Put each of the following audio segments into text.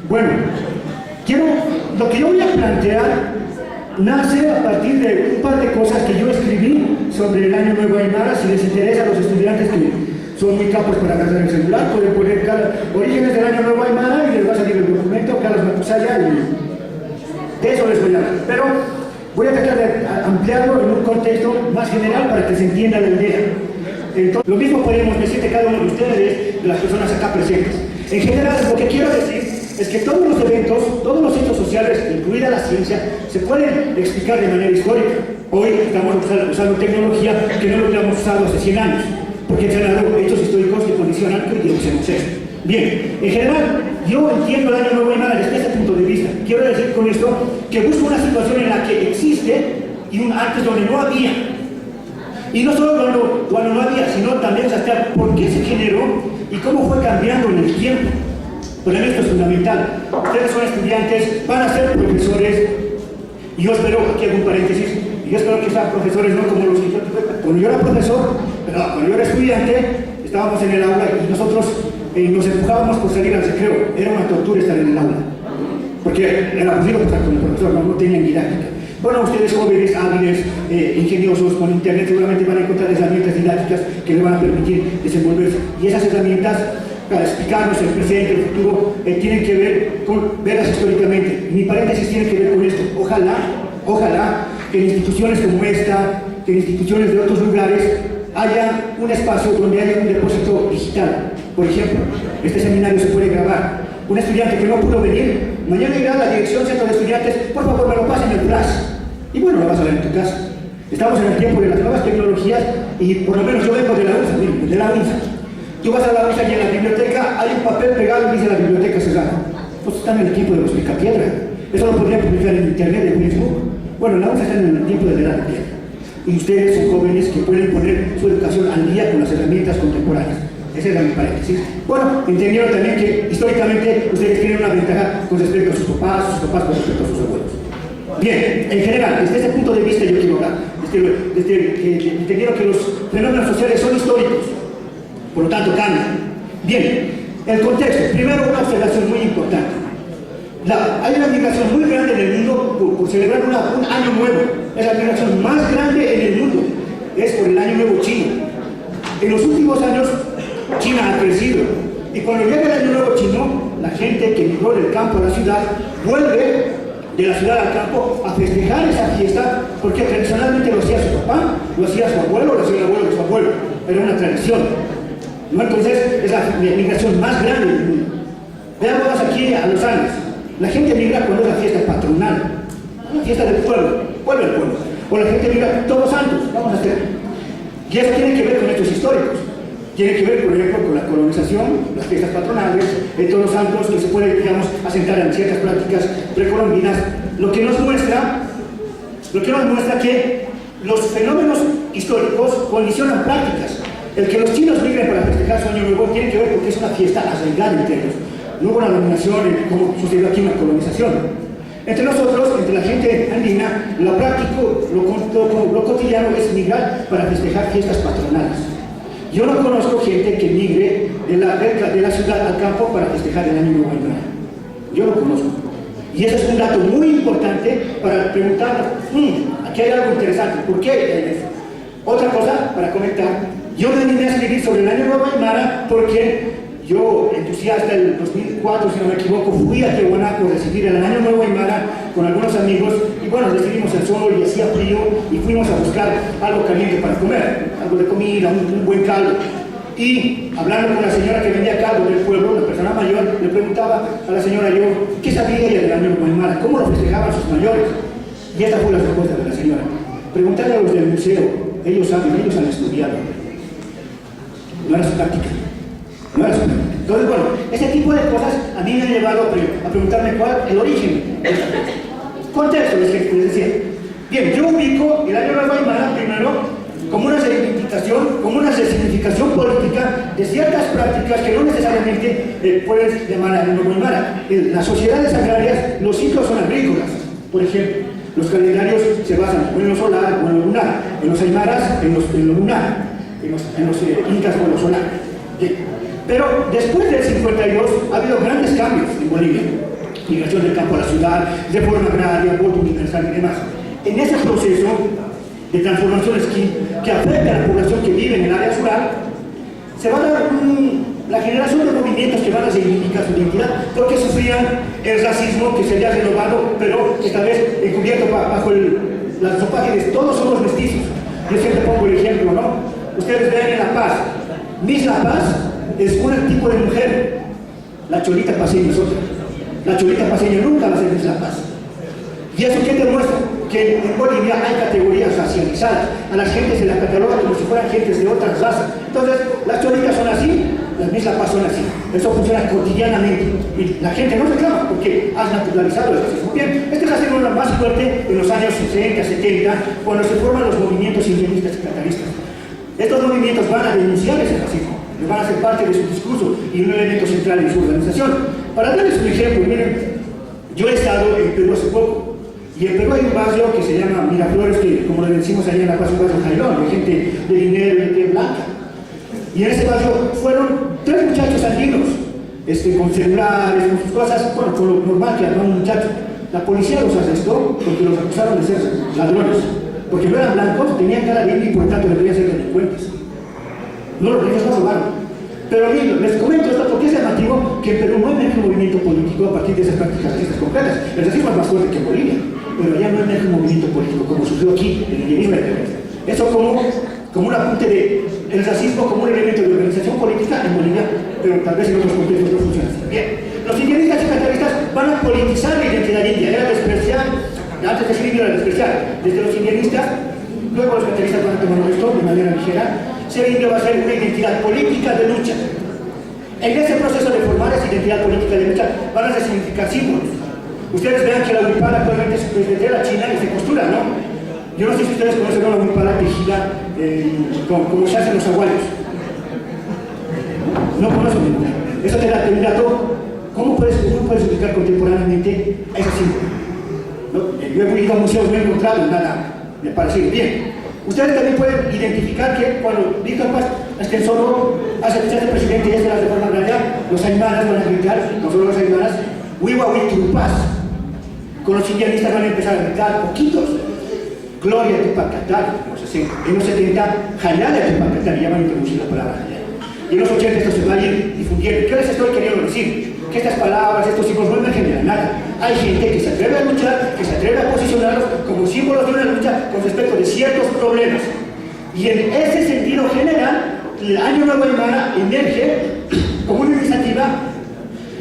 Bueno, lo que yo voy a plantear nace a partir de un par de cosas que yo escribí sobre el Año Nuevo Aymara. Si les interesa a los estudiantes que son muy capos para agarrar el celular, pueden poner orígenes del Año Nuevo Aymara y les va a salir el documento, Carlos Matusaya, y de eso les voy a hablar. Pero voy a tratar de ampliarlo en un contexto más general para que se entienda la idea. Entonces, lo mismo podemos decir de cada uno de ustedes, de las personas acá presentes. En general, lo que quiero decir es que todos los eventos, todos los hechos sociales, incluida la ciencia, se pueden explicar de manera histórica. Hoy estamos usando tecnología que no lo hubiéramos usado hace 100 años, porque se han dado hechos históricos que condicionan que usemos esto. Bien, en general, yo entiendo el Año Nuevo Aymara desde este punto de vista. Quiero decir con esto que busco una situación en la que existe y un antes donde no había. Y no solo cuando no había, sino también hasta por qué se generó y cómo fue cambiando en el tiempo. Para mí esto es fundamental. Ustedes son estudiantes, van a ser profesores, y yo espero, aquí hago un paréntesis, yo espero que sean profesores no como los que yo tuve. Cuando yo era profesor, cuando yo era estudiante, estábamos en el aula y nosotros nos empujábamos por salir al recreo. Era una tortura estar en el aula, porque era posible estar con el profesor, no tenían didáctica. Bueno, ustedes jóvenes, hábiles, ingeniosos, con internet seguramente van a encontrar herramientas didácticas que les van a permitir desenvolverse. Y esas herramientas, para explicarnos el presente, el futuro, tienen que ver con verlas históricamente. Mi paréntesis tiene que ver con esto. Ojalá que en instituciones como esta, que en instituciones de otros lugares, haya un espacio donde haya un depósito digital. Por ejemplo, este seminario se puede grabar. Un estudiante que no pudo venir, mañana irá a la dirección centro de estudiantes, por favor me lo pasen en el flash. Y bueno, lo vas a ver en tu casa. Estamos en el tiempo de las nuevas tecnologías y por lo menos yo vengo de la UNSA, de la UNSA. Tú vas a la UNSA y en la biblioteca hay un papel pegado y dice la biblioteca cerrada. Pues están en el tiempo de los picapiedra. Eso lo podrían publicar en internet, en Facebook. Bueno, la UNSA está en el tiempo de la edad de piedra. Y ustedes son jóvenes que pueden poner su educación al día con las herramientas contemporáneas. Ese era mi paréntesis. Bueno, entendieron también que históricamente ustedes tienen una ventaja con respecto a sus papás con respecto a sus abuelos. Bien, en general, desde ese punto de vista yo quiero hablar. Entendieron que los fenómenos sociales son históricos, por lo tanto cambian. Bien, el contexto. Primero, una observación muy importante. Hay una migración muy grande en el mundo por celebrar un año nuevo. Es la migración más grande en el mundo. Es por el año nuevo chino. En los últimos años, China ha crecido. Y cuando llega el año nuevo chino, la gente que migró del campo a la ciudad vuelve de la ciudad al campo a festejar esa fiesta, porque tradicionalmente lo hacía su papá, lo hacía su abuelo, lo hacía el abuelo de su abuelo. Era una tradición. ¿No? Entonces, es la migración más grande del mundo. Veamos aquí a los Andes. La gente migra cuando es la fiesta patronal, la fiesta del pueblo, pueblo del pueblo. O la gente migra todos santos, vamos a hacer. Y eso tiene que ver con hechos históricos. Tiene que ver, por ejemplo, con la colonización, las fiestas patronales, todos los santos que se pueden, digamos, asentar en ciertas prácticas precolombinas, lo que nos muestra que los fenómenos históricos condicionan prácticas. El que los chinos migren para festejar su año nuevo tiene que ver porque es una fiesta arraigada entre ellos. No hubo una dominación como sucedió aquí en la colonización. Entre nosotros, entre la gente andina, lo práctico, lo cotidiano es migrar para festejar fiestas patronales. Yo no conozco gente que migre de la ciudad al campo para festejar el año nuevo aymara. Yo lo conozco. Y ese es un dato muy importante para preguntarnos, aquí hay algo interesante, ¿por qué hay eso? Otra cosa para comentar, yo me animé a escribir sobre el año nuevo aymara porque yo, entusiasta del 2004, si no me equivoco, fui a Tiahuanaco a recibir el año nuevo aymara con algunos amigos y bueno, recibimos el sol y hacía frío y fuimos a buscar algo caliente para comer, algo de comida, un buen caldo. Y hablando con la señora que vendía caldo del pueblo, la persona mayor, le preguntaba a la señora yo, ¿qué sabía ella del año nuevo aymara? ¿Cómo lo festejaban sus mayores? Y esta fue la respuesta de la señora. Preguntarle a los del museo, ellos saben, ellos han estudiado. No era su táctica. No era su táctica. Entonces, bueno, ese tipo de cosas a mí me han llevado a preguntarme cuál es el origen de esta fecha. Contexto, les decía. Bien, yo ubico el año nuevo aymara primero como una reivindicación, como una resignificación política de ciertas prácticas que no necesariamente puedes llamar año nuevo aymara. En las sociedades agrarias, los ciclos son agrícolas. Por ejemplo, los calendarios se basan o en lo solar o en lo lunar. En los aymaras, en lo lunar. En los incas o en lo solar. Bien. Pero después del 52 ha habido grandes cambios en Bolivia. Migración del campo a la ciudad, reforma agraria, voto universal y demás. En ese proceso de transformaciones que afecta a la población que vive en el área rural, se va a dar la generación de movimientos que van a significar su identidad, porque sufrían el racismo que se había renovado, pero esta vez encubierto bajo la sopaje de todos somos mestizos. Yo siempre pongo el ejemplo, ¿no? Ustedes ven en La Paz, Miss La Paz es un tipo de mujer, la cholita paseña es otra. La cholita paseña nunca va a ser Miss La Paz. ¿Y eso qué demuestra? Que en Bolivia hay categorías racializadas. A las gentes se las cataloga como si fueran gentes de otras razas. Entonces, las cholitas son así, las Miss La Paz son así. Eso funciona cotidianamente. Y la gente no reclama porque has naturalizado el racismo. Bien, este racismo era más fuerte en los años 60, 70, cuando se forman los movimientos indigenistas y catalanistas. Estos movimientos van a denunciar ese racismo, van a ser parte de su discurso y un elemento central en su organización. Para darles un ejemplo, miren, yo he estado en Perú hace poco. Y en Perú hay un barrio que se llama Miraflores, que como le decimos allá en La Paz, un barrio jailón, de gente de dinero y gente blanca. Y en ese barrio fueron 3 muchachos andinos, con celulares, con sus cosas, bueno, con lo normal que armaba un muchacho. La policía los arrestó porque los acusaron de ser ladrones. Porque no eran blancos, tenían cara de indio y por tanto deberían ser delincuentes. Ellos no robaron. Pero les comento esto porque es llamativo que en Perú no emerge un movimiento político a partir de esas prácticas racistas concretas. El racismo es más fuerte que en Bolivia, pero allá no emerge un movimiento político como surgió aquí en el indigenismo de Perú. Eso como un apunte del racismo como un elemento de organización política en Bolivia, pero tal vez en otros contextos no funciona así. Bien, los indigenistas y catalanistas van a politizar la identidad india, era despreciar, antes de escribir era despreciar, desde los indigenistas, luego los catalanistas van a tomar esto de manera ligera. Ser indio va a ser una identidad política de lucha. En ese proceso de formar esa identidad política de lucha van a resignificar símbolos. Ustedes vean que la huipala actualmente es de la China y se costura, ¿no? Yo no sé si ustedes conocen una huipala tejida como se hacen los aguayos. No conocen ninguna. Eso te da un dato. ¿Cómo puedes ubicar contemporáneamente a ese símbolo? ¿No? Yo he ido a museos, no he encontrado nada, me parece bien. Ustedes también pueden identificar que cuando Víctor Paz Soro hace el presidente y hace la reforma agraria, los aymaras van a gritar, no solo los aymaras, Huihuahuitrupaz. Con los indianistas van a empezar a gritar poquitos. Gloria a Tupac-Katari, en los 70, Jayala de Tupac-Katari, ya van a introducir la palabra Jayala. Y en los 80 esto se va a ir difundiendo. ¿Qué les estoy queriendo decir? Que estas palabras, estos símbolos no emergen de la nada. Hay gente que se atreve a luchar, que se atreve a posicionarlos como símbolos de una lucha con respecto de ciertos problemas. Y en ese sentido general, el Año Nuevo Aymara emerge como una iniciativa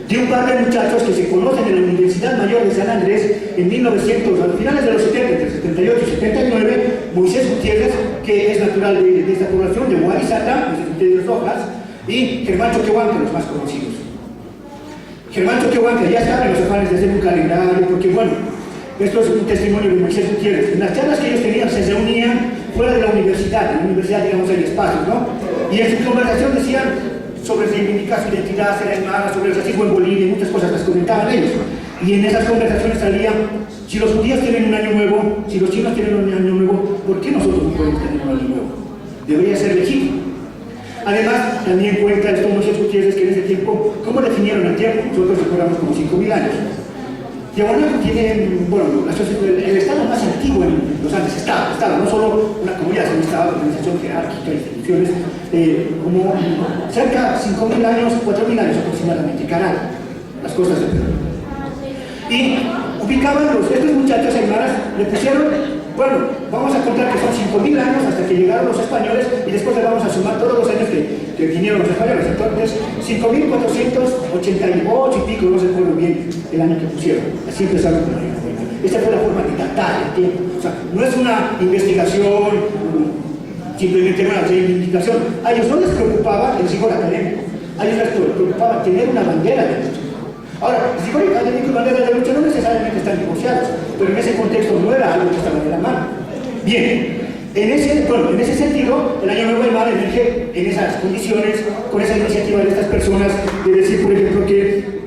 de un par de muchachos que se conocen en la Universidad Mayor de San Andrés en 1900, a finales de los 70, entre 78 y 79, Moisés Gutiérrez, que es natural de esta población, de Huarizata, de Rojas, y Germán Choquehuanca, los más conocidos. Germán Choquehuanca ya estaba en los afanes de hacer un calendario, porque bueno, esto es un testimonio de Moisés Gutiérrez. En las charlas que ellos tenían se reunían fuera de la universidad, en la universidad digamos hay espacios, ¿no? Y en su conversación decían sobre reivindicar su identidad, ser aymara, sobre el racismo en Bolivia, muchas cosas las comentaban ellos. Y en esas conversaciones salía, si los judíos tienen un año nuevo, si los chinos tienen un año nuevo, ¿por qué nosotros no podemos tener un año nuevo? Debería ser legítimo. Además, también cuenta esto Moisés Gutiérrez que en ese tiempo, ¿cómo definieron el tiempo? Nosotros recordamos como 5.000 años. Tiahuanaco tiene, bueno, el estado más antiguo en los Andes, estado, no solo una comunidad, sino un estado, organización jerárquica, instituciones, como cerca de 5.000 años, 4.000 años aproximadamente, Caral, las costas de Perú. Y ubicaban estos muchachos aymaras, le pusieron, bueno, vamos a contar que son 5.000 años hasta que llegaron los españoles y después le vamos a sumar todos los años que vinieron los españoles. Entonces, 5.488 y pico, no se acuerdo bien el año que pusieron. Así empezaron con la reforma. Esta fue la forma de datar el tiempo. O sea, no es una investigación, simplemente una reivindicación. A ellos no les preocupaba el rigor académico. A ellos les preocupaba tener una bandera de lucha. Ahora, el rigor académico y bandera de lucha no necesariamente están divorciados, pero en ese contexto no era algo que estaba de la mano. Bien, en ese sentido, el Año Nuevo Aymara emerge en esas condiciones, con esa iniciativa de estas personas, de decir, por ejemplo, que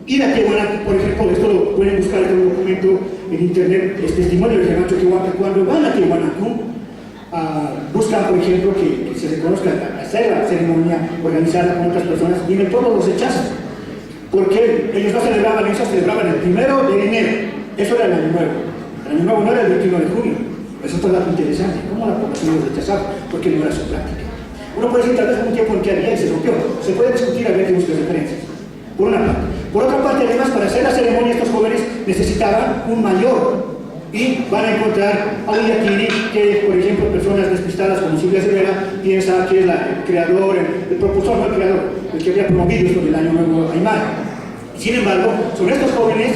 ir a Tiahuanaco, por ejemplo, esto lo pueden buscar en un documento en internet, es testimonio de Germán Choquehuanca, cuando van a Tiahuanaco, buscan, por ejemplo, que se reconozca hacer la ceremonia organizada con otras personas, y en el pueblo los rechazan. Porque ellos no celebraban eso, celebraban el 1 de enero. Eso era el año nuevo. El año nuevo no era el 21 de junio. Eso es algo interesante. ¿Cómo la población lo rechazaba? Porque no era su práctica. Uno puede decir, tal vez un tiempo en que había y se rompió. Se puede discutir, habría que buscar referencias. Por una parte. Por otra parte, además, para hacer la ceremonia, estos jóvenes necesitaban un mayor. Y van a encontrar a un Yaquini que, por ejemplo, personas despistadas como Silvia Cervera piensa que es el creador, el propulsor, no el creador, el que había promovido esto del Año Nuevo Aymara. Sin embargo, son estos jóvenes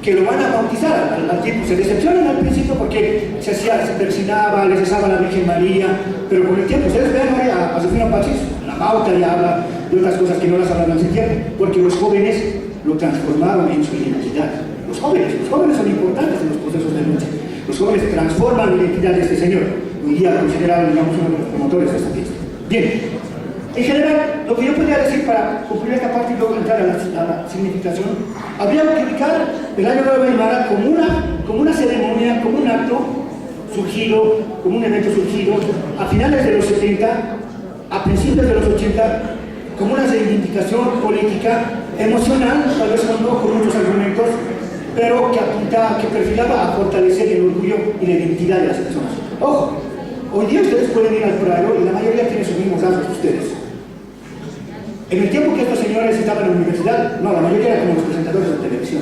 que lo van a bautizar al tipo. Se decepcionan al principio porque se persinaba, les rezaba a la Virgen María, pero con el tiempo, ustedes ven a Josefina Pachis, la bauta ya habla de otras cosas que no las hablan hace tiempo, porque los jóvenes lo transformaron en su identidad. Los jóvenes son importantes en los procesos de lucha. Los jóvenes transforman la identidad de este señor. Hoy día considerado, digamos, uno de los promotores de esta fiesta. Bien, en general, lo que yo podría decir para concluir esta parte y luego entrar a la significación, habría que ubicar el Año Nuevo Aymara como una ceremonia, como un acto surgido, como un evento surgido a finales de los 70, a principios de los 80, como una reivindicación política, emocional, tal vez no con muchos argumentos, pero que apuntaba, que perfilaba a fortalecer el orgullo y la identidad de las personas. Ojo, hoy día ustedes pueden ir al Prado y la mayoría tiene sus mismos rasgos que ustedes. En el tiempo que estos señores estaban en la universidad, no, la mayoría eran como los presentadores de televisión,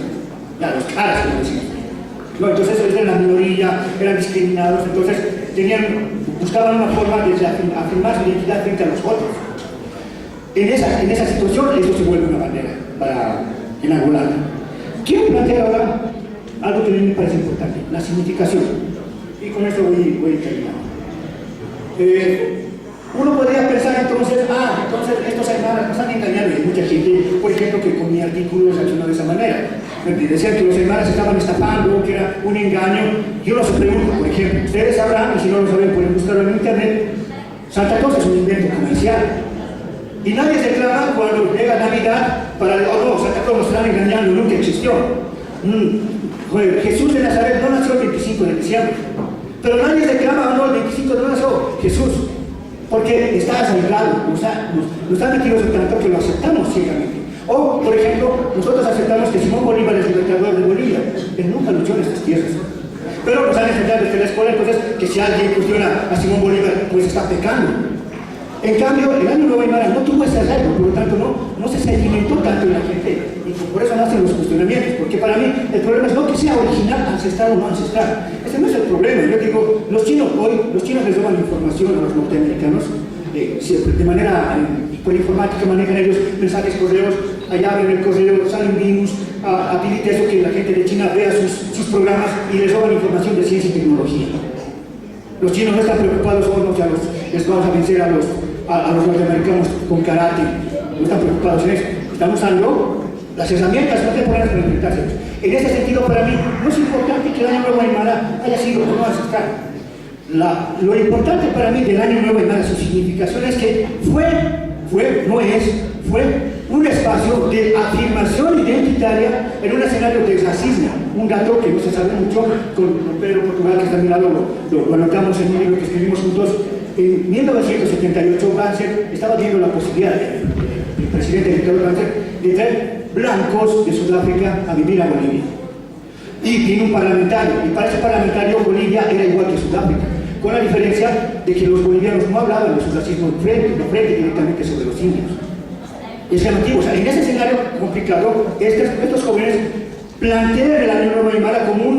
ya los caras que lo decían. No, entonces ellos eran la minoría, eran discriminados, entonces buscaban una forma de afirmar su identidad frente a los otros. En esa situación, esto se vuelve una bandera para inaugurar. Quiero plantear ahora algo que a mí me parece importante, la significación. Y con esto voy terminando. Uno podría pensar entonces, entonces estos aymaras nos han engañado. Y hay mucha gente, por ejemplo, que con mi artículo reaccionó de esa manera. Decían que los aymaras estaban estafando, que era un engaño. Yo los pregunto, por ejemplo, ustedes sabrán, y si no lo saben pueden buscarlo en internet, Santa Claus es un invento comercial. Y nadie se reclama cuando llega Navidad para Santa Claus nos están engañando, nunca existió. Jesús de Nazaret no nació el 25 de diciembre. Pero nadie reclama, el 25 no nació Jesús. Porque está arraigado, nos ha metido en tanto que lo aceptamos ciegamente. O, por ejemplo, nosotros aceptamos que Simón Bolívar es el libertador de Bolivia. Él nunca luchó en estas tierras. Pero nos han enseñado desde la escuela, entonces, que si alguien cuestiona a Simón Bolívar, pues está pecando. En cambio, el Año Nuevo Aymara no tuvo ese arraigo, por lo tanto no se sedimentó tanto en la gente, y por eso nacen los cuestionamientos, porque para mí el problema es no que sea original, ancestral o no ancestral. Ese no es el problema. Yo digo, los chinos les roban información a los norteamericanos, de manera, por informática manejan ellos mensajes, correos, allá abren el correo, salen virus, habilita eso que la gente de China vea sus programas y les roban información de ciencia y tecnología. Los chinos no están preocupados, les vamos a vencer a los norteamericanos con karate, no están preocupados en eso, están usando las herramientas contemporáneas para enfrentarse. En ese sentido, para mí, no es importante que el Año Nuevo Aymara haya sido o no ancestral. Lo importante para mí del Año Nuevo Aymara, su significación es que fue un espacio de afirmación identitaria en un escenario de racismo. Un dato que no se sabe mucho, con Pedro Portugal, que está a mi lado, lo anotamos en un libro que escribimos juntos. En 1978, Banzer estaba viendo la posibilidad, el presidente dictador Banzer, de traer blancos de Sudáfrica a vivir a Bolivia. Y vino un parlamentario, y para ese parlamentario Bolivia era igual que Sudáfrica, con la diferencia de que los bolivianos no hablaban de su racismo de frente directamente sobre los indios. Es llamativo, en ese escenario complicado, estos jóvenes plantean el Año Nuevo Aymara como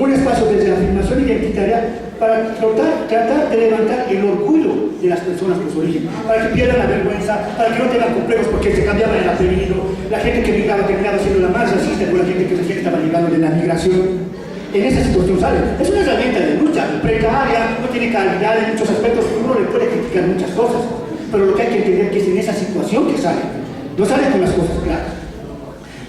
un espacio de afirmación identitaria para tratar de levantar el orgullo de las personas por su origen, para que pierdan la vergüenza, para que no tengan complejos porque se cambiaban el apellido. La gente que migraba terminaba siendo la más racista por la gente que recién estaba llegando de la migración. En esa situación sale. Es una herramienta de lucha, precaria, no tiene calidad en muchos aspectos, uno le puede criticar muchas cosas, pero lo que hay que entender es que es en esa situación que sale, no sale con las cosas claras.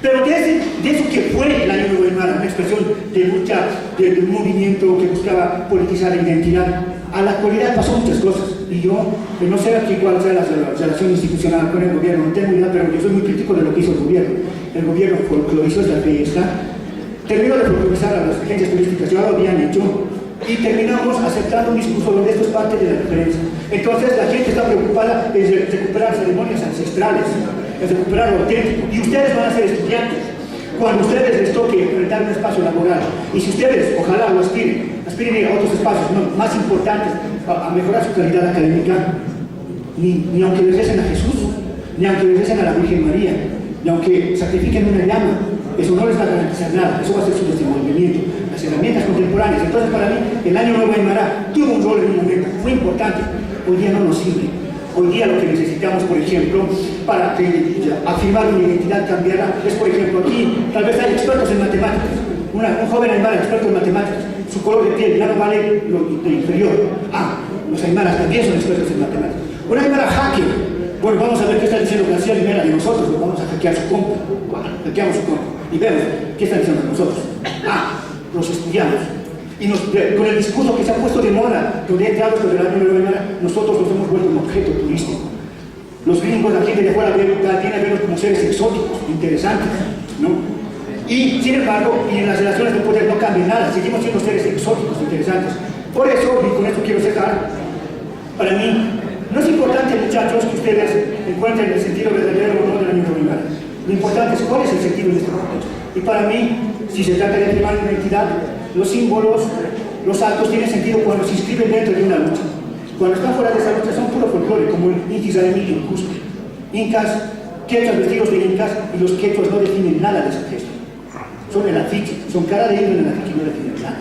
Pero de eso que fue el Año Nuevo Aymara, una expresión de lucha, de un movimiento que buscaba politizar la identidad, a la actualidad pasó muchas cosas. Y yo, no sé aquí cuál sea la relación institucional con el gobierno, no tengo idea, pero yo soy muy crítico de lo que hizo el gobierno. El gobierno folclorizó esta fiesta, terminó de folclorizar a las agencias turísticas, ya lo habían hecho, y terminamos aceptando un discurso donde esto es parte de la diferencia. Entonces la gente está preocupada en recuperar ceremonias ancestrales, en recuperar lo auténtico, y ustedes van a ser estudiantes. Cuando a ustedes les toque enfrentar un espacio laboral, y si ustedes, ojalá lo aspiren a otros espacios más importantes, a mejorar su calidad académica, ni aunque les recen a Jesús, ni aunque les recen a la Virgen María, ni aunque sacrifiquen una llama, eso no les va a garantizar nada, eso va a ser su desenvolvimiento, las herramientas contemporáneas. Entonces para mí, el Año Nuevo Aymara tuvo un rol en un momento muy importante, hoy día no nos sirve. Hoy día lo que necesitamos, por ejemplo, para afirmar una identidad cambiada, es, por ejemplo, aquí tal vez hay expertos en matemáticas, un joven aymara experto en matemáticas, su color de piel ya no vale lo inferior. Los aymaras también son expertos en matemáticas. Un aymara hacker, bueno, vamos a ver qué está diciendo García Limera de nosotros, vamos a hackear su compu, hackeamos su compu y vemos qué está diciendo de nosotros. Los estudiamos. Y con el discurso que se ha puesto de moda, donde he entrado sobre el Año Nuevo Aymara, nosotros nos hemos vuelto un objeto turístico. Los gringos, la gente de afuera, vienen a vernos como seres exóticos, interesantes, ¿no? Y, sin embargo, y en las relaciones de poder no cambia nada, seguimos siendo seres exóticos, interesantes. Por eso, y con esto quiero cerrar, para mí, no es importante, muchachos, que ustedes encuentren el sentido verdadero o no del Año Nuevo Aymara. Lo importante es cuál es el sentido de este contexto. Y para mí, si se trata de afirmar una identidad, los símbolos, los actos tienen sentido cuando se inscriben dentro de una lucha. Cuando están fuera de esa lucha son puro folclore, como el Inti Zaemiti en Cusco. Incas, quechuas vestidos de incas, y los quechuas no definen nada de esa gesta. Son el afiche, son cara de ellos en el afiche y no definen nada.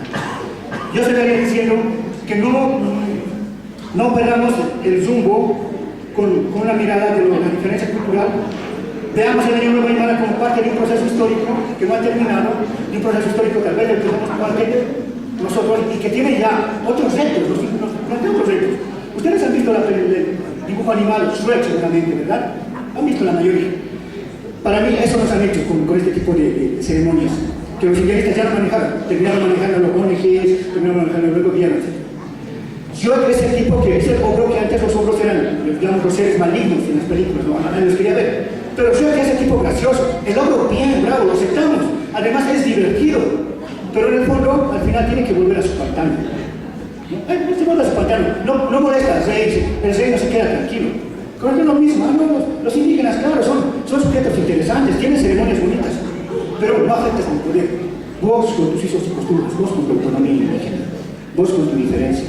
Yo seguiré diciendo que no perdamos el rumbo con una mirada de la diferencia cultural. Veamos el Año Nuevo Aymara como parte de un proceso histórico que no ha terminado, de un proceso histórico tal vez del que somos parte nosotros y que tiene ya otros retos, nos plantea otros retos. Ustedes han visto el dibujo animal Shrek seguramente, ¿verdad? Han visto la mayoría. Para mí eso nos han hecho con este tipo de ceremonias, que los indianistas ya no manejaron, terminaron manejando los ONGs, terminaron manejando los gobiernos. Yo es el tipo que es el ogro que antes los ogros eran, digamos, los seres malignos en las películas, no, nadie los quería ver. Pero yo es el tipo gracioso, el ogro bien, bravo, lo aceptamos. Además es divertido, pero en el fondo al final tiene que volver a su pantano. No se vuelve a su pantano, no molesta al rey, el rey no se queda tranquilo. Con es lo mismo, los indígenas, claro, son sujetos interesantes, tienen ceremonias bonitas, pero no afectas al poder. Vos con tus usos y costumbres, vos con tu autonomía indígena, vos con tu diferencia.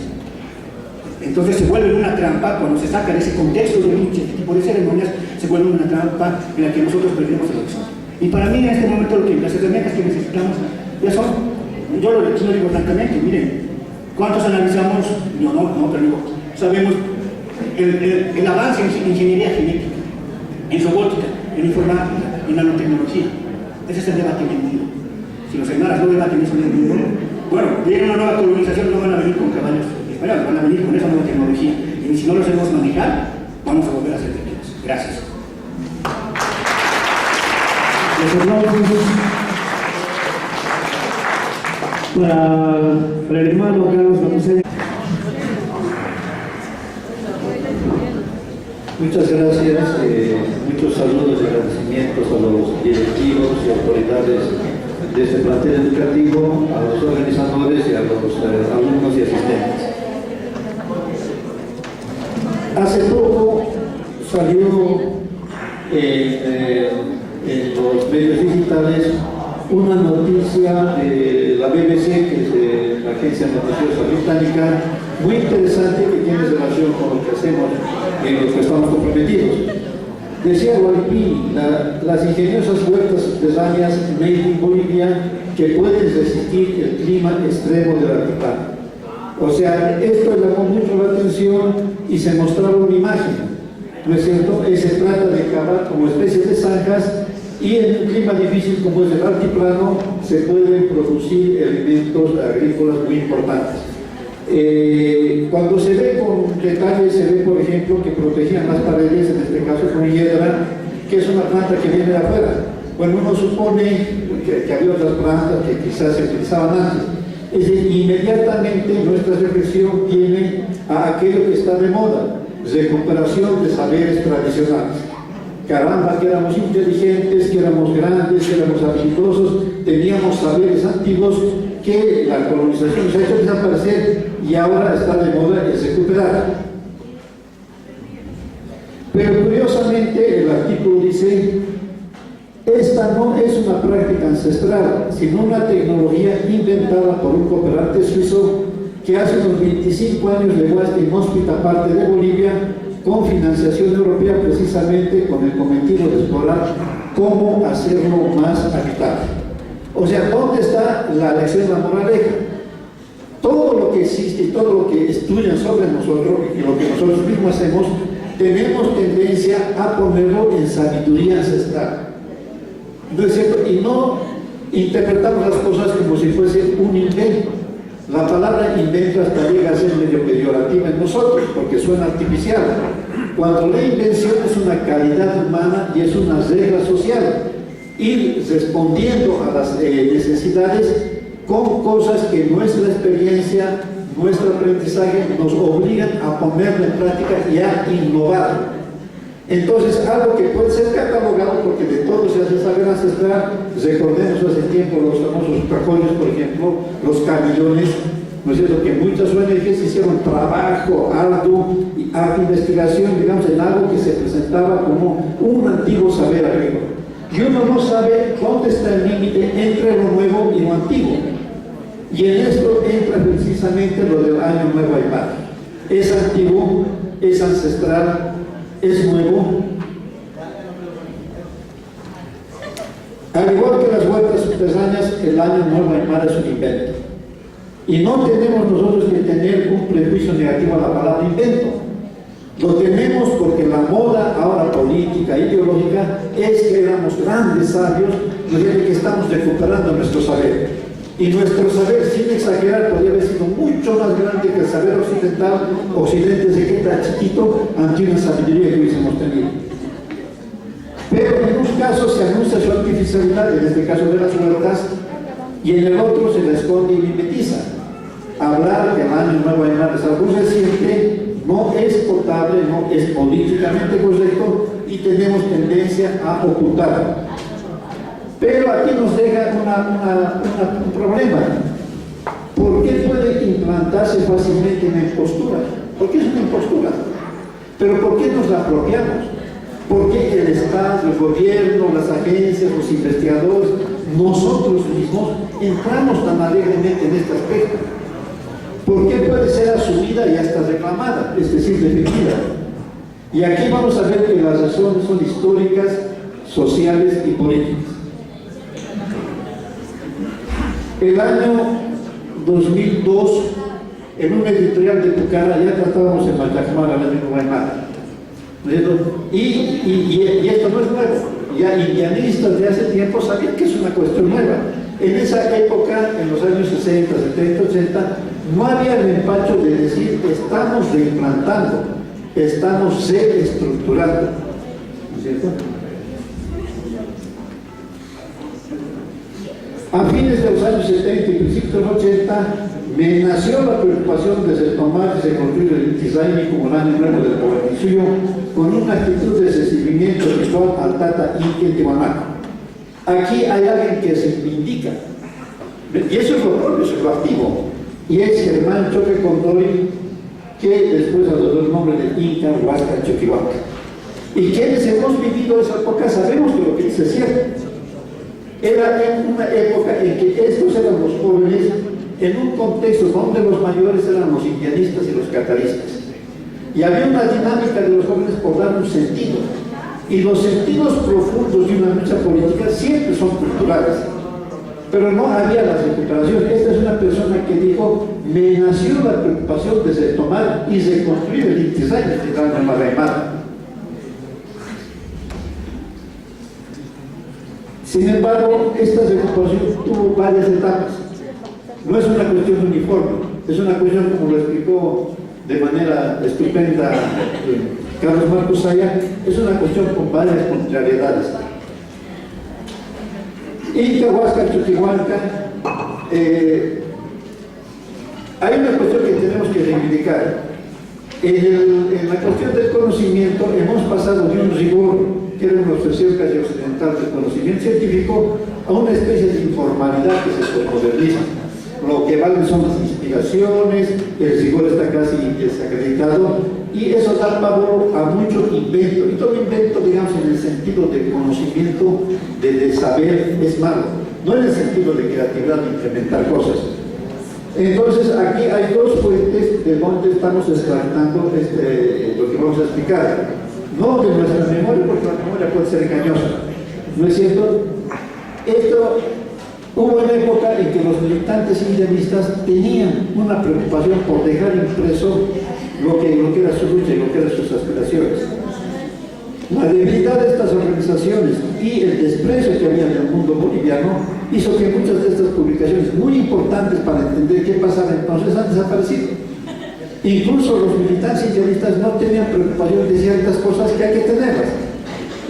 Entonces se vuelve una trampa cuando se saca de ese contexto de lucha, este tipo de ceremonias, se vuelve una trampa en la que nosotros perdemos el horizonte. Y para mí en este momento las herramientas que necesitamos ya son, yo lo digo francamente, miren, ¿cuántos analizamos? Pero digo, sabemos el avance en ingeniería genética, en robótica, en informática, en nanotecnología. Ese es el debate en el mundo. Si los aymaras no debaten eso en el mundo, bueno, viene una nueva colonización, no van a venir con caballos. Van a venir con esa nueva tecnología y si no lo sabemos manejar, vamos a volver a ser pequeños. Gracias. Para el hermano Carlos González. Muchas gracias, muchos saludos y agradecimientos a los directivos y autoridades de este plantel educativo, a los organizadores y a los alumnos y asistentes. Hace poco salió en los medios digitales una noticia de la BBC, que es la agencia noticiosa británica, muy interesante que tiene relación con lo que hacemos y en lo que estamos comprometidos. Decía Gualipini, las ingeniosas huertas subterráneas made in Bolivia que pueden resistir el clima extremo del altiplano. O sea, esto llamó mucho la atención y se mostraba una imagen, ¿no es cierto? Se trata de cavar como especies de zanjas y en un clima difícil como es el altiplano se pueden producir elementos agrícolas muy importantes. Cuando se ve con detalle, se ve por ejemplo que protegían las paredes, en este caso con hiedra, que es una planta que viene de afuera. Bueno, uno supone que había otras plantas que quizás se utilizaban antes. Es decir, inmediatamente nuestra reflexión tiene a aquello que está de moda, recuperación de saberes tradicionales. caramba, que éramos inteligentes, que éramos grandes, que éramos habilidosos, teníamos saberes antiguos que la colonización se ha hecho desaparecer y ahora está de moda el recuperar. Pero curiosamente el artículo dice: esta no es una práctica ancestral, sino una tecnología inventada por un cooperante suizo que hace unos 25 años llegó a esta inhóspita parte de Bolivia con financiación europea, precisamente con el cometido de explorar cómo hacerlo más habitable. O sea, ¿dónde está la lección, la moraleja? Todo lo que existe y todo lo que estudian sobre nosotros y lo que nosotros mismos hacemos, tenemos tendencia a ponerlo en sabiduría ancestral. ¿No es cierto? Y no interpretamos las cosas como si fuese un invento. La palabra invento hasta llega a ser medio peyorativa en nosotros, porque suena artificial. Cuando la invención es una calidad humana y es una regla social, ir respondiendo a las necesidades con cosas que nuestra experiencia, nuestro aprendizaje nos obligan a ponerlo en práctica y a innovar. Entonces, algo que puede ser catalogado, porque de todo se hace saber ancestral, recordemos hace tiempo los famosos cajones, por ejemplo, los camellones, ¿no es cierto?, que muchas ONGs hicieron trabajo arduo y investigación, digamos, en algo que se presentaba como un antiguo saber agrícola. Y uno no sabe dónde está el límite entre lo nuevo y lo antiguo. Y en esto entra precisamente lo del Año Nuevo Aymara. Es antiguo, es ancestral, es nuevo. Al igual que las vueltas subterráneas, el Año Nuevo Aymara es un invento. Y no tenemos nosotros que tener un prejuicio negativo a la palabra invento. Lo tenemos porque la moda ahora política, ideológica, es que éramos grandes sabios, que estamos recuperando nuestro saber. Y nuestro saber, sin exagerar, podría haber sido mucho más grande que el saber occidental. Occidente se queda chiquito ante una sabiduría que hubiésemos tenido. Pero en un caso se anuncia su artificialidad, en este caso de las huertas, y en el otro se la esconde y mimetiza. Hablar del Año Nuevo Aymara es algo reciente, no es potable, no es políticamente correcto y tenemos tendencia a ocultarlo. Pero aquí nos deja un problema. ¿Por qué puede implantarse fácilmente una impostura? ¿Por qué es una impostura? Pero ¿por qué nos la apropiamos? ¿Por qué el Estado, el gobierno, las agencias, los investigadores, nosotros mismos entramos tan alegremente en este aspecto? ¿Por qué puede ser asumida y hasta reclamada, es decir, defendida? Y aquí vamos a ver que las razones son históricas, sociales y políticas. El año 2002, en un editorial de Pucara, ya tratábamos en Machacmar al Año Nuevo Aymara. Y esto no es nuevo. Ya indianistas de hace tiempo sabían que es una cuestión nueva. En esa época, en los años 60, 70, 80, no había el empacho de decir estamos reimplantando, estamos reestructurando. ¿No es cierto? A fines de los años 70 y principios de los 80, me nació la preocupación de retomar y reconstruir el Inti Raymi como el año nuevo del Poblamizuyo, con una actitud de recibimiento ritual al Tata Inti en Tiwanaku. Aquí hay alguien que se indica, y eso es lo propio, eso es lo activo, y es Germán Choque Condoy, que después adoptó el nombre de Inca Huáscar Choquihuanca. Y quienes hemos vivido esa época sabemos que lo que dice es cierto. Era en una época en que estos eran los jóvenes en un contexto donde los mayores eran los indianistas y los cataristas. Y había una dinámica de los jóvenes por dar un sentido. Y los sentidos profundos de una lucha política siempre son culturales. Pero no había la recuperación. Esta es una persona que dijo, me nació la preocupación de retomar y reconstruir el Inti Raymi de la Nueva Aymara. Sin embargo, esta recuperación tuvo varias etapas. No es una cuestión uniforme, es una cuestión, como lo explicó de manera estupenda Carlos Marcos Saya, es una cuestión con varias contrariedades. Inca Huáscar Choquihuanca, hay una cuestión que tenemos que reivindicar. En la cuestión del conocimiento hemos pasado de un rigor que era expresión casi occidental del conocimiento científico a una especie de informalidad que se posmoderniza. Lo que valen son las inspiraciones, el rigor está casi desacreditado, y eso da pavor a mucho invento. Y todo invento, digamos, en el sentido de conocimiento, de saber, es malo. No en el sentido de creatividad, de implementar cosas. Entonces, aquí hay dos fuentes de donde estamos extractando lo que vamos a explicar. No de nuestra memoria, porque la memoria puede ser engañosa. ¿No es cierto? Esto hubo una época en que los militantes indianistas tenían una preocupación por dejar impreso lo que era su lucha y lo que eran sus aspiraciones. La debilidad de estas organizaciones y el desprecio que había en el mundo boliviano hizo que muchas de estas publicaciones, muy importantes para entender qué pasaba entonces, han desaparecido. Incluso los militantes indianistas no tenían preocupación de ciertas cosas que hay que tenerlas.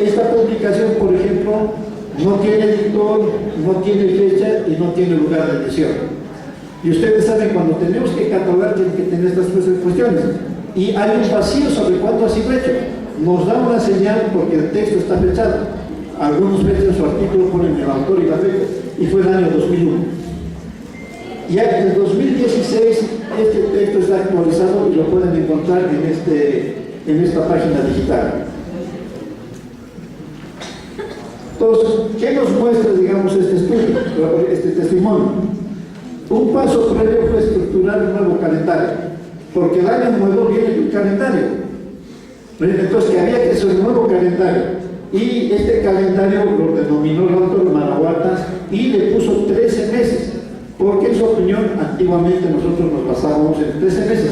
Esta publicación, por ejemplo, no tiene editor, no tiene fecha y no tiene lugar de edición. Y ustedes saben, cuando tenemos que catalogar, tienen que tener estas tres cuestiones. Y hay un vacío sobre cuándo ha sido hecho. Nos da una señal porque el texto está fechado. Algunos fechas en su artículo ponen el autor y la fecha, y fue el año 2001. Ya en el 2016 este texto está actualizado y lo pueden encontrar en esta página digital. Entonces, ¿qué nos muestra, digamos, este estudio, este testimonio? Un paso previo fue estructurar un nuevo calendario, porque el año nuevo viene de un calendario. Entonces, que había que hacer un nuevo calendario. Y este calendario lo denominó el autor Manahuatas y le puso 13 meses, porque en su opinión, antiguamente nosotros nos basábamos en 13 meses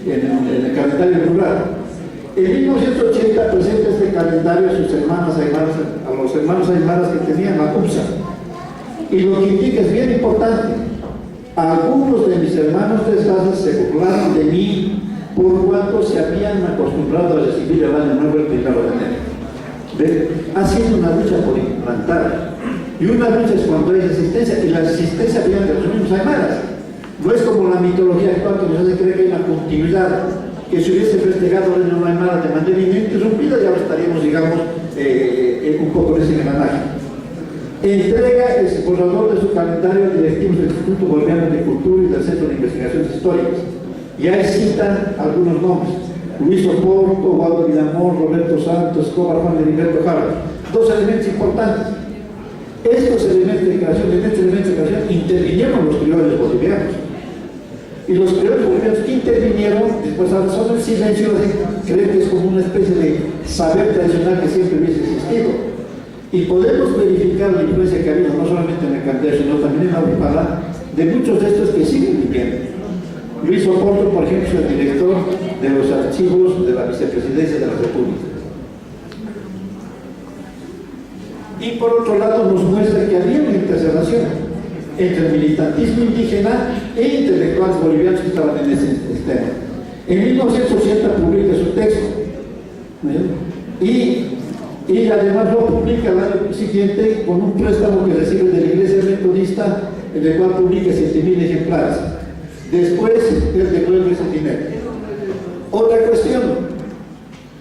en el calendario rural. En 1980 presenta este calendario a sus hermanas aymaras, a los hermanos aymaras que tenían la CUPSA. Y lo que indica es bien importante. Algunos de mis hermanos de Sasa se burlaron de mí por cuanto se habían acostumbrado a recibir el año nuevo el 1 de enero. Ha sido una lucha por implantar. Y una lucha es cuando hay resistencia, y la resistencia viene de los mismos aymaras. No es como la mitología actual que nos hace creer que hay una continuidad, que si hubiese festejado el año aymara de manera ininterrumpida, ya estaríamos, digamos, un poco en ese engranaje. Entrega el borrador de su calendario directivos del Instituto Boliviano de Cultura y del Centro de Investigaciones Históricas. Y ahí citan algunos nombres: Luis Oporto, Waldo Villamor, Roberto Santos, Escobar, Juan de Heriberto Jara. Dos elementos importantes. Estos elementos de creación, intervinieron los criollos bolivianos. Y los criollos bolivianos que intervinieron, después son el silencio de creer que es como una especie de saber tradicional que siempre hubiese existido. Y podemos verificar la influencia que ha habido, no solamente en el Candel, sino también en la Auripala, de muchos de estos que siguen viviendo. Luis Oporto, por ejemplo, es el director de los archivos de la Vicepresidencia de la República. Y por otro lado nos muestra que había una interrelación entre el militantismo indígena e intelectuales bolivianos que estaban en ese sistema. En 1980 publica su texto, y además lo publica el año siguiente con un préstamo que recibe de la Iglesia Metodista, en el cual publica 7.000 ejemplares. Después él devuelve ese dinero. Otra cuestión: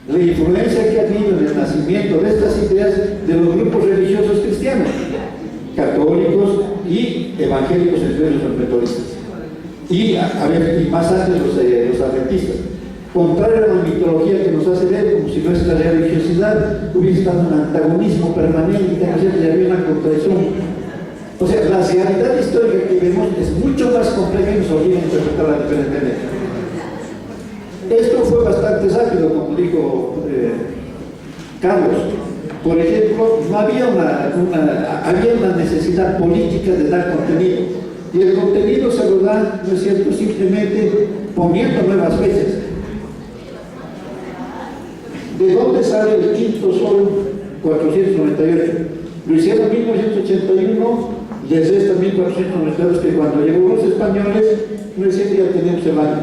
la influencia que ha habido en el nacimiento de estas ideas de los grupos religiosos cristianos, católicos y evangélicos, entre los metodistas, y más antes los adventistas. Contrario a la mitología que nos hace ver como si nuestra religiosidad hubiese estado en un antagonismo permanente, y había una contradicción. O sea, la realidad histórica que vemos es mucho más compleja y nos obliga a interpretarla diferentemente. Esto fue bastante rápido, como dijo Carlos. Por ejemplo, no había había una necesidad política de dar contenido. Y el contenido se lo da, ¿no es cierto?, simplemente poniendo nuevas fechas. ¿De dónde sale el quinto sol 498? Lo hicieron en 1981, les resta 1492, que cuando llegó los españoles, no es cierto, ya tenemos el año.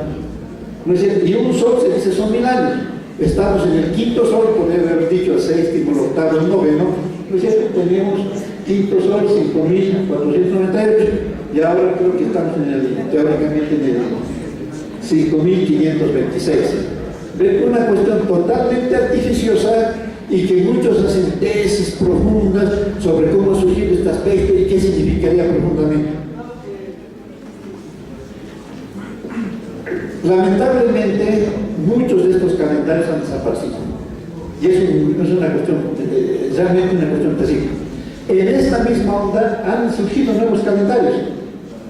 No es cierto, y un sol se dice son 1000 años. Estamos en el quinto sol, podría haber dicho el séptimo, el octavo, el noveno. No es cierto, tenemos quinto sol 5498, y ahora creo que estamos teóricamente en el 5526. Una cuestión totalmente artificiosa y y que muchos hacen tesis profundas sobre cómo ha surgido este aspecto y qué significaría profundamente. Lamentablemente, muchos de estos calendarios han desaparecido. Y es una cuestión, realmente una cuestión terrible. En esta misma onda han surgido nuevos calendarios.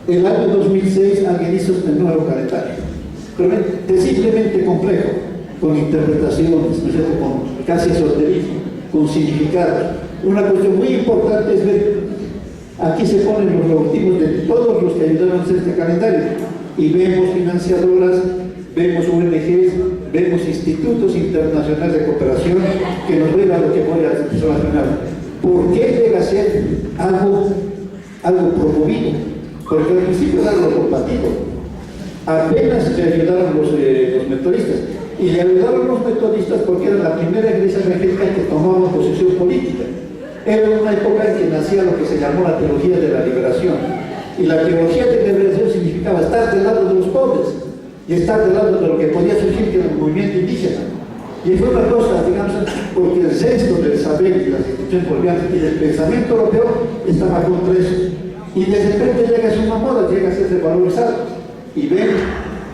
El año 2006 alguien hizo este nuevo calendario, terriblemente complejo, con interpretaciones, ¿no es cierto?, con casi esoterismo, con significados. Una cuestión muy importante es ver, aquí se ponen los logotipos de todos los que ayudaron a hacer este calendario, y vemos financiadoras, vemos ONGs, vemos institutos internacionales de cooperación que nos revelan lo que voy a relacionar. ¿Por qué llega a ser algo promovido? Porque al principio era algo combatido. Apenas le ayudaron los metodistas. Y le ayudaron los metodistas porque era la primera iglesia evangélica que tomaba posición política. Era una época en que nacía lo que se llamó la teología de la liberación. Y la teología de la liberación significaba estar del lado de los pobres y estar del lado de lo que podía surgir que era el movimiento indígena. Y fue una cosa, digamos, porque el resto del saber y las instituciones bolivianas y del pensamiento europeo estaba contra eso. Y de repente llega a ser una moda, llega a ser revalorizado. Y ven,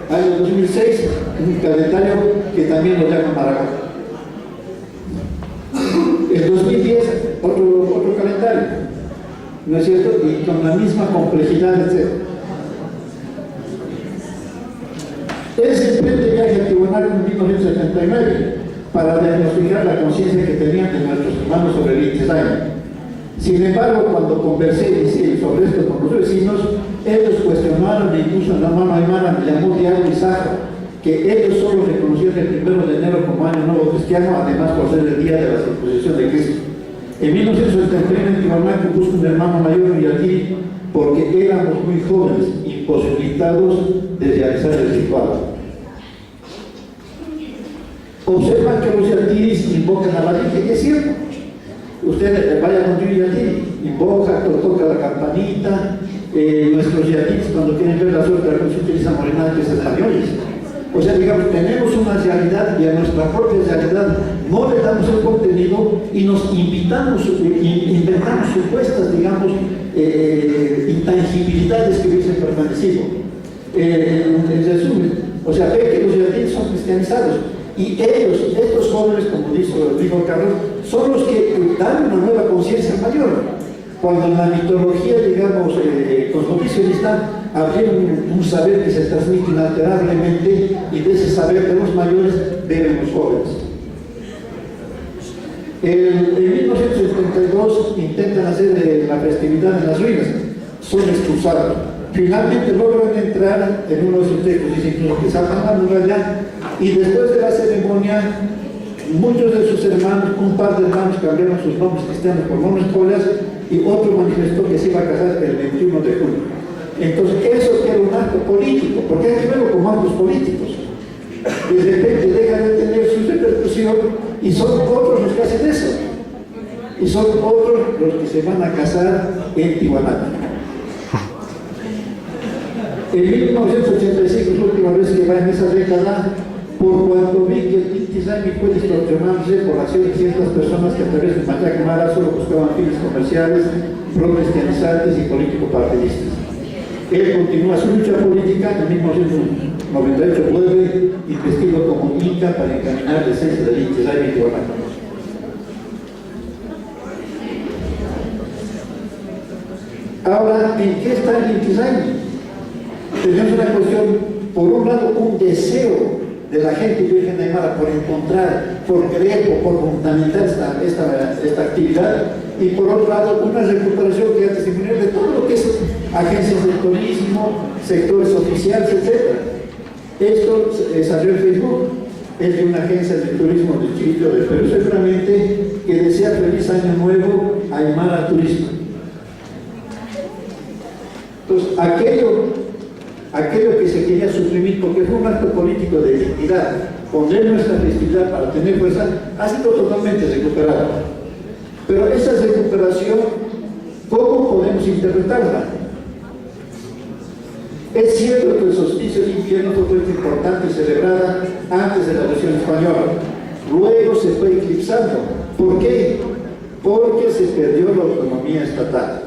año 2006, un calendario que también lo llaman Maragall. El 2010, otro calendario, ¿no es cierto? Y con la misma complejidad, etc. Él se emprende viaje a Tiwanaku en 1979 para diagnosticar la conciencia que tenían de nuestros hermanos sobre el Inti-Raymi. Sin embargo, cuando conversé sobre esto con los vecinos, ellos cuestionaron, incluso la mano Aymara me llamó Diablo y Saja, que ellos solo reconocían el 1 de enero como año nuevo cristiano, además por ser el día de la circuncisión de Cristo. En 1971 en Tiwanaku busco un hermano mayor y aquí, porque éramos muy jóvenes, imposibilitados de realizar el ritual. Observan que los yatiris invocan a la Virgen, que es cierto. Usted vaya con un yatiri, invoca, toca la campanita. Nuestros yatiris, cuando quieren ver la suerte, algunos utilizan morenajes españoles. O sea, digamos, tenemos una realidad y a nuestra propia realidad no le damos el contenido y nos inventamos supuestas, digamos, intangibilidades que hubiesen permanecido. En resumen, o sea, ve que los yatiris son cristianizados y ellos, estos jóvenes, como dijo Carlos, son los que dan una nueva conciencia mayor. Cuando en la mitología, digamos, cosmovisionista, habría un saber que se transmite inalterablemente y de ese saber de los mayores beben los jóvenes. En 1972 intentan hacer la festividad en las ruinas, son expulsados. Finalmente logran entrar en uno de sus textos, dicen incluso que saltan la muralla y después de la ceremonia muchos de sus hermanos, un par de hermanos cambiaron sus nombres cristianos por nombres polias y otro manifestó que se iba a casar el 21 de junio. Entonces eso era un acto político, porque hay que verlo como actos políticos. De repente deja de tener su repercusión y son otros los que hacen eso. Y son otros los que se van a casar en Tiwanaku. En 1985 es la última vez que va en esa década, por cuanto vi que el Inti-Raymi fue distorsionándose por la acción de ciertas personas que a través de Mayac Mara solo buscaban fines comerciales, pro-cristianizantes y político-partidistas. Él continúa su lucha política, en 1998 vuelve investido como Inca para encaminar la esencia del Inti-Raymi en Tiwanaku. Ahora, ¿en qué está el Inti-Raymi? Tenemos una cuestión, por un lado, un deseo de la gente virgen de Aymara por encontrar, por creer o por fundamentar esta actividad, y por otro lado, una recuperación que ha testimoniado de todo lo que es agencias de turismo, sectores oficiales, etc. Esto salió en Facebook, es de una agencia de turismo de Chile o de Perú, seguramente, que desea feliz año nuevo a Aymara Turismo. Entonces, aquello que se quería suprimir, porque fue un acto político de dignidad, poner nuestra festividad para tener fuerza, ha sido totalmente recuperado. Pero esa recuperación, ¿cómo podemos interpretarla? Es cierto que el solsticio de invierno fue muy importante y celebrada antes de la revolución española, luego se fue eclipsando. ¿Por qué? Porque se perdió la autonomía estatal.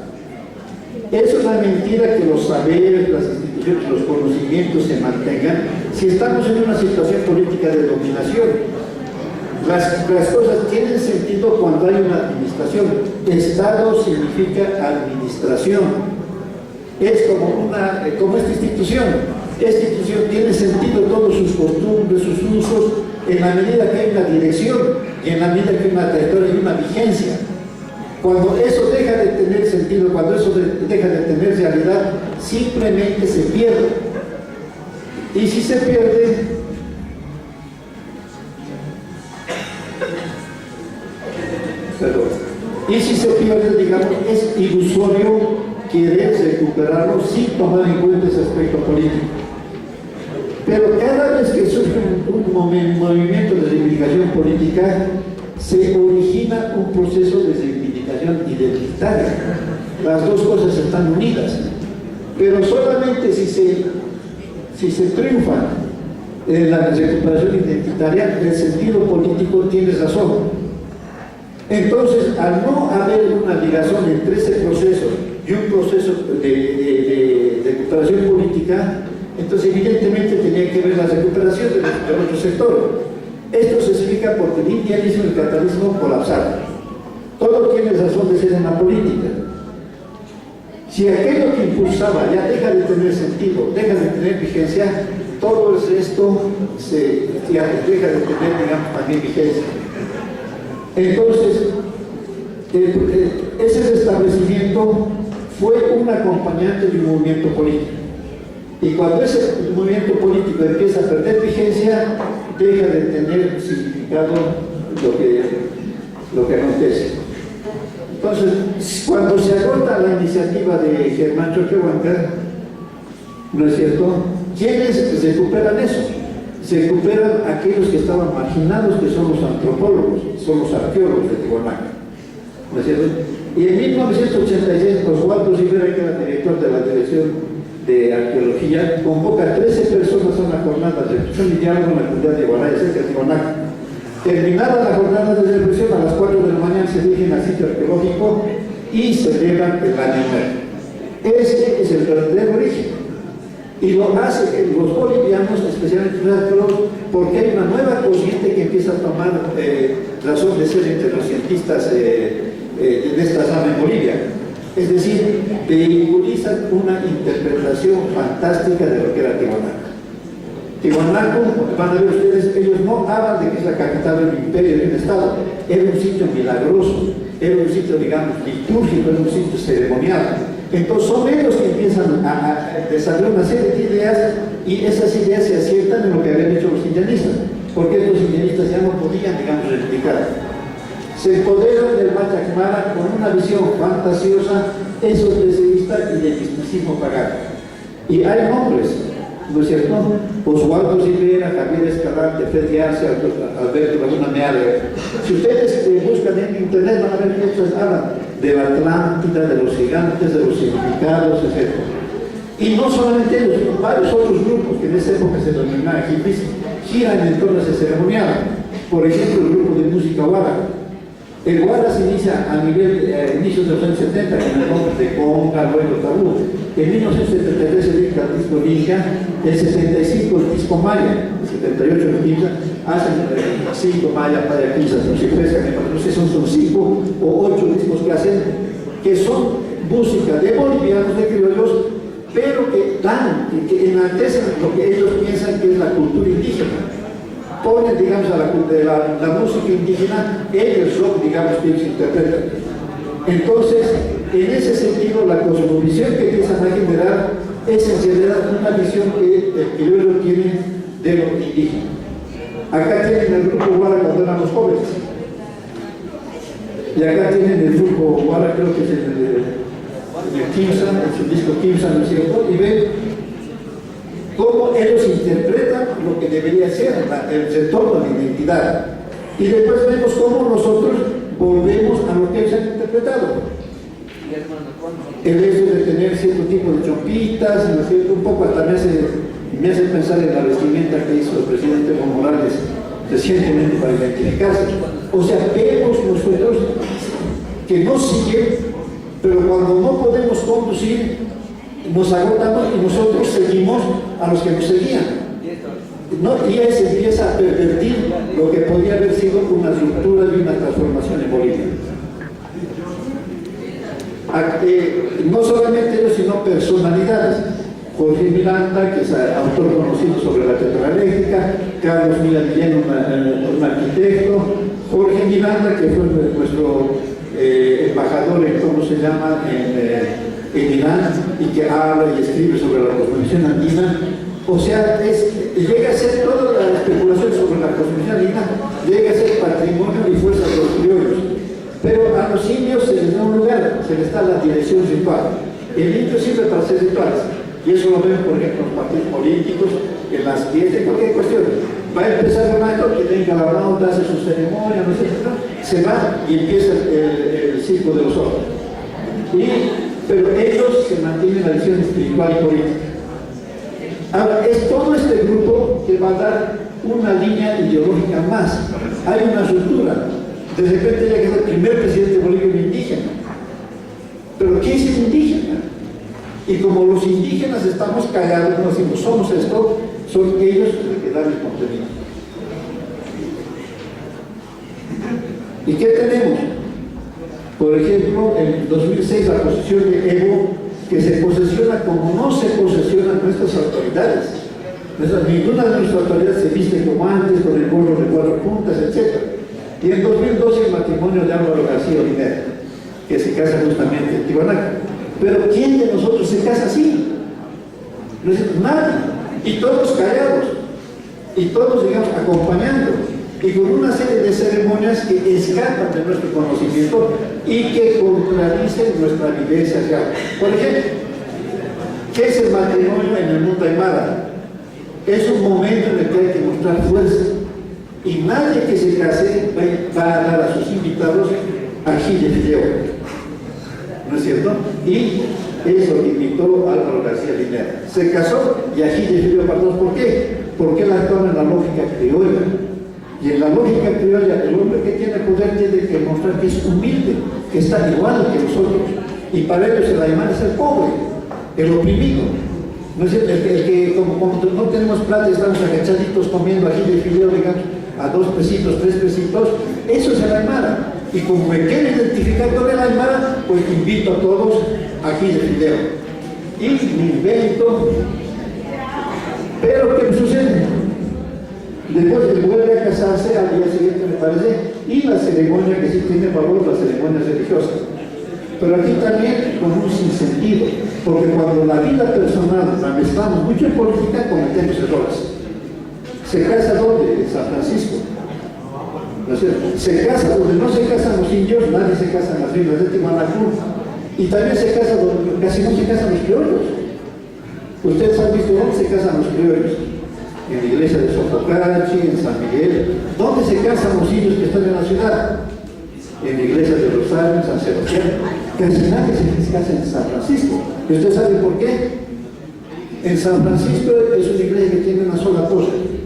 Es una mentira que los saberes, las instituciones, los conocimientos se mantengan si estamos en una situación política de dominación. Las cosas tienen sentido cuando hay una administración. Estado significa administración. Es como esta institución. Esta institución tiene sentido todos sus costumbres, sus usos, en la medida que hay una dirección y en la medida que hay una trayectoria y una vigencia. Cuando eso deja de tener sentido, cuando eso deja de tener realidad, simplemente se pierde. Y si se pierde, digamos, es ilusorio querer recuperarlo sin tomar en cuenta ese aspecto político. Pero cada vez que surge un movimiento de reivindicación política, se origina un proceso de reivindicación identitaria. Las dos cosas están unidas. Pero solamente si se triunfa en la recuperación identitaria, el sentido político tiene razón. Entonces, al no haber una ligación entre ese proceso y un proceso de recuperación política, entonces evidentemente tenía que ver la recuperación del otro sector. Esto se explica porque el indianismo y el catalanismo colapsaron. Todo tiene razón de ser en la política. Si aquello que impulsaba ya deja de tener sentido, deja de tener vigencia, todo el resto ya deja de tener, digamos, también vigencia. Entonces, ese restablecimiento fue un acompañante de un movimiento político. Y cuando ese movimiento político empieza a perder vigencia, deja de tener significado lo que acontece. Entonces, cuando se agota la iniciativa de Germán Choquehuanca, ¿no es cierto?, ¿quiénes recuperan eso? Se recuperan aquellos que estaban marginados, que son los antropólogos, son los arqueólogos de Tiwanaku, ¿no es cierto? Y en 1986, Oswaldo Rivera, que era director de la Dirección de Arqueología, convoca a 13 personas a una jornada de reflexión y diálogo en la comunidad de Guaraya, cerca de Tiwanaku. Terminada la jornada de reflexión, a las 4 de la mañana se dirigen al sitio arqueológico y celebran el año nuevo. Este es el verdadero origen. Y lo hacen los bolivianos, especialmente los arqueólogos, porque hay una nueva corriente que empieza a tomar razón de ser entre los cientistas de esta zona en Bolivia. Es decir, vehiculizan una interpretación fantástica de lo que era Tiwanaku. Tiwanaku, van a ver ustedes, ellos no hablan de que es la capital del imperio, de un estado. Era un sitio milagroso, era un sitio, digamos, litúrgico, era un sitio ceremonial. Entonces son ellos que empiezan a desarrollar una serie de ideas, y esas ideas se asientan en lo que habían hecho los indianistas, porque estos indianistas ya no podían, digamos, replicar. Se empoderan del Pachacmara con una visión fantasiosa, esotericista y de misticismo pagano. Y hay nombres, ¿no es cierto? Oswaldo Rivera, Javier Escalante, Freddy Arce, Alberto Laguna Meade. Si ustedes buscan en internet, van a ver que estos hablan de la Atlántida, de los gigantes, de los significados, etc. Y no solamente ellos, sino varios otros grupos que en esa época se denominaban hippies, giran en torno a ese ceremonial. Por ejemplo, el grupo de música Wara. El Wara se inicia a inicios de los años 70 con el nombre de Conga, luego Tabú. En 1973 se dicta el disco Ninja, en 75 el disco Maya, en 78 el Quimsa, hacen 5 Maya, Paya Quimsa, no sé si son 5 o 8 discos que hacen, que son música de bolivianos, de criollos, pero que enaltecen lo que ellos piensan que es la cultura indígena. Ponen, digamos, a la música indígena en el rock, digamos, que ellos interpretan. Entonces, en ese sentido, la cosmovisión que empiezan a generar es en realidad una visión que el criollo tiene de lo indígena. Acá tienen el grupo Wara cuando éramos jóvenes. Y acá tienen el grupo Wara, creo que es el Quimsa, es el disco Quimsa, ¿no es cierto? Y ven cómo ellos interpretan lo que debería ser el retorno de la identidad. Y después vemos cómo nosotros volvemos a lo que ellos han interpretado. El hecho de tener cierto tipo de chompitas, un poco hasta me hace pensar en la vestimenta que hizo el presidente Evo Morales recientemente para identificarse. O sea, vemos nosotros que nos siguen, pero cuando no podemos conducir, nos agotamos y nosotros seguimos a los que nos seguían. ¿No? Y ahí se empieza a pervertir lo que podría haber sido una ruptura y una transformación en Bolivia. No solamente ellos, sino personalidades. Jorge Miranda, que es autor conocido sobre la tetraeléctrica, Carlos Millán, un arquitecto, Jorge Miranda, que fue nuestro embajador en, ¿cómo se llama?, en Irán, y que habla y escribe sobre la cosmovisión andina. O sea, llega a ser toda la especulación sobre la cosmovisión andina, llega a ser patrimonio y fuerza de los criollos. Pero a los indios se les da un lugar, se les da la dirección ritual. El indio sirve para hacer rituales. Y eso lo ven, por ejemplo, en los partidos políticos, en las fiestas, cualquier cuestión. Va a empezar un acto, que tenga la ronda, hace su ceremonia, no sé qué, se va y empieza el ciclo de los otros. Pero ellos se mantienen la visión espiritual y política. Ahora, es todo este grupo que va a dar una línea ideológica más. Hay una ruptura. De repente ya que es el primer presidente de Bolivia un indígena. Pero ¿qué es el indígena? Y como los indígenas estamos cagados, no decimos somos esto, son ellos los que dan el contenido. ¿Y qué tenemos? Por ejemplo, en 2006 la posición de Evo, que se posesiona como no se posesionan nuestras autoridades. Ninguna de nuestras autoridades se viste como antes, con el gorro de 4 puntas, etc. Y en 2012 el matrimonio de Álvaro García Linera, que se casa justamente en Tiwanaku. Pero ¿quién de nosotros se casa así? No es nadie. Y todos callados. Y todos, digamos, acompañando. Y con una serie de ceremonias que escapan de nuestro conocimiento y que contradicen nuestra vivencia real. Por ejemplo, ¿qué es el matrimonio en el mundo aymara? Es un momento en el que hay que mostrar fuerza. Y nadie que se case va a dar a sus invitados ají de fideo. ¿No es cierto? Y eso lo invitó Álvaro García Linera. Se casó y ají de fideo para todos. ¿Por qué? Porque él actúa en la lógica criolla. Y en la lógica criolla, el hombre que tiene poder tiene que mostrar que es humilde, que está igual que nosotros. Y para ellos el aymara es el pobre, el oprimido. ¿No es cierto? El que como no tenemos plata, estamos agachaditos comiendo ají de fideo, digamos, a 2 pesitos, 3 pesitos, eso es el aymara. Y como me quiero identificar con el aymara, pues invito a todos aquí de fideo. Y me invento. Pero ¿qué sucede? Después vuelve a casarse al día siguiente, me parece, y la ceremonia que sí tiene valor, la ceremonia religiosa. Pero aquí también con un sinsentido, porque cuando la vida personal la mezclamos mucho en política, cometemos errores. ¿Se casa dónde? En San Francisco. ¿No es cierto? Se casa donde no se casan los indios, nadie se casa en las islas de Tiwanaku. Y también se casa donde casi no se casan los criollos. Ustedes han visto dónde se casan los criollos. En la iglesia de Sopocachi, en San Miguel. ¿Dónde se casan los indios que están en la ciudad? En la iglesia de Rosario, en San Sebastián. Casi nadie se casa en San Francisco. ¿Y usted sabe por qué? En San Francisco es una iglesia que tiene una sola torre.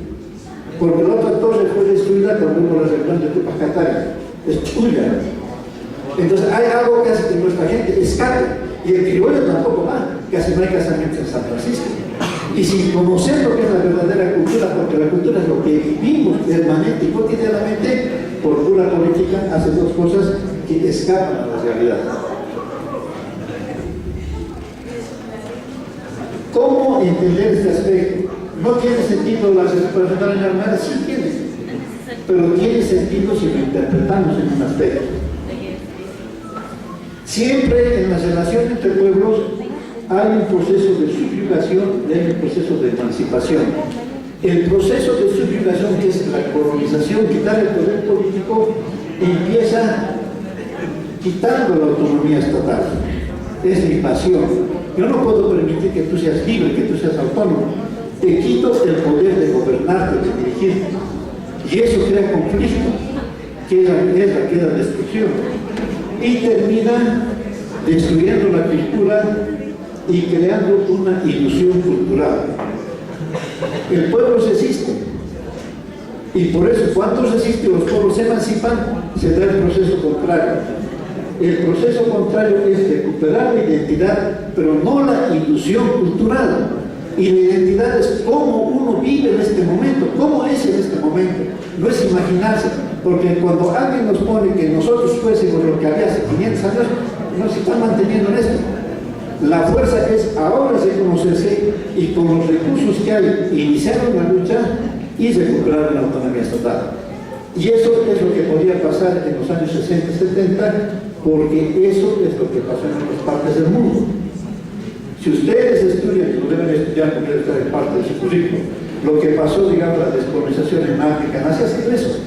Porque la otra torre fue destruida cuando hubo la rebelión de Tupac Katari. Es tuya. Entonces hay algo que hace que nuestra gente escape. Y el criollo tampoco va. Casi no hay casamientos en San Francisco. Y sin conocer lo que es la verdadera cultura, porque la cultura es lo que vivimos permanente y cotidianamente, por pura política hace 2 cosas que escapan a la realidad. ¿Cómo entender este aspecto? No tiene sentido la separación en la armada, sí tiene, pero tiene sentido si lo interpretamos en un aspecto. Siempre en la relación entre pueblos hay un proceso de subyugación y hay un proceso de emancipación. El proceso de subyugación, que es la colonización, quitar el poder político, empieza quitando la autonomía estatal. Es mi pasión. Yo no puedo permitir que tú seas libre, que tú seas autónomo. Te quito el poder de gobernarte, de dirigirte. Y eso crea conflicto, queda destrucción. Y termina destruyendo la cultura y creando una ilusión cultural. El pueblo se existe. Y por eso, cuando los pueblos se emancipan, se da el proceso contrario. El proceso contrario es recuperar la identidad, pero no la ilusión cultural. Y la identidad es cómo uno vive en este momento, cómo es en este momento. No es imaginarse, porque cuando alguien nos pone que nosotros fuésemos lo que había hace 500 años, nos están manteniendo en esto. La fuerza es ahora reconocerse y con los recursos que hay, iniciar una lucha y recuperar la autonomía estatal. Y eso es lo que podía pasar en los años 60 y 70, porque eso es lo que pasó en otras partes del mundo. Si ustedes estudian, y lo deben estudiar porque está en parte de su currículum, lo que pasó, digamos, la descolonización en África, nace así de eso.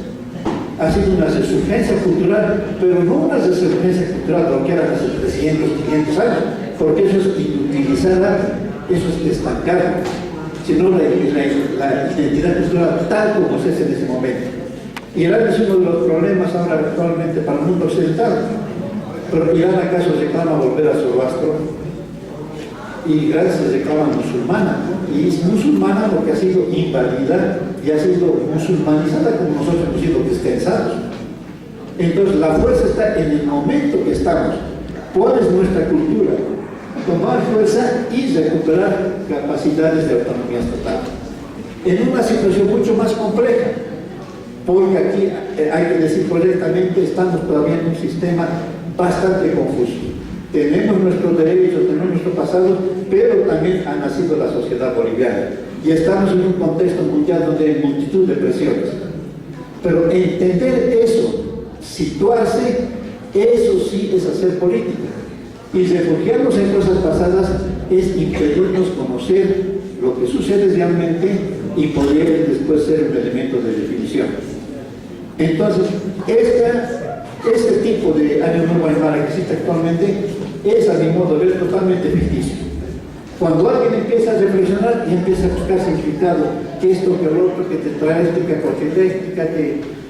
Ha sido una resurgencia cultural, pero no una resurgencia cultural lo que era hace 300, 500 años, porque eso es inutilizada, eso es estancado, sino la identidad cultural tal como se hace en ese momento. Irán es uno de los problemas ahora actualmente para el mundo occidental, pero Irán acaso reclama volver a Zoroastro, y gracias se reclama musulmana, ¿no? Y es musulmana porque ha sido invadida y ha sido musulmanizada como nosotros hemos sido descansados. Entonces la fuerza está en el momento que estamos. ¿Cuál es nuestra cultura? Tomar fuerza y recuperar capacidades de autonomía estatal. En una situación mucho más compleja, porque aquí hay que decir correctamente, estamos todavía en un sistema bastante confuso. Tenemos nuestros derechos, tenemos nuestro pasado, pero también ha nacido la sociedad boliviana. Y estamos en un contexto mundial donde hay multitud de presiones. Pero entender eso, situarse, eso sí es hacer política. Y refugiarnos en cosas pasadas es impedirnos conocer lo que sucede realmente y poder después ser un elemento de definición. Entonces, este tipo de Año Nuevo Aymara que existe actualmente es, a mi modo de ver, totalmente ficticio. Cuando alguien empieza a reflexionar y empieza a buscar significado, que esto, que lo otro, que te trae ética,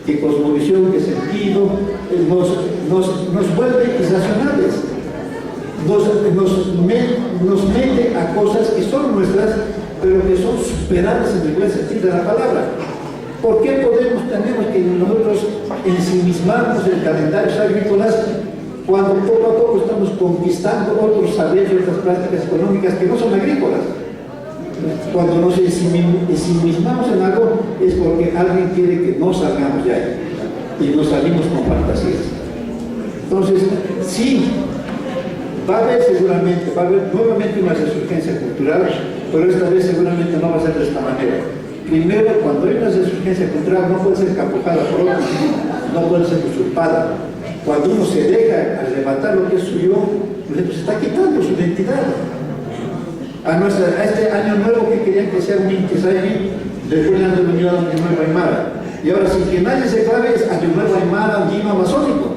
que cosmovisión, que sentido, nos vuelve irracionales, nos mete a cosas que son nuestras, pero que son superables en el buen sentido de la palabra. ¿Por qué tenemos que nosotros ensimismarnos en calendarios agrícolas cuando poco a poco estamos conquistando otros saberes y otras prácticas económicas que no son agrícolas? Cuando nos ensimismamos en algo es porque alguien quiere que no salgamos de ahí y nos salimos con fantasías. Entonces, sí, va a haber nuevamente una resurgencia cultural, pero esta vez seguramente no va a ser de esta manera. Primero, cuando hay una resurgencia cultural no puede ser capujada por otros, no puede ser usurpada. Cuando uno se deja arrebatar lo que es suyo, pues se está quitando su identidad. A este año nuevo que querían que sea un Intisayri, después le han denominado Año Nuevo Aymara. Y ahora, sin que nadie se clave, es Año Nuevo Aymara, Andino Amazónico.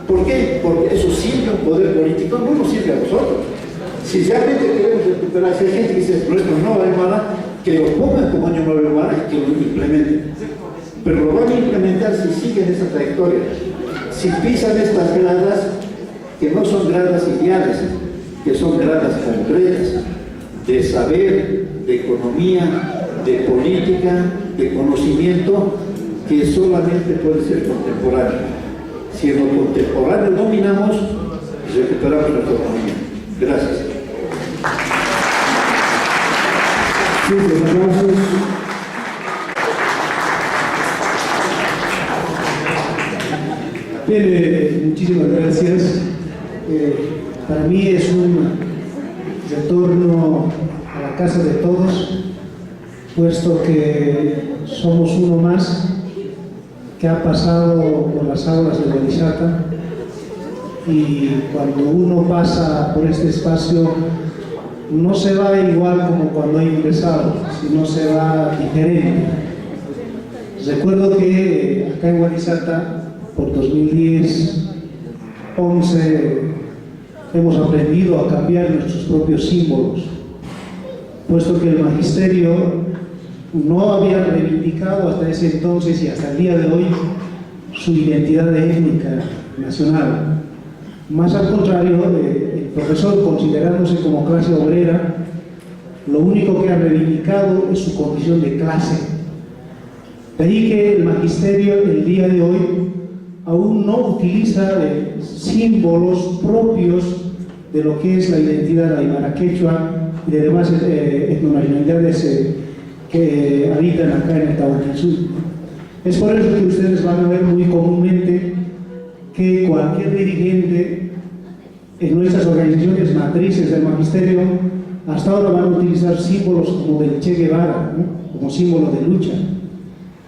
¿Por qué? Porque eso sirve a un poder político, no nos sirve a nosotros. Si realmente queremos recuperar, si hay gente que dice, nuestro Nuevo Aymara, que lo pongan como Año Nuevo Aymara y que lo implementen. Pero lo van a implementar si siguen esa trayectoria. Si pisan estas gradas, que no son gradas ideales, que son gradas concretas, de saber, de economía, de política, de conocimiento, que solamente puede ser contemporáneo. Si en lo contemporáneo dominamos, recuperamos nuestra economía. Gracias. Sí, pues, aplausos. Bien, muchísimas gracias. Para mí es un retorno a la casa de todos, puesto que somos uno más que ha pasado por las aulas de Bodhisattva, y cuando uno pasa por este espacio no se va igual como cuando ha ingresado, sino se va diferente. Recuerdo que acá en Bodhisattva, por 2010, 11, hemos aprendido a cambiar nuestros propios símbolos, puesto que el magisterio no había reivindicado hasta ese entonces y hasta el día de hoy su identidad étnica nacional. Más al contrario, el profesor, considerándose como clase obrera, lo único que ha reivindicado es su condición de clase. De ahí que el magisterio el día de hoy aún no utiliza símbolos propios de lo que es la identidad aymara quechua y de demás etnonacionalidades que habitan acá en el Tahuantinsuyo. Es por eso que ustedes van a ver muy comúnmente que cualquier dirigente en nuestras organizaciones matrices del magisterio hasta ahora van a utilizar símbolos como del Che Guevara, ¿no? Como símbolo de lucha.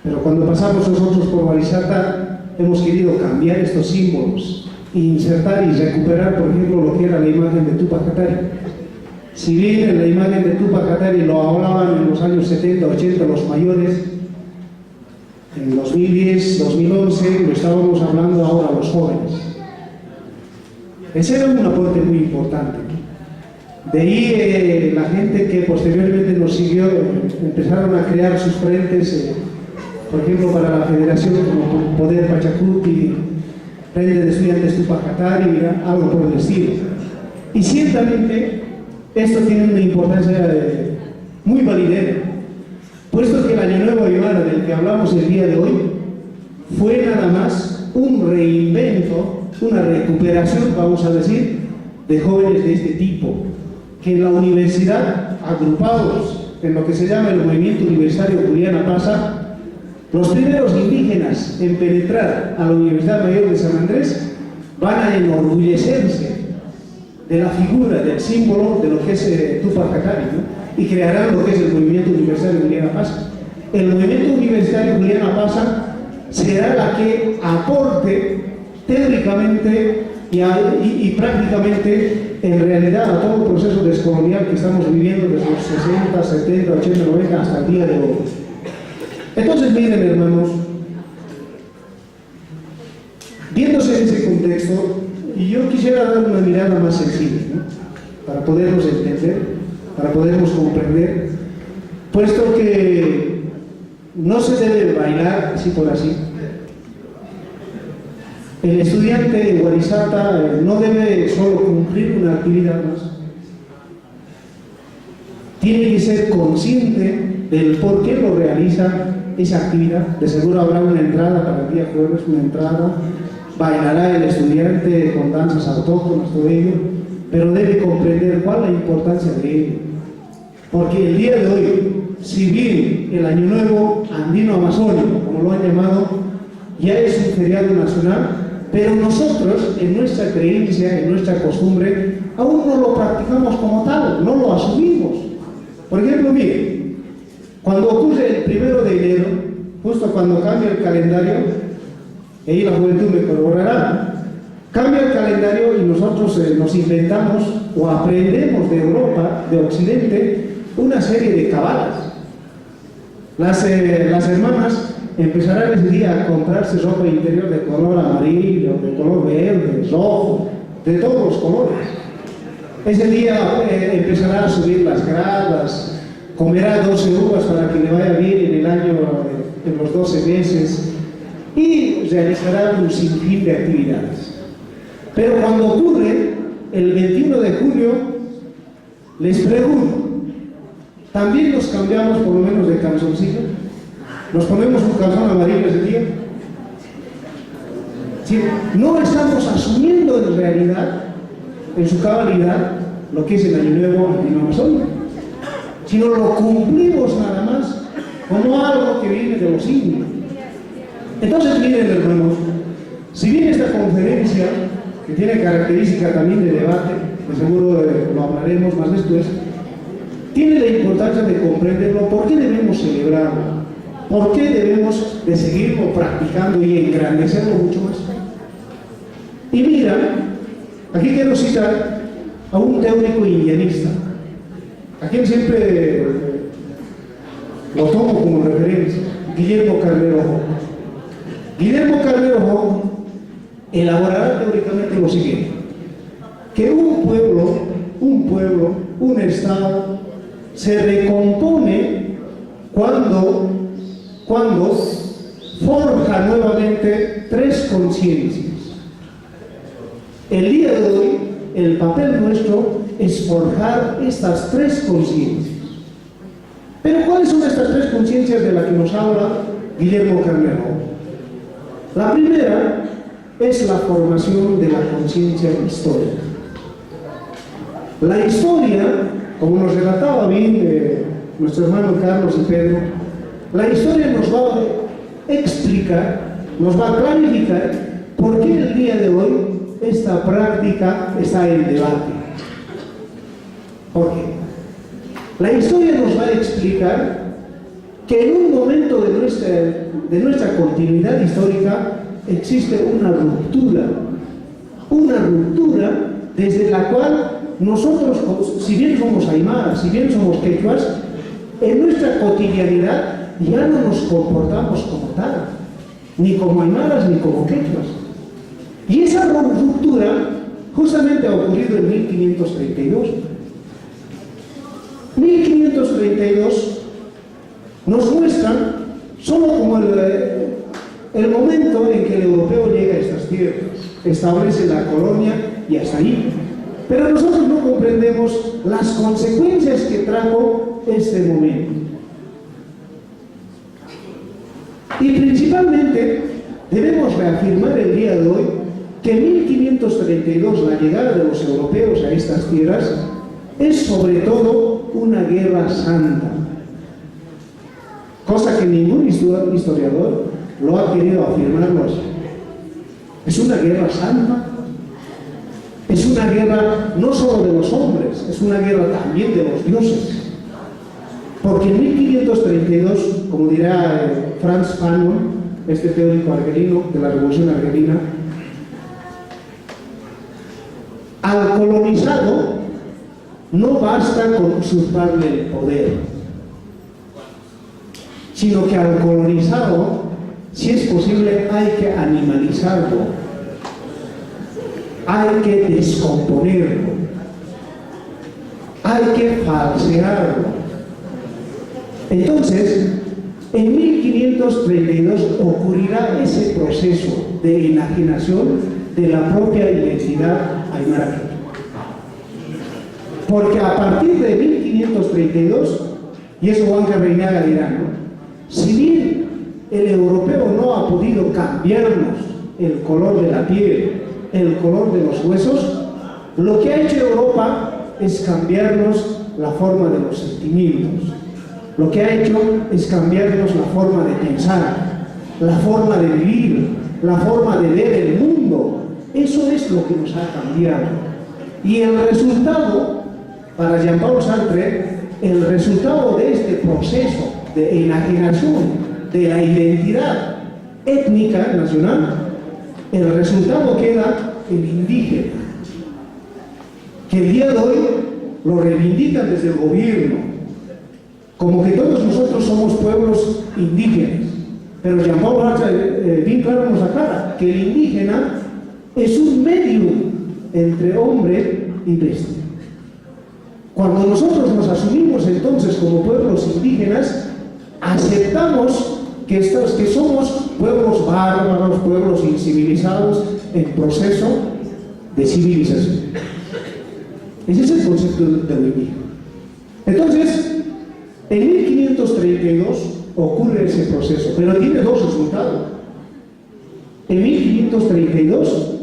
Pero cuando pasamos nosotros por Barizata hemos querido cambiar estos símbolos, insertar y recuperar, por ejemplo, lo que era la imagen de Túpac Katari. Si bien en la imagen de Túpac Katari lo hablaban en los años 70, 80 los mayores, en 2010, 2011 lo estábamos hablando ahora los jóvenes. Ese era un aporte muy importante. De ahí la gente que posteriormente nos siguió empezaron a crear sus frentes, por ejemplo para la federación como Poder Pachacuti, Frente de Estudiantes Túpac Katari, algo por el estilo. Y ciertamente esto tiene una importancia muy validera, puesto que el Año Nuevo Aymara del que hablamos el día de hoy fue nada más un reinvento, una recuperación, vamos a decir, de jóvenes de este tipo, que en la universidad, agrupados en lo que se llama el Movimiento Universitario Juliana Pasa, los primeros indígenas en penetrar a la Universidad Mayor de San Andrés van a enorgullecerse de la figura, del símbolo de lo que es Túpac Katari, ¿no? Y crearán lo que es el Movimiento Universitario Juliana Pasa. El Movimiento Universitario Juliana Pasa será la que aporte teóricamente y prácticamente en realidad a todo el proceso descolonial que estamos viviendo desde los 60, 70, 80, 90 hasta el día de hoy. Entonces miren, hermanos, viéndose en ese contexto, y yo quisiera dar una mirada más sensible, ¿no? Para podernos entender, para podernos comprender, puesto que no se debe bailar así por así. El estudiante de Barizata no debe solo cumplir una actividad más, tiene que ser consciente del por qué lo realiza esa actividad. De seguro habrá una entrada para el día jueves, una entrada, bailará el estudiante con danzas autóctonas, todo ello, pero debe comprender cuál es la importancia de ello. Porque el día de hoy, si bien el Año Nuevo Andino Amazónico, como lo han llamado, ya es un feriado nacional, pero nosotros, en nuestra creencia, en nuestra costumbre, aún no lo practicamos como tal, no lo asumimos. Por ejemplo, miren, cuando ocurre el 1 de enero, justo cuando cambia el calendario, y ahí la juventud me corroborará, cambia el calendario y nosotros nos inventamos o aprendemos de Europa, de Occidente, una serie de cabalas. Las hermanas empezarán ese día a comprarse ropa interior de color amarillo, de color verde, rojo, de todos los colores. Ese día empezará a subir las gradas, comerá 12 uvas para que le vaya bien en el año, en los 12 meses, y realizará un sinfín de actividades. Pero cuando ocurre el 21 de julio, les pregunto, ¿también nos cambiamos por lo menos de calzoncillo? ¿Nos ponemos un calzón amarillo ese día? ¿Sí? No estamos asumiendo en realidad, en su cabalidad, lo que es el Año Nuevo Andino Amazónico, sino lo cumplimos nada más como algo que viene de los indios. Entonces, miren, hermanos, si bien esta conferencia, que tiene característica también de debate, que seguro lo hablaremos más después, tiene la importancia de comprenderlo, por qué debemos celebrarlo, por qué debemos de seguirlo practicando y engrandecerlo mucho más. Y mira, aquí quiero citar a un teórico indianista, a quien siempre lo tomo como referencia, Guillermo Carnero Jó. Guillermo Carnero Jó elaborará teóricamente lo siguiente: que un pueblo, un estado, se recompone cuando forja nuevamente tres conciencias. El día de hoy, el papel nuestro es forjar estas tres conciencias. Pero ¿cuáles son estas tres conciencias de las que nos habla Guillermo Carnero. La primera es la formación de la conciencia histórica. La historia, como nos relataba bien nuestro hermano Carlos y Pedro, la historia nos va a explicar, nos va a clarificar por qué el día de hoy esta práctica está en debate. ¿Por qué? La historia nos va a explicar que en un momento de nuestra continuidad histórica existe una ruptura desde la cual nosotros, si bien somos aymaras, si bien somos quechuas, en nuestra cotidianidad ya no nos comportamos como tal, ni como aymaras ni como quechuas. Y esa ruptura justamente ha ocurrido en 1532. 1532 nos muestra solo como el momento en que el europeo llega a estas tierras, establece la colonia y hasta ahí. Pero nosotros no comprendemos las consecuencias que trajo este momento. Y principalmente debemos reafirmar el día de hoy que en 1532 la llegada de los europeos a estas tierras es sobre todo una guerra santa, cosa que ningún historiador lo ha querido afirmarlo así. Es una guerra santa, es una guerra no solo de los hombres, es una guerra también de los dioses. Porque en 1532, como dirá Franz Fanon, este teórico argelino de la Revolución Argelina, al colonizado no basta con usurparle el poder, sino que al colonizado, si es posible, hay que animalizarlo, hay que descomponerlo, hay que falsearlo. Entonces, en 1532 ocurrirá ese proceso de enajenación de la propia identidad aymara. Porque a partir de 1532, y eso Juan Carreñaga dirá, ¿no? Si bien el europeo no ha podido cambiarnos el color de la piel, el color de los huesos, lo que ha hecho Europa es cambiarnos la forma de los sentimientos. Lo que ha hecho es cambiarnos la forma de pensar, la forma de vivir, la forma de ver el mundo. Eso es lo que nos ha cambiado. Y el resultado, para Jean-Paul Sartre, el resultado de este proceso de enajenación de la identidad étnica nacional, el resultado queda el indígena, que el día de hoy lo reivindican desde el gobierno, como que todos nosotros somos pueblos indígenas. Pero Jean-Paul Sartre bien claro nos aclara que el indígena es un medio entre hombre y bestia. Cuando nosotros nos asumimos entonces como pueblos indígenas, aceptamos que somos pueblos bárbaros, pueblos incivilizados en proceso de civilización. Ese es el concepto de lo indígena. Entonces, en 1532 ocurre ese proceso, pero tiene dos resultados. En 1532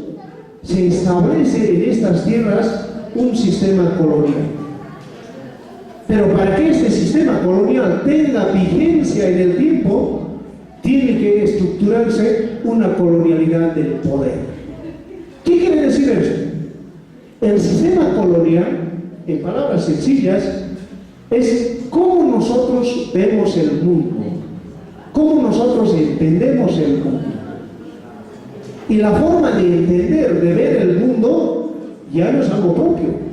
se establece en estas tierras un sistema colonial. Pero para que este sistema colonial tenga vigencia en el tiempo, tiene que estructurarse una colonialidad del poder. ¿Qué quiere decir eso? El sistema colonial, en palabras sencillas, es cómo nosotros vemos el mundo, cómo nosotros entendemos el mundo. Y la forma de entender, de ver el mundo, ya no es algo propio,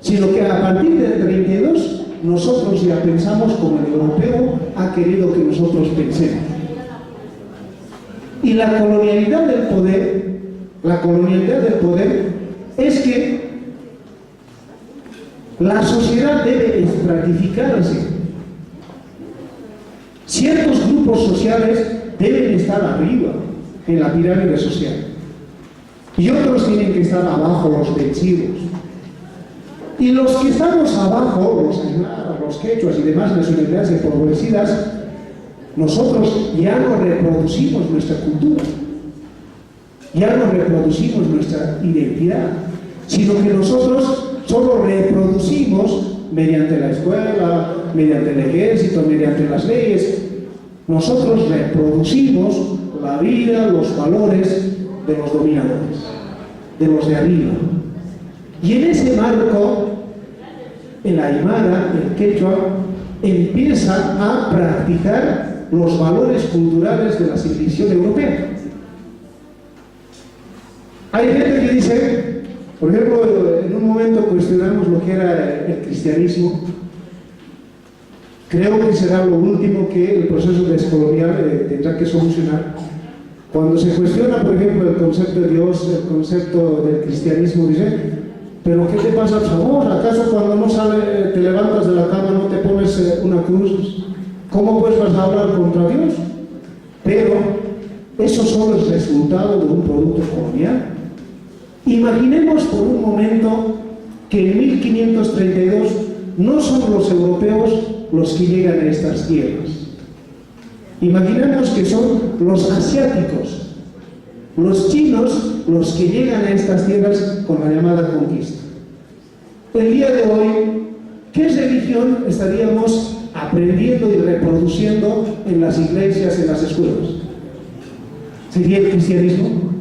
sino que a partir del 32 nosotros ya pensamos como el europeo ha querido que nosotros pensemos. Y la colonialidad del poder es que la sociedad debe estratificarse. Ciertos grupos sociales deben estar arriba en la pirámide social y otros tienen que estar abajo, los vencidos. Y los que estamos abajo, los aymaras, los quechuas y demás nacionalidades empobrecidas, nosotros ya no reproducimos nuestra cultura, ya no reproducimos nuestra identidad, sino que nosotros solo reproducimos mediante la escuela, mediante el ejército, mediante las leyes. Nosotros reproducimos la vida, los valores de los dominadores, de los de arriba. Y en ese marco, el aymara, el quechua, empieza a practicar los valores culturales de la civilización europea. Hay gente que dice, por ejemplo, en un momento cuestionamos lo que era el cristianismo. Creo que será lo último que el proceso descolonial tendrá que solucionar. Cuando se cuestiona, por ejemplo, el concepto de Dios, el concepto del cristianismo, dice, ¿pero qué te pasa, amor? ¿Acaso cuando no te levantas de la cama no te pones una cruz? ¿Cómo pues vas a hablar contra Dios? Pero eso solo es resultado de un producto colonial. Imaginemos por un momento que en 1532 no son los europeos los que llegan a estas tierras. Imaginemos que son los asiáticos, los chinos, los que llegan a estas tierras con la llamada conquista. El día de hoy, ¿qué religión estaríamos aprendiendo y reproduciendo en las iglesias, en las escuelas? ¿Sería el cristianismo?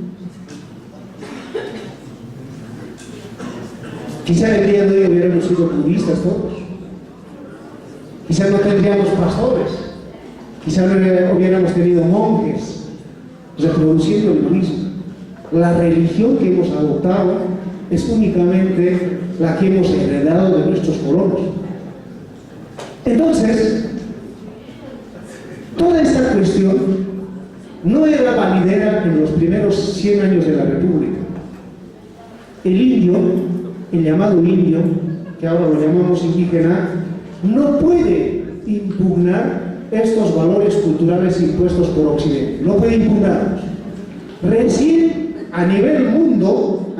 Quizá el día de hoy hubiéramos sido budistas todos. Quizá no tendríamos pastores. Quizá no hubiéramos tenido monjes reproduciendo el budismo. La religión que hemos adoptado es únicamente la que hemos heredado de nuestros colonos. Entonces, toda esta cuestión no era validera en los primeros 100 años de la República. El indio, el llamado indio, que ahora lo llamamos indígena, no puede impugnar estos valores culturales impuestos por Occidente. No puede impugnarlos. Recién a nivel mundo,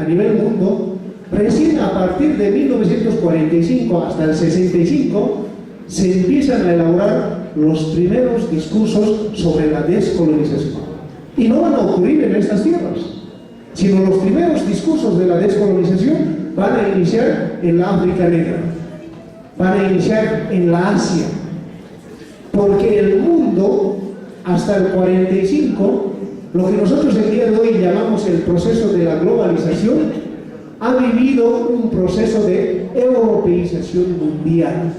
recién a partir de 1945 hasta el 65, se empiezan a elaborar los primeros discursos sobre la descolonización. Y no van a ocurrir en estas tierras, sino los primeros discursos de la descolonización van a iniciar en la África Negra, van a iniciar en la Asia, porque el mundo, hasta el 45, lo que nosotros el día de hoy llamamos el proceso de la globalización, ha vivido un proceso de europeización mundial.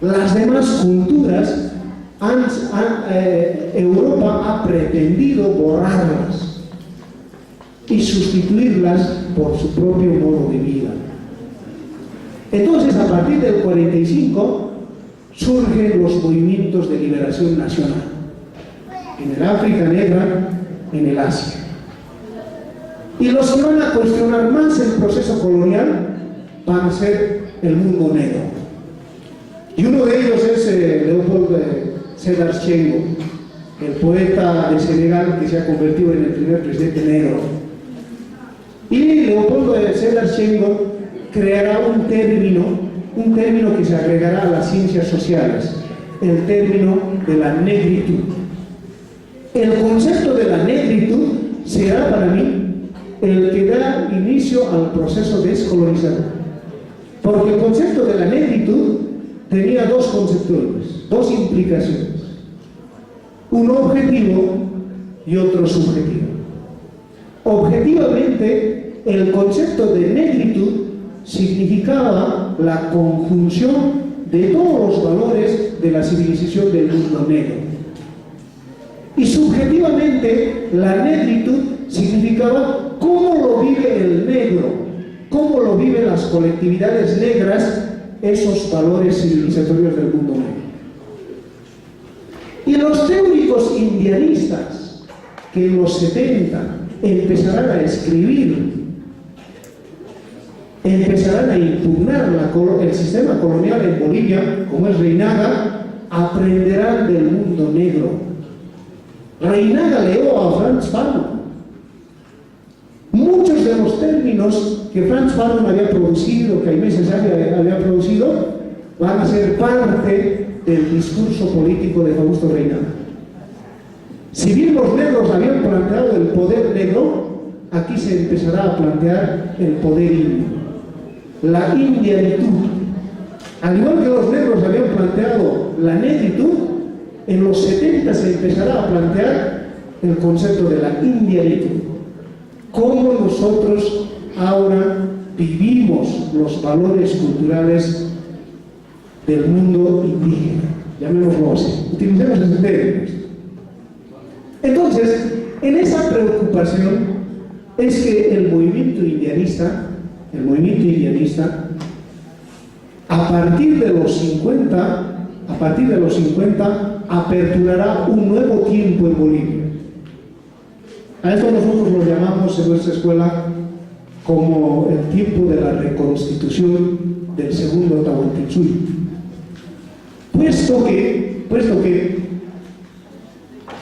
Las demás culturas, Europa ha pretendido borrarlas y sustituirlas por su propio modo de vida. Entonces, a partir del 45, surgen los movimientos de liberación nacional, en el África Negra, en el Asia. Y los que van a cuestionar más el proceso colonial van a ser el mundo negro. Y uno de ellos es Leopold Sédar Senghor, el poeta de Senegal que se ha convertido en el primer presidente negro. Y Leopoldo Sédar Senghor creará un término que se agregará a las ciencias sociales, el término de la negritud. El concepto de la negritud será para mí el que da inicio al proceso descolonizador, porque el concepto de la negritud tenía dos concepciones, dos implicaciones, uno objetivo y otro subjetivo. Objetivamente, el concepto de negritud significaba la conjunción de todos los valores de la civilización del mundo negro. Y subjetivamente, la negritud significaba cómo lo vive el negro, cómo lo viven las colectividades negras esos valores civilizatorios del mundo negro. Y los teóricos indianistas que en los 70 empezarán a escribir, empezarán a impugnar el sistema colonial en Bolivia, como es Reinaga, aprenderán del mundo negro. Reinaga leyó a Franz Fanon. Muchos de los términos que Franz Fanon había producido, que Aimé Césaire había producido, van a ser parte del discurso político de Fausto Reinado. Si bien los negros habían planteado el poder negro, aquí se empezará a plantear el poder indio, la indianitud. Al igual que los negros habían planteado la negritud, en los 70 se empezará a plantear el concepto de la indianitud. Cómo nosotros ahora vivimos los valores culturales del mundo indígena, llamémoslo así, utilicemos ese término. Entonces, en esa preocupación es que el movimiento indianista, a partir de los 50, aperturará un nuevo tiempo en Bolivia. A esto nosotros lo llamamos en nuestra escuela como el tiempo de la reconstitución del segundo Tahuantinsuyo. Puesto que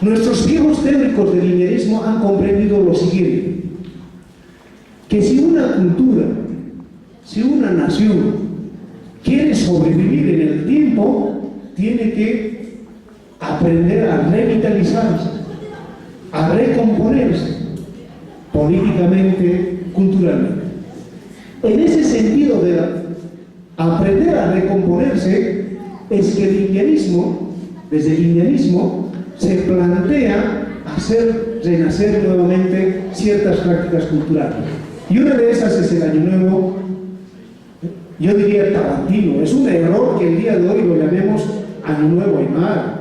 nuestros viejos teóricos del indianismo han comprendido lo siguiente, que si una cultura, si una nación quiere sobrevivir en el tiempo, tiene que aprender a revitalizarse, a recomponerse políticamente, culturalmente. En ese sentido de aprender a recomponerse es que el indianismo, desde el indianismo, se plantea hacer renacer nuevamente ciertas prácticas culturales. Y una de esas es el Año Nuevo, yo diría tahuantino. Es un error que el día de hoy lo llamemos Año Nuevo Aymara.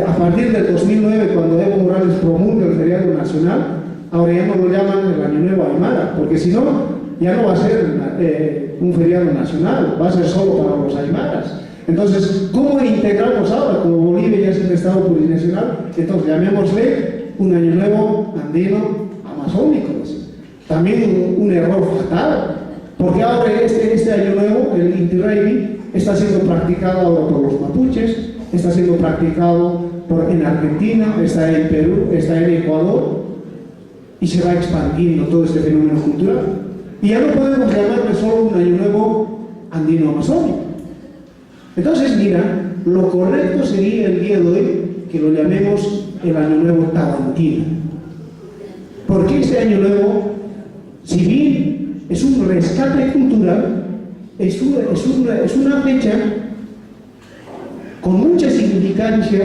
A partir del 2009, cuando Evo Morales promulga el feriado nacional, ahora ya no lo llaman el Año Nuevo Aymara, porque si no, ya no va a ser un feriado nacional, va a ser solo para los aymaras. Entonces, ¿cómo integrarnos ahora? Como Bolivia ya es un estado plurinacional, entonces llamémosle un Año Nuevo andino amazónico. También un error fatal, porque ahora este Año Nuevo, el Inti-Raymi, está siendo practicado ahora por los mapuches, está siendo practicado en Argentina, está en Perú, está en Ecuador, y se va expandiendo todo este fenómeno cultural. Y ya no podemos llamarle solo un Año Nuevo andino amazónico. Entonces, mira, lo correcto sería el día de hoy que lo llamemos el Año Nuevo tahuantino. Porque este Año Nuevo, si bien es un rescate cultural, es una fecha con mucha significancia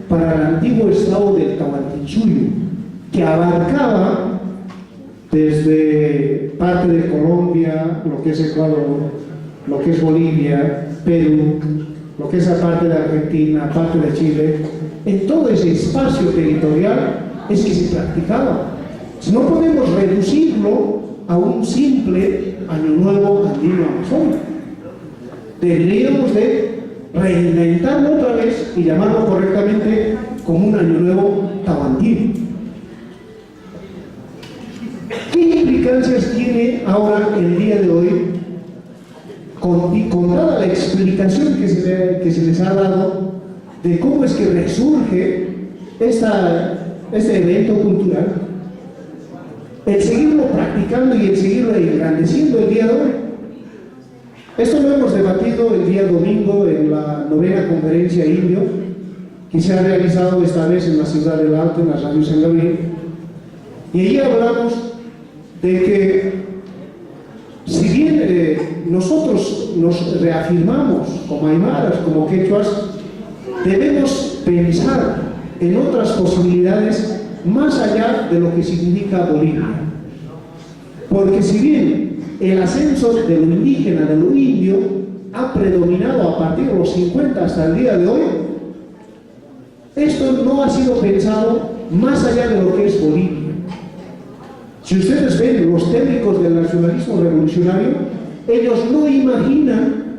para el antiguo estado del Tahuantinsuyo, que abarcaba desde parte de Colombia, lo que es Ecuador, lo que es Bolivia, Perú, lo que es la parte de Argentina, parte de Chile. En todo ese espacio territorial es que se practicaba. No podemos reducirlo a un simple Año Nuevo andino amazónico. Deberíamos de reinventarlo otra vez y llamarlo correctamente como un Año Nuevo tahuantino. ¿Qué implicancias tiene ahora el día de hoy con dada la explicación que se les ha dado de cómo es que resurge este evento cultural? El seguirlo practicando y el seguirlo engrandeciendo el día de hoy. Esto lo hemos debatido el día domingo en la 9ª conferencia indio, que se ha realizado esta vez en la ciudad del Alto, en la radio San Gabriel. Y allí hablamos de que, si bien nosotros nos reafirmamos como aymaras, como quechuas, debemos pensar en otras posibilidades más allá de lo que significa Bolivia. Porque si bien el ascenso de lo indígena, de lo indio, ha predominado a partir de los 50 hasta el día de hoy, esto no ha sido pensado más allá de lo que es Bolivia. Si ustedes ven los técnicos del nacionalismo revolucionario, ellos no imaginan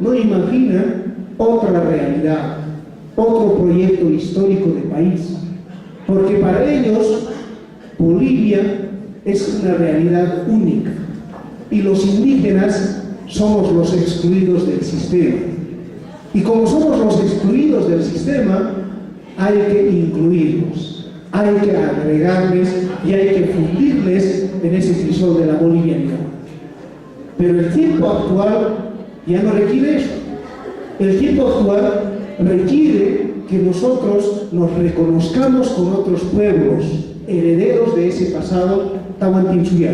otra realidad, otro proyecto histórico de país. Porque para ellos, Bolivia es una realidad única. Y los indígenas somos los excluidos del sistema. Y como somos los excluidos del sistema, hay que incluirlos, hay que agregarles y hay que fundirles en ese crisol de la bolivianidad. Pero el tiempo actual ya no requiere eso. El tiempo actual requiere que nosotros nos reconozcamos con otros pueblos herederos de ese pasado tahuantinsuyo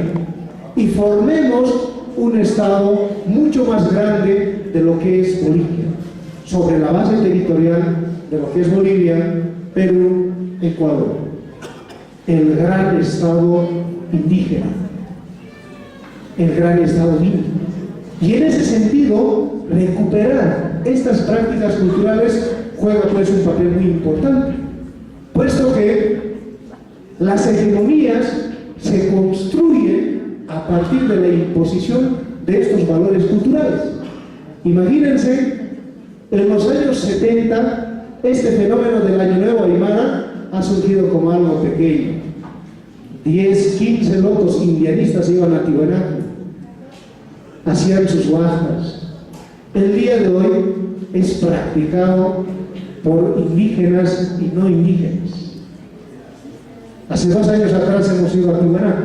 y formemos un Estado mucho más grande de lo que es Bolivia, sobre la base territorial de lo que es Bolivia, Perú, Ecuador, el gran Estado indígena, el gran Estado indio. Y en ese sentido, recuperar estas prácticas culturales juega pues un papel muy importante, puesto que las hegemonías se construyen a partir de la imposición de estos valores culturales. Imagínense, en los años 70, este fenómeno del Año Nuevo Aymara ha surgido como algo pequeño. 10, 15 locos indianistas iban a Tiwanaku, hacían sus guajas. El día de hoy es practicado por indígenas y no indígenas. Hace 2 años atrás hemos ido a Tiwanaku,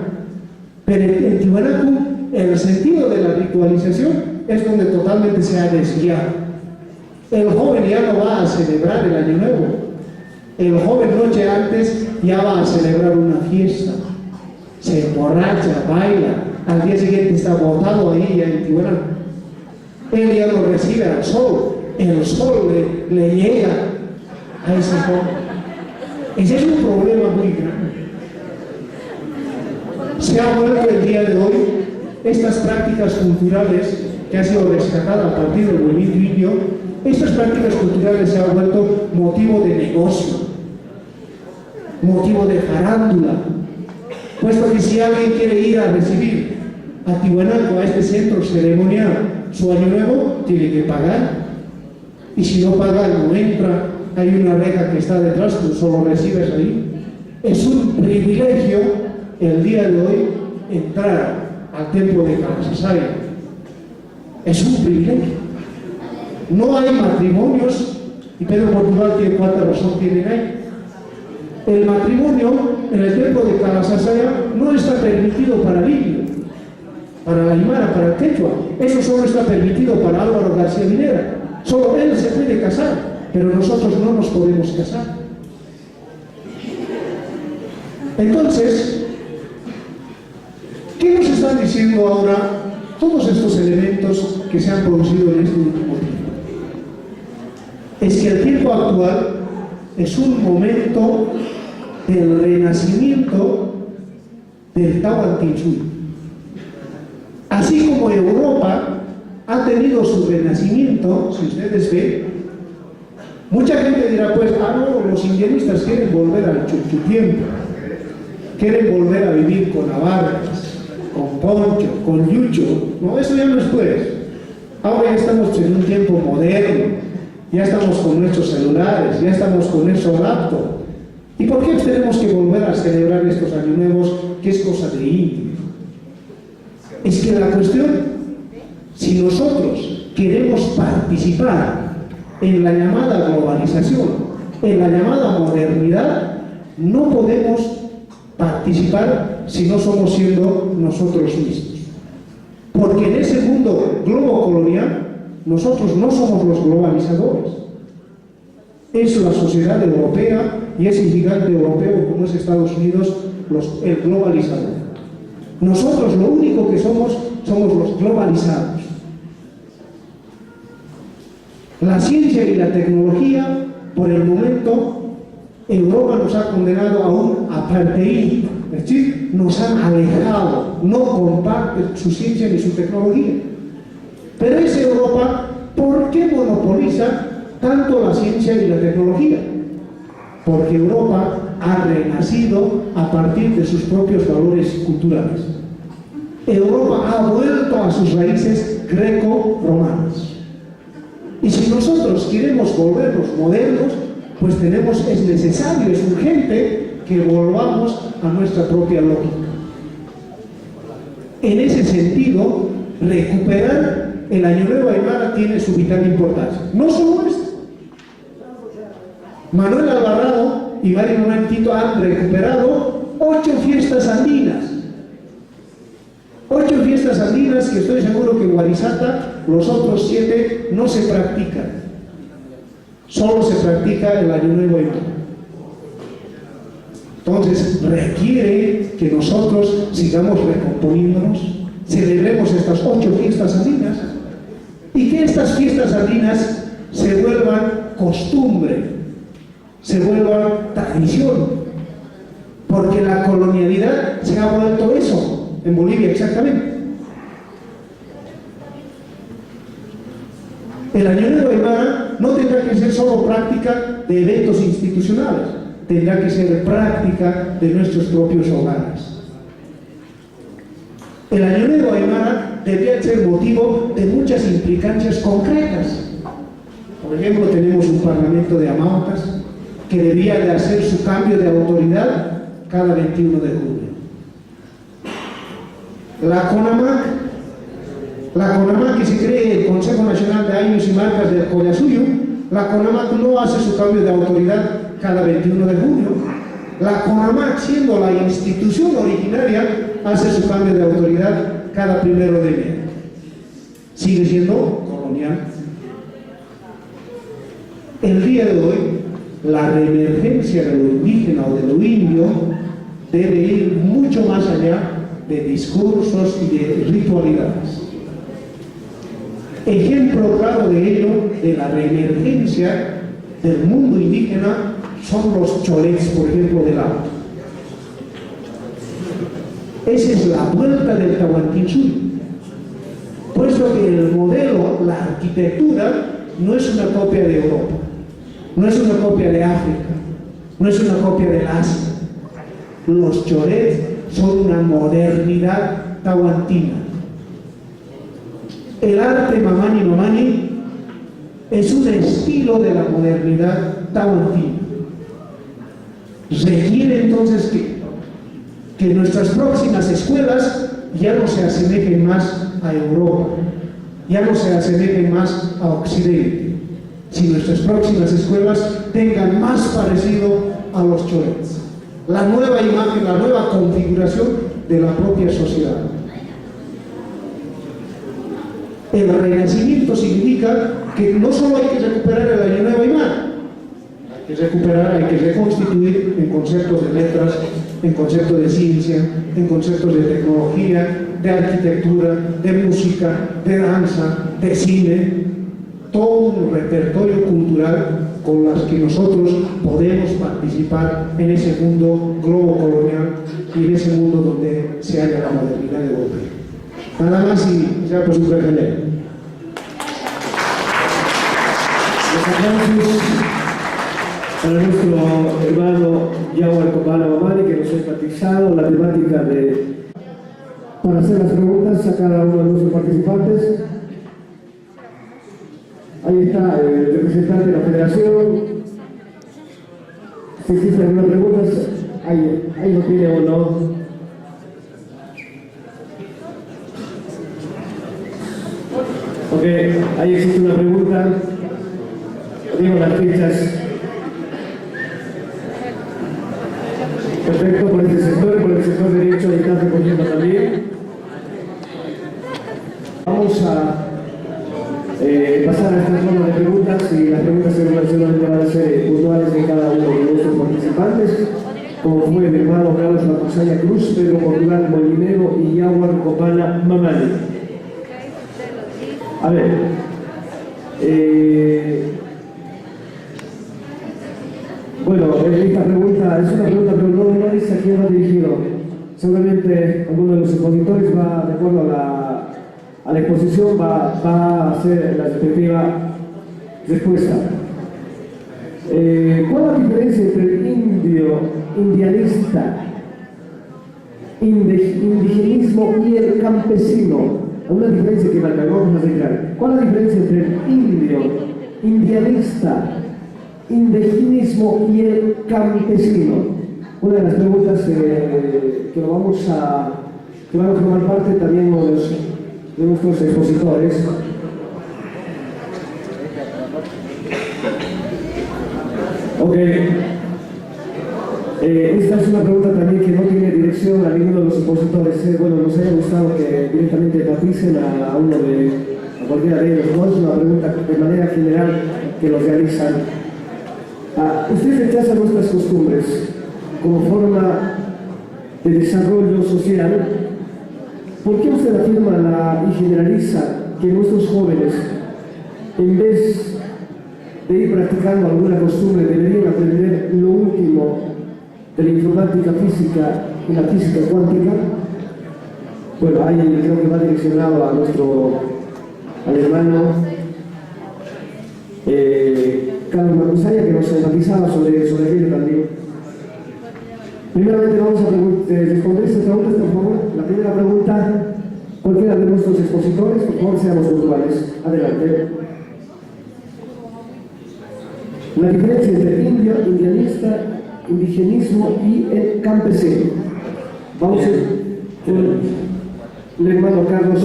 pero en Tiwanaku el sentido de la ritualización es donde totalmente se ha desviado. El joven ya no va a celebrar el Año Nuevo, el joven noche antes ya va a celebrar una fiesta, se emborracha, baila, al día siguiente está botado ahí ya en Tiwanaku. Él ya no recibe al sol, el sol le llega a ese joven. Ese es un problema muy grande. Se ha vuelto el día de hoy estas prácticas culturales que han sido rescatadas a partir del movimiento indio, estas prácticas culturales se han vuelto motivo de negocio, motivo de farándula, puesto que si alguien quiere ir a recibir a Tiwanaku, a este centro ceremonial, su Año Nuevo, tiene que pagar, y si no paga no entra. Hay una reja que está detrás, tú solo recibes ahí. Es un privilegio el día de hoy entrar al templo de Kalasasaya. Es un privilegio. No hay matrimonios, y Pedro Portugal tiene cuánta razón tienen ahí. El matrimonio en el templo de Kalasasaya no está permitido para el indio, para la aymara, para el quechua. Eso solo está permitido para Álvaro García Minera. Solo él se puede casar, pero nosotros no nos podemos casar. Entonces, ¿qué nos están diciendo ahora todos estos elementos que se han producido en este último tiempo? Es que el tiempo actual es un momento del renacimiento del Tahuantinsuyo. Así como Europa ha tenido su renacimiento, si ustedes ven, mucha gente dirá, pues, no, los indianistas quieren volver al chuchutiempo, quieren volver a vivir con abarcas, con poncho, con yucho. No, eso ya no es pues. Ahora ya estamos en un tiempo moderno, ya estamos con nuestros celulares, ya estamos con nuestro laptop. ¿Y por qué tenemos que volver a celebrar estos años nuevos, que es cosa de indio? Es que la cuestión, si nosotros queremos participar en la llamada globalización, en la llamada modernidad, no podemos participar si no somos siendo nosotros mismos. Porque en ese mundo globo colonial, nosotros no somos los globalizadores. Es la sociedad europea y ese gigante europeo como es Estados Unidos, el globalizador. Nosotros lo único que somos los globalizados. La ciencia y la tecnología, por el momento, Europa nos ha condenado a un apartheid, es decir, nos han alejado, no comparten su ciencia ni su tecnología. Pero es Europa, ¿por qué monopoliza tanto la ciencia y la tecnología? Porque Europa ha renacido a partir de sus propios valores culturales. Europa ha vuelto a sus raíces greco-romanas. Y si nosotros queremos volvernos modernos, pues es necesario, es urgente que volvamos a nuestra propia lógica. En ese sentido, recuperar el Año Nuevo Aymara tiene su vital importancia. No solo esto. Manuel Alvarado y Mario Momentito han recuperado 8 fiestas andinas. 8 fiestas andinas que estoy seguro que en Guarizata los otros 7 no se practican. solo se practica el Año Nuevo Aymara. Entonces requiere que nosotros sigamos recomponiéndonos, celebremos estas 8 fiestas andinas y que estas fiestas andinas se vuelvan costumbre, se vuelvan tradición, porque la colonialidad se ha vuelto eso, en Bolivia exactamente. El Año Nuevo Aymara no tendrá que ser solo práctica de eventos institucionales, tendrá que ser práctica de nuestros propios hogares. El Año Nuevo Aymara debería ser motivo de muchas implicancias concretas. Por ejemplo, tenemos un parlamento de Amautas que debía de hacer su cambio de autoridad cada 21 de julio. La CONAMAC que se cree el Consejo Nacional de Años y Marcas del Collasuyo, la CONAMAC no hace su cambio de autoridad cada 21 de julio. La CONAMAC, siendo la institución originaria, hace su cambio de autoridad cada 1 de enero. Sigue siendo colonial. El día de hoy, la reemergencia de lo indígena o de lo indio debe ir mucho más allá de discursos y de ritualidades. Ejemplo claro de ello, de la reemergencia del mundo indígena, son los cholets, por ejemplo, del auto. Esa es la vuelta del Tahuantinsuyo, puesto que el modelo, la arquitectura, no es una copia de Europa, no es una copia de África, no es una copia del Asia. Los cholets son una modernidad tahuantina. El arte mamani es un estilo de la modernidad tahuantina. Requiere entonces que nuestras próximas escuelas ya no se asemejen más a Europa, ya no se asemejen más a Occidente, si nuestras próximas escuelas tengan más parecido a los cholets, la nueva imagen, la nueva configuración de la propia sociedad. El renacimiento significa que no solo hay que recuperar el Año Nuevo Aymara, hay que recuperar, hay que reconstituir en conceptos de letras, en conceptos de ciencia, en conceptos de tecnología, de arquitectura, de música, de danza, de cine, todo un repertorio cultural con las que nosotros podemos participar en ese mundo globo colonial y en ese mundo donde se halla la modernidad europea. Nada más y ya por su preferencia. Los aplausos para nuestro hermano Yaguar Copana Mamani, que nos ha enfatizado la temática para hacer las preguntas a cada uno de nuestros participantes. Ahí está el representante de la federación. Si existen algunas preguntas, ahí lo tiene o no. Ok, ahí existe una pregunta. Digo las fechas. Perfecto, por el sector derecho ahí está recogiendo también. Vamos a pasar a esta zona de preguntas y las preguntas seguramente van a ser puntuales de cada uno de nuestros participantes, como fue el hermano Carlos Lacusaya Cruz, Pedro Portugal Molinero y Yaguar Copana Mamani. A ver, bueno, esta pregunta es una pregunta, pero no dice a quién va dirigido. Seguramente alguno de los expositores va, de acuerdo a la exposición, va a hacer la respectiva respuesta. ¿Cuál es la diferencia entre el indio, indianista, indigenismo y el campesino? Una diferencia que vamos a dejar. ¿Cuál es la diferencia entre el indio, indianista, indigenismo y el campesino? Una de las preguntas que vamos a formar parte también de nuestros expositores. Ok. Esta es una pregunta también que no tiene dirección a ninguno de los expositores. Bueno, nos haya gustado que directamente enfaticen a cualquiera de ellos, ¿no? Es una pregunta de manera general que lo realizan. Usted rechaza nuestras costumbres como forma de desarrollo social. ¿Por qué usted afirma y generaliza que nuestros jóvenes, en vez de ir practicando alguna costumbre, deberían aprender lo último de la informática física y la física cuántica? Bueno, ahí creo que va direccionado al hermano Carlos Marcusaya, que nos enfatizaba sobre aquello también. Primeramente vamos a responder estas preguntas, por favor. La primera pregunta, cualquiera de nuestros expositores, por favor, seamos puntuales. Adelante. La diferencia entre indio, indianista, indigenismo y el campesino. Vamos con el hermano Carlos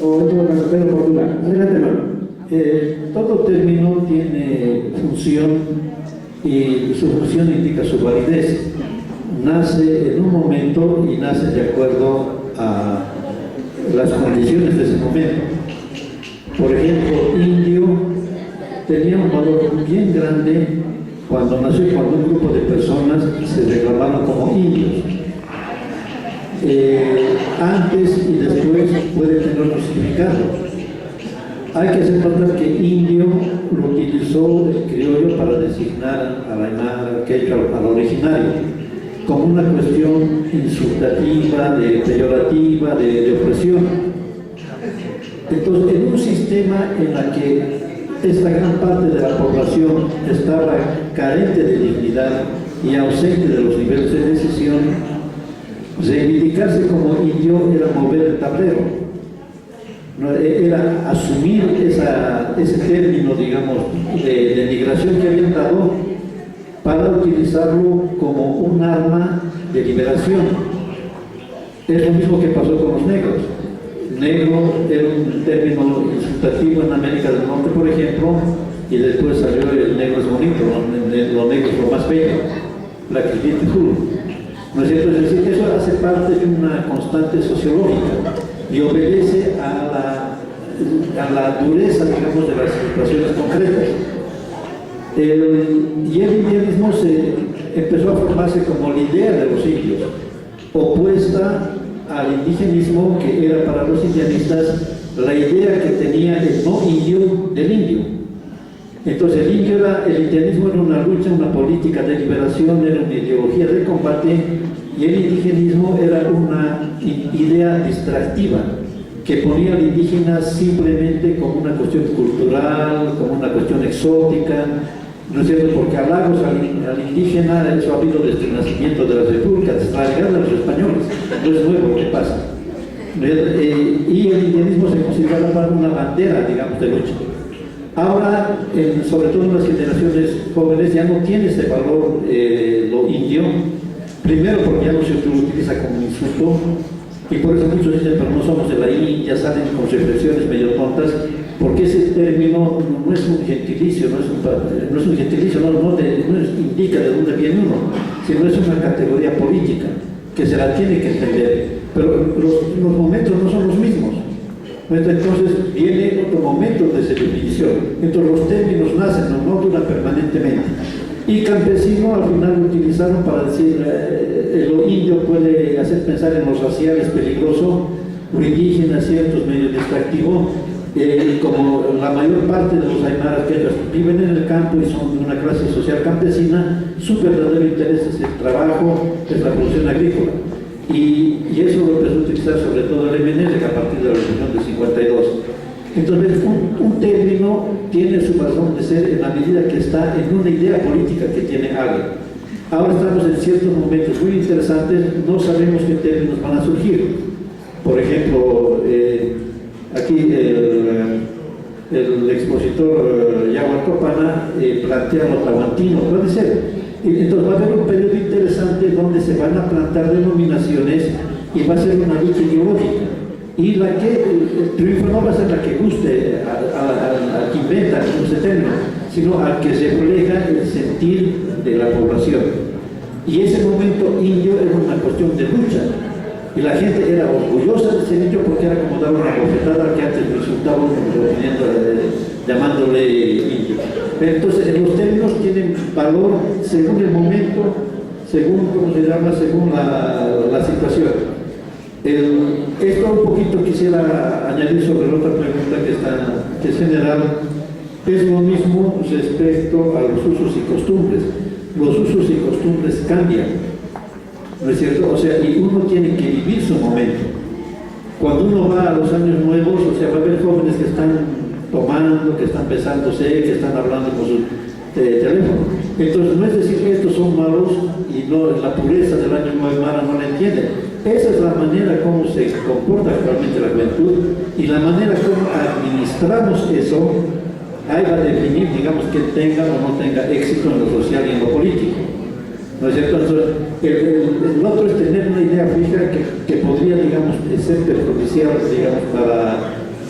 o en todo caso Pedro Portugal. Adelante, hermano. Todo término tiene función y su función indica su validez. Nace en un momento y nace de acuerdo a las condiciones de ese momento. Por ejemplo, indio tenía un valor bien grande cuando nació, cuando un grupo de personas se reclamaron como indios. Antes y después puede tener otro significado. Hay que hacer notar que indio lo utilizó el criollo para designar a la aymara, quechua, al originario, como una cuestión insultativa, peyorativa, de opresión. Entonces, en un sistema en el que esta gran parte de la población estaba carente de dignidad y ausente de los niveles de decisión, reivindicarse como indio era mover el tablero. Era asumir ese término, digamos, de migración que habían dado para utilizarlo como un arma de liberación. Es lo mismo que pasó con los negros. Negro era un término insultativo en América del Norte, por ejemplo, y después salió el negro es bonito, los negros lo más bello, la que ¿no es cierto? Es decir, eso hace parte de una constante sociológica y obedece a la dureza, digamos, de las situaciones concretas. Y el indianismo empezó a formarse como la idea de los indios, opuesta al indigenismo, que era para los indianistas la idea que tenía el no indio del indio. Entonces el indianismo era una lucha, una política de liberación, era una ideología de combate, y el indigenismo era una idea distractiva que ponía al indígena simplemente como una cuestión cultural, como una cuestión exótica, ¿no es cierto? Porque halagos al indígena, eso ha habido desde el nacimiento de la República, desde la llegada de los españoles, no es nuevo lo que pasa. Y el indianismo se consideraba una bandera, digamos, de lucha. Ahora, sobre todo en las generaciones jóvenes, ya no tiene ese valor lo indio, primero porque ya no se utiliza como un insulto, y por eso muchos dicen, pero no somos de la India, salen con reflexiones medio tontas, porque ese término no es un gentilicio, no indica de dónde viene uno, sino es una categoría política que se la tiene que entender, pero los momentos no son los mismos. Entonces viene otro momento de esa definición. Entonces los términos nacen, no duran permanentemente. Y campesino al final lo utilizaron para decir lo indio puede hacer pensar en lo racial, es peligroso, lo indígena ciertos medios distractivos, como la mayor parte de los aymaras que viven en el campo y son de una clase social campesina, su verdadero interés es el trabajo, es la producción agrícola. Y eso lo empezó a utilizar sobre todo el MNL a partir de la reunión del 52. Entonces, un término tiene su razón de ser en la medida que está en una idea política que tiene alguien. Ahora estamos en ciertos momentos muy interesantes, no sabemos qué términos van a surgir. Por ejemplo, aquí el expositor Yaguar Copana plantea lo tahuantino, puede ser. Entonces va a haber un periodo interesante donde se van a plantar denominaciones y va a ser una lucha ideológica. Y el triunfo no va a ser la que guste al que inventa ese término, sino al que refleja el sentir de la población. Y ese momento indio era una cuestión de lucha. Y la gente era orgullosa de ese niño porque era como dar una bofetada que antes resultaba llamándole indio. Entonces, los términos tienen valor según el momento, según, ¿cómo se llama?, según la situación. Esto un poquito quisiera añadir sobre la otra pregunta que es general. Es lo mismo respecto a los usos y costumbres. Los usos y costumbres cambian, ¿no es cierto? O sea, y uno tiene que vivir su momento. Cuando uno va a los años nuevos, o sea, va a haber jóvenes que están tomando, que están besándose, que están hablando con su teléfono. Entonces, no es decir que estos son malos y no, la pureza del año nuevo Mara no la entienden. Esa es la manera como se comporta actualmente la juventud y la manera como administramos eso, ahí va a definir, digamos, que tenga o no tenga éxito en lo social y en lo político. ¿No es cierto? Entonces, el otro es tener una idea fija que podría, digamos, ser perjudicial, digamos,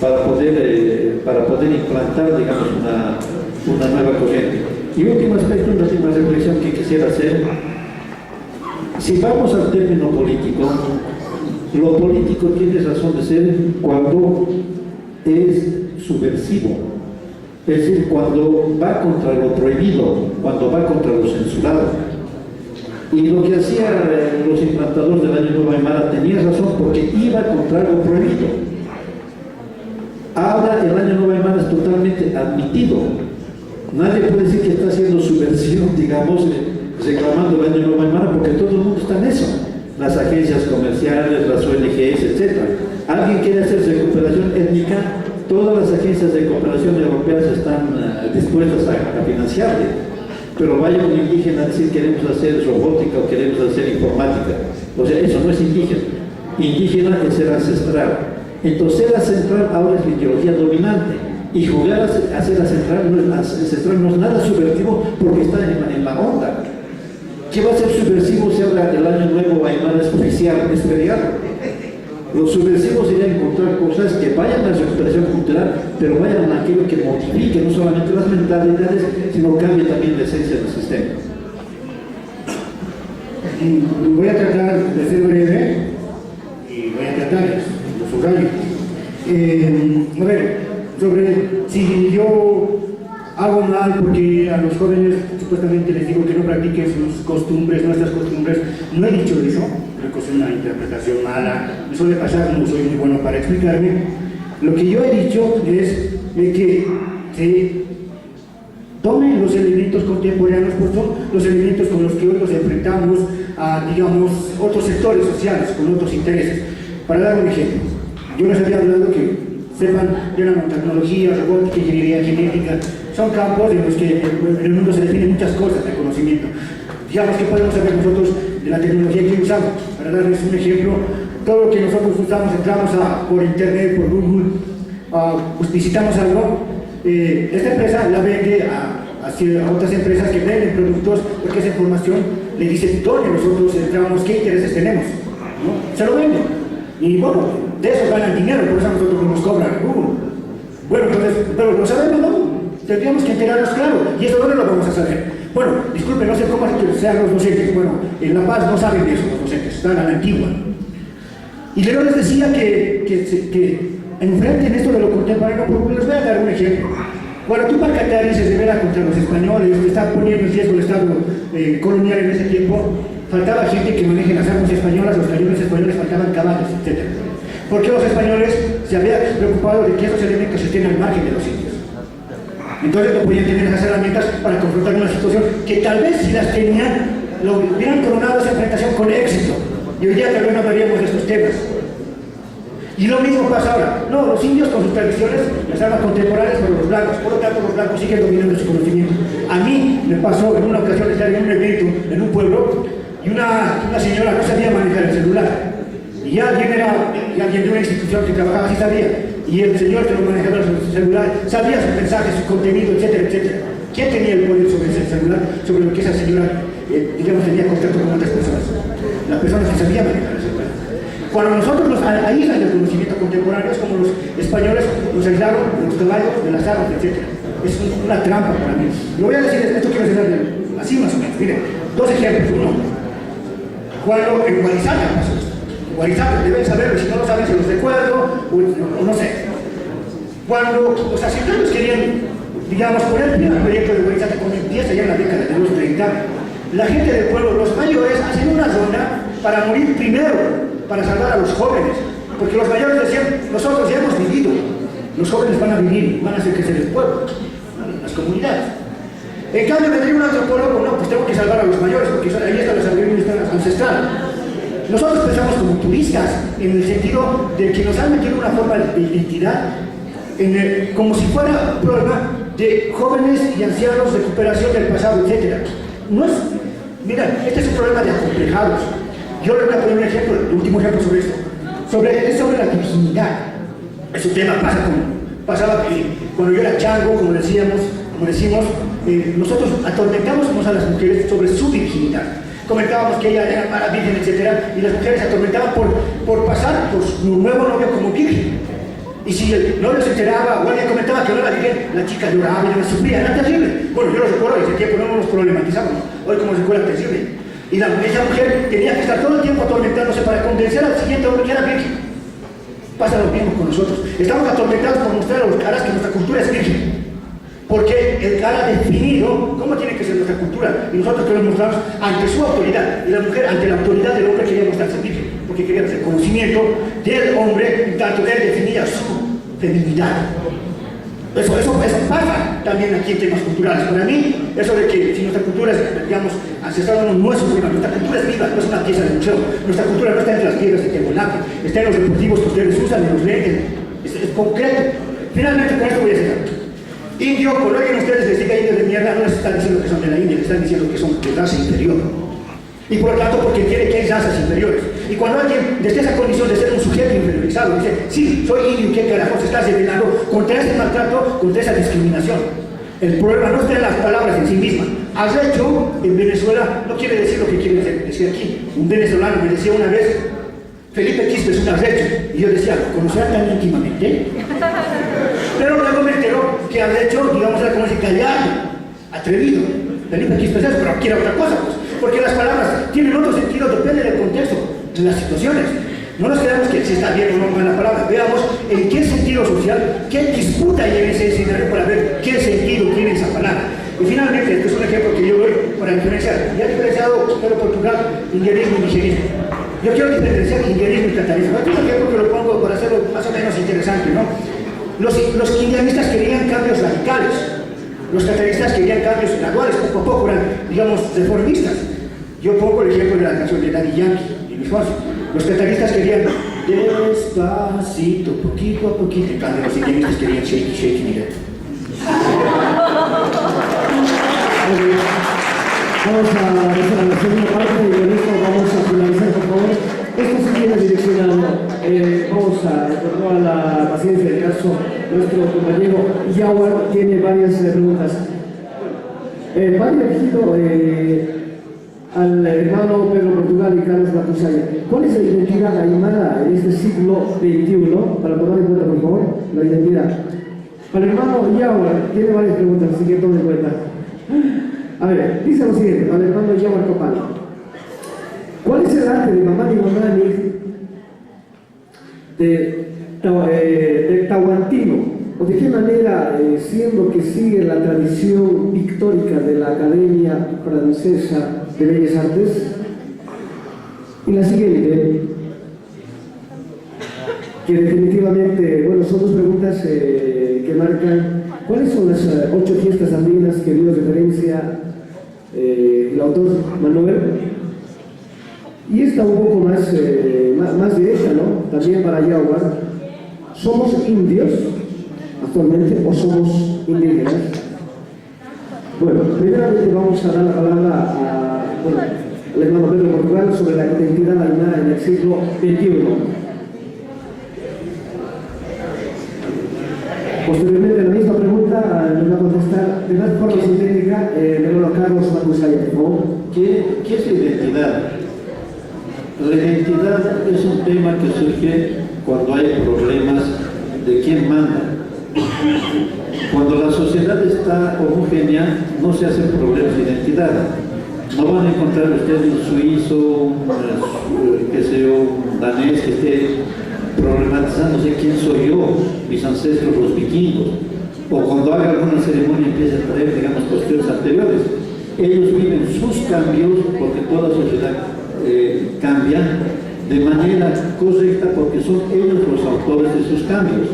para poder implantar, digamos, una nueva corriente. Y último aspecto, una última reflexión que quisiera hacer. Si vamos al término político, lo político tiene razón de ser cuando es subversivo, es decir, cuando va contra lo prohibido, cuando va contra lo censurado. Y lo que hacían los implantadores del Año Nuevo Aymara tenía razón porque iba contra lo prohibido. Ahora el Año Nuevo Aymara es totalmente admitido. Nadie puede decir que está haciendo subversión, digamos, reclamando el Año Nuevo Aymara, porque todo el mundo está en eso. Las agencias comerciales, las ONGs, etc. Alguien quiere hacer recuperación étnica, todas las agencias de cooperación europeas están dispuestas a financiarle. Pero vaya un indígena a decir queremos hacer robótica o queremos hacer informática. O sea, eso no es indígena. Indígena es ser ancestral. Entonces, ser ancestral ahora es la ideología dominante. Y jugar a ser ancestral no es nada subversivo porque está en la onda. ¿Qué va a ser subversivo si ahora el Año Nuevo Aymara es oficial, es feriado? Los subversivos serían encontrar cosas que vayan a la recuperación cultural, pero vayan a aquello que modifique no solamente las mentalidades, sino cambie también la esencia del sistema. Voy a tratar de ser breve y voy a tratar de subrayar. A ver, sobre si yo hago mal porque a los jóvenes supuestamente les digo que no practiquen sus costumbres, nuestras costumbres, no he dicho eso, creo que es una interpretación mala, me suele pasar, no soy muy bueno para explicarme. Lo que yo he dicho es de que se tomen los elementos contemporáneos, pues son los elementos con los que hoy nos enfrentamos a, digamos, otros sectores sociales, con otros intereses. Para dar un ejemplo, yo les había hablado que sepan de nanotecnología, robótica, ingeniería genética, son campos en los que en el mundo se definen muchas cosas de conocimiento. Digamos que podemos saber nosotros de la tecnología que usamos. Para darles un ejemplo, todo lo que nosotros usamos, entramos por internet, por Google, pues visitamos algo, esta empresa la vende a otras empresas que venden productos porque esa información le dice dónde nosotros entramos, qué intereses tenemos, ¿no? Se lo venden. Y bueno, de eso ganan dinero, por eso nosotros nos cobran Google. Bueno, entonces, pero lo sabemos, ¿no? Tendríamos que enterarnos claro, y eso no lo vamos a saber. Bueno, disculpen, no sé cómo sean los docentes, bueno, en La Paz no saben de eso los docentes, están a la antigua. Y luego les decía que enfrenten esto de lo contemporáneo, porque les voy a dar un ejemplo. Bueno, Túpac Katari se revela contra los españoles, está poniendo en riesgo el Estado colonial en ese tiempo. Faltaba gente que maneje las armas españolas, los cañones españoles, faltaban caballos, etc. Porque los españoles se habían preocupado de que esos elementos estén al margen de los indios. Entonces no podían tener esas herramientas para confrontar una situación que tal vez si las tenían, lo hubieran coronado esa enfrentación con éxito. Y hoy día tal vez no hablaríamos de estos temas. Y lo mismo pasa ahora. No, los indios con sus tradiciones, las armas contemporáneas, pero los blancos, por lo tanto los blancos siguen dominando su conocimiento. A mí me pasó en una ocasión estar en un evento en un pueblo y una señora no sabía manejar el celular. Y alguien de una institución que trabajaba así sabía. Y el señor que lo manejaba el celular sabía sus mensajes, su contenido, etcétera, etcétera. ¿Quién tenía el poder sobre ese celular? Sobre lo que esa señora, digamos, tenía contacto con otras personas. Las personas que sabían manejar el celular. Cuando nosotros nos aíslan del conocimiento contemporáneo, es como los españoles nos aislaron de los caballos, de las armas, etc. Es una trampa para mí. Lo voy a decir, esto quiero decir así más o menos. Miren, dos ejemplos. Uno, cuando en Guarizaca pasó esto. Guarizate, deben saberlo, si no lo saben se los recuerdo, o no sé. Cuando los hacendados querían, digamos, poner fin al proyecto de Guarizate, como empieza ya en la década de los 30, la gente del pueblo, los mayores, hacen una zona para morir primero, para salvar a los jóvenes, porque los mayores decían, nosotros ya hemos vivido, los jóvenes van a vivir, van a hacer crecer el pueblo, las comunidades. En cambio, vendría un antropólogo, no, pues tengo que salvar a los mayores, porque ahí está la sabiduría ancestral. Nosotros pensamos como turistas, en el sentido de que nos han metido una forma de identidad, como si fuera un problema de jóvenes y ancianos, recuperación del pasado, etc. No es, mira, este es un problema de acomplejados. Yo les voy a poner un ejemplo, el último ejemplo sobre esto. Es sobre la virginidad. Ese tema pasaba cuando yo era chango, como decimos, nosotros atormentábamos a las mujeres sobre su virginidad. Comentábamos que ella era para virgen, etc. Y las mujeres se atormentaban por pasar por su nuevo novio como virgen. Y si el novio se enteraba o alguien comentaba que no era virgen, la chica lloraba y la sufría, era terrible. Bueno, yo lo recuerdo, y ese tiempo no nos problematizamos. Hoy como recuerda terrible. Y esa mujer tenía que estar todo el tiempo atormentándose para convencer al siguiente hombre que era virgen. Pasa lo mismo con nosotros. Estamos atormentados por mostrar a los caras que nuestra cultura es virgen. Porque el cara ha definido cómo tiene que ser nuestra cultura. Y nosotros queremos mostrarnos ante su autoridad. Y la mujer ante la autoridad del hombre quería mostrarse virgen. Porque quería hacer conocimiento del hombre, en tanto él definía su feminidad. Eso pasa también aquí en temas culturales. Para mí, eso de que si nuestra cultura es, digamos, ancestral no es un problema. Nuestra cultura es viva, no es una pieza de museo. Nuestra cultura no está entre las piedras de Tehuanaco, está en los deportivos que ustedes usan, en los lentes. Es concreto. Finalmente, con esto voy a cerrar. Indio, por alguien ustedes les diga indio de mierda, no les están diciendo que son de la India, les están diciendo que son de raza inferior. Y por lo tanto, porque quiere que hay razas inferiores. Y cuando alguien desde esa condición de ser un sujeto inferiorizado dice, sí, soy indio, ¿qué carajos estás revelando contra ese maltrato, contra esa discriminación? El problema no está en las palabras en sí mismas. Arrecho en Venezuela no quiere decir lo que quiere decir aquí. Un venezolano me decía una vez, Felipe Quispe es un arrecho. Y yo decía, ¿lo conocerá tan íntimamente? Pero luego me enteró que arrecho, digamos, era como si callado, atrevido. Felipe Quispe es eso, pero quiere otra cosa, pues. Porque las palabras tienen otro sentido, depende del contexto, de las situaciones. No nos quedamos que si está bien o no la palabra, veamos en qué sentido social, qué disputa hay en ese escenario para ver qué sentido tiene esa palabra. Y finalmente, este es un ejemplo que yo doy para diferenciar. Ya he diferenciado pero Portugal, indianismo y nigerismo. Yo quiero diferenciar indianismo y catarismo. Este es un ejemplo que lo pongo para hacerlo más o menos interesante, ¿no? Los indianistas querían cambios radicales. Los cataristas querían cambios graduales, poco a poco, eran, digamos, reformistas. Yo pongo el ejemplo de la canción de Daddy Yankee y Luis Fonsi. Los cataristas querían despacito, poquito a poquito. En cambio, los indianistas querían shake, shake, mira. Vamos a la segunda parte y con esto vamos a finalizar, por favor. Esto sí viene direccionado. Vamos a, por toda la paciencia del caso, nuestro compañero Yawar tiene varias preguntas. Va dirigido al hermano Pedro Portugal y Carlos Matusaya. ¿Cuál es la identidad aymara en este siglo XXI? Para tomar en cuenta, por favor, la identidad. Para el hermano Yawar tiene varias preguntas, así que tomen en cuenta. A ver, dice lo siguiente, al hermano Yawar Copal. ¿Cuál es el arte de Mamani Mamani de Tahuantino? ¿O de qué manera, siendo que sigue la tradición pictórica de la Academia Francesa de Bellas Artes? Y la siguiente, que definitivamente, bueno, son dos preguntas que marcan cuáles son las 8 fiestas andinas que dio referencia el autor Manuel. Y esta un poco más directa, ¿no? También para Yawar. ¿Somos indios actualmente o somos indígenas? Bueno, primeramente vamos a dar la palabra al hermano Pedro Portugal sobre la identidad aymara en el siglo XXI. Posteriormente, la misma pregunta nos va a contestar de una forma sintética el hermano Carlos Matusaya, por favor. ¿Qué es la identidad? La identidad es un tema que surge cuando hay problemas de quién manda. Cuando la sociedad está homogénea, no se hacen problemas de identidad. No van a encontrar ustedes un suizo, un danés que esté problematizándose quién soy yo, mis ancestros los vikingos, o cuando haga alguna ceremonia empiece a traer, digamos, cuestiones anteriores. Ellos viven sus cambios porque toda sociedad cambia de manera correcta porque son ellos los autores de sus cambios.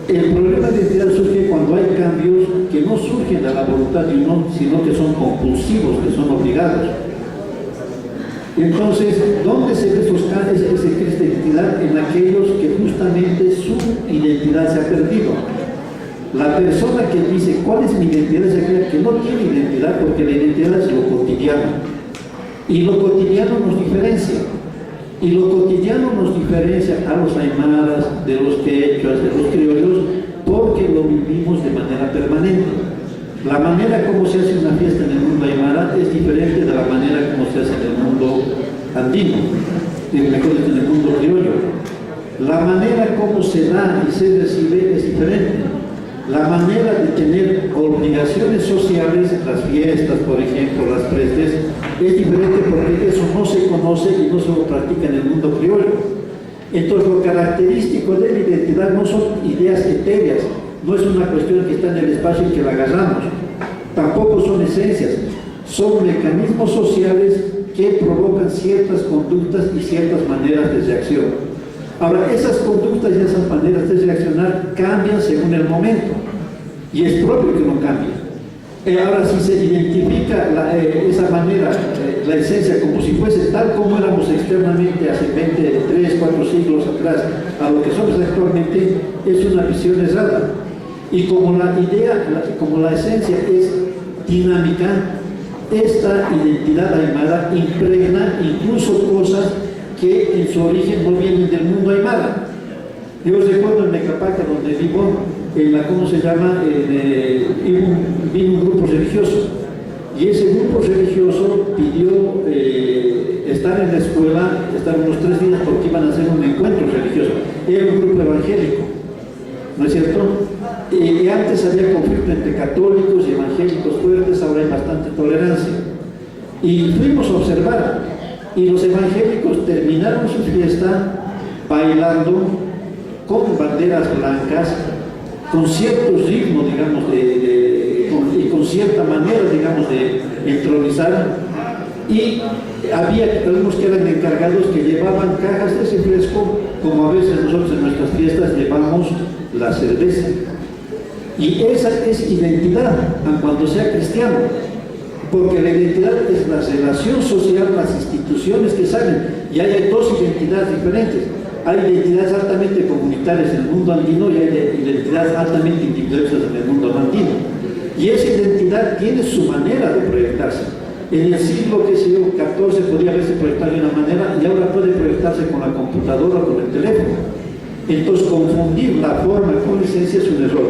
El problema de identidad surge cuando hay cambios que no surgen de la voluntad de uno, sino que son compulsivos, que son obligados. Entonces, ¿dónde se ve esos cambios, ese crisis de identidad? En aquellos que justamente su identidad se ha perdido. La persona que dice cuál es mi identidad es aquella que no tiene identidad, porque la identidad es lo cotidiano. Y lo cotidiano nos diferencia. Y lo cotidiano nos diferencia a los aymaras, de los quechuas, de los criollos, porque lo vivimos de manera permanente. La manera como se hace una fiesta en el mundo aymara es diferente de la manera como se hace en el mundo andino, mejor dicho, en el mundo criollo. La manera como se da y se recibe es diferente. La manera de tener obligaciones sociales, las fiestas, por ejemplo, las prestes, es diferente porque eso no se conoce y no se lo practica en el mundo criollo. Entonces, lo característico de la identidad no son ideas etéreas, no es una cuestión que está en el espacio y que la agarramos, tampoco son esencias, son mecanismos sociales que provocan ciertas conductas y ciertas maneras de reacción. Ahora, esas conductas y esas maneras de reaccionar cambian según el momento, y es propio que no cambie. Ahora, si se identifica esa manera, la esencia, como si fuese tal como éramos externamente hace 20, 3, 4 siglos atrás, a lo que somos actualmente, es una visión errada. Y como la idea, como la esencia es dinámica, esta identidad aymara impregna incluso cosas que en su origen no vienen del mundo aymara. Yo recuerdo en Mecapaca, donde vivo, en la, ¿cómo se llama? Vino un grupo religioso, y ese grupo religioso pidió estar en la escuela, estar unos 3 días porque iban a hacer un encuentro religioso. Era un grupo evangélico, ¿no es cierto? Y antes había conflicto entre católicos y evangélicos fuertes, ahora hay bastante tolerancia. Y fuimos a observar, y los evangélicos terminaron su fiesta bailando con banderas blancas, con ciertos ritmos, digamos, y con cierta manera, digamos, de entronizar, y había algunos que eran encargados que llevaban cajas de ese fresco, como a veces nosotros en nuestras fiestas llevamos la cerveza. Y esa es identidad, aun cuando sea cristiano, porque la identidad es la relación social, las instituciones que salen, y hay 2 identidades diferentes. Hay identidades altamente comunitarias en el mundo andino y hay identidades altamente individualistas en el mundo andino. Y esa identidad tiene su manera de proyectarse. En el siglo XIV podía haberse proyectado de una manera y ahora puede proyectarse con la computadora o con el teléfono. Entonces, confundir la forma con la esencia es un error.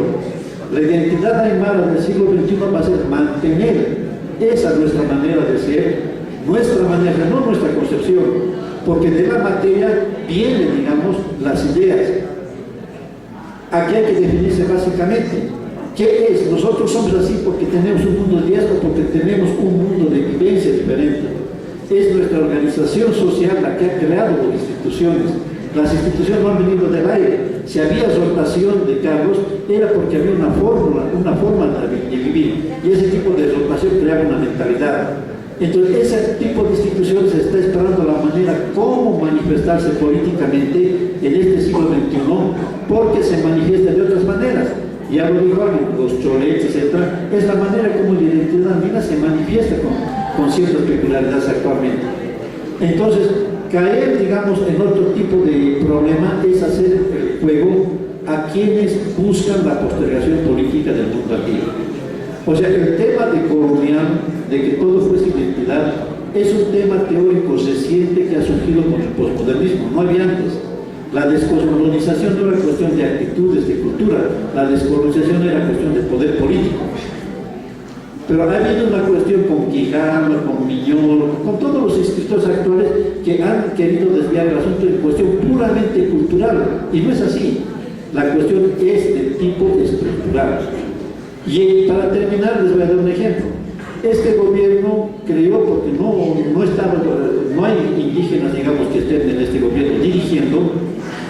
La identidad aymara del siglo XXI va a ser mantener esa nuestra manera de ser, nuestra manera, no nuestra concepción, porque de la materia vienen, digamos, las ideas. Aquí hay que definirse básicamente qué es. Nosotros somos así porque tenemos un mundo de ideas o porque tenemos un mundo de vivencia diferente. Es nuestra organización social la que ha creado las instituciones. Las instituciones no han venido del aire. Si había rotación de cargos, era porque había una forma de vivir. Y ese tipo de rotación creaba una mentalidad. Entonces, ese tipo de instituciones está esperando la manera cómo manifestarse políticamente en este siglo XXI, porque se manifiesta de otras maneras. Ya lo digo, los choletes, etc. Es la manera como la identidad andina se manifiesta con ciertas peculiaridades actualmente. Entonces, caer, digamos, en otro tipo de problema es hacer el juego a quienes buscan la postergación política del mundo antiguo. O sea, el tema de colonial, de que todo fuese identidad, es un tema teórico reciente que ha surgido con el posmodernismo, no había antes. La descolonización no era cuestión de actitudes, de cultura, la descolonización era cuestión de poder político. Pero ha habido una cuestión con Quijano, con Miñolo, con todos los escritores actuales que han querido desviar el asunto en cuestión puramente cultural, y no es así. La cuestión es de tipo estructural. Y para terminar les voy a dar un ejemplo. Este gobierno creo, porque no hay indígenas, digamos, que estén en este gobierno dirigiendo.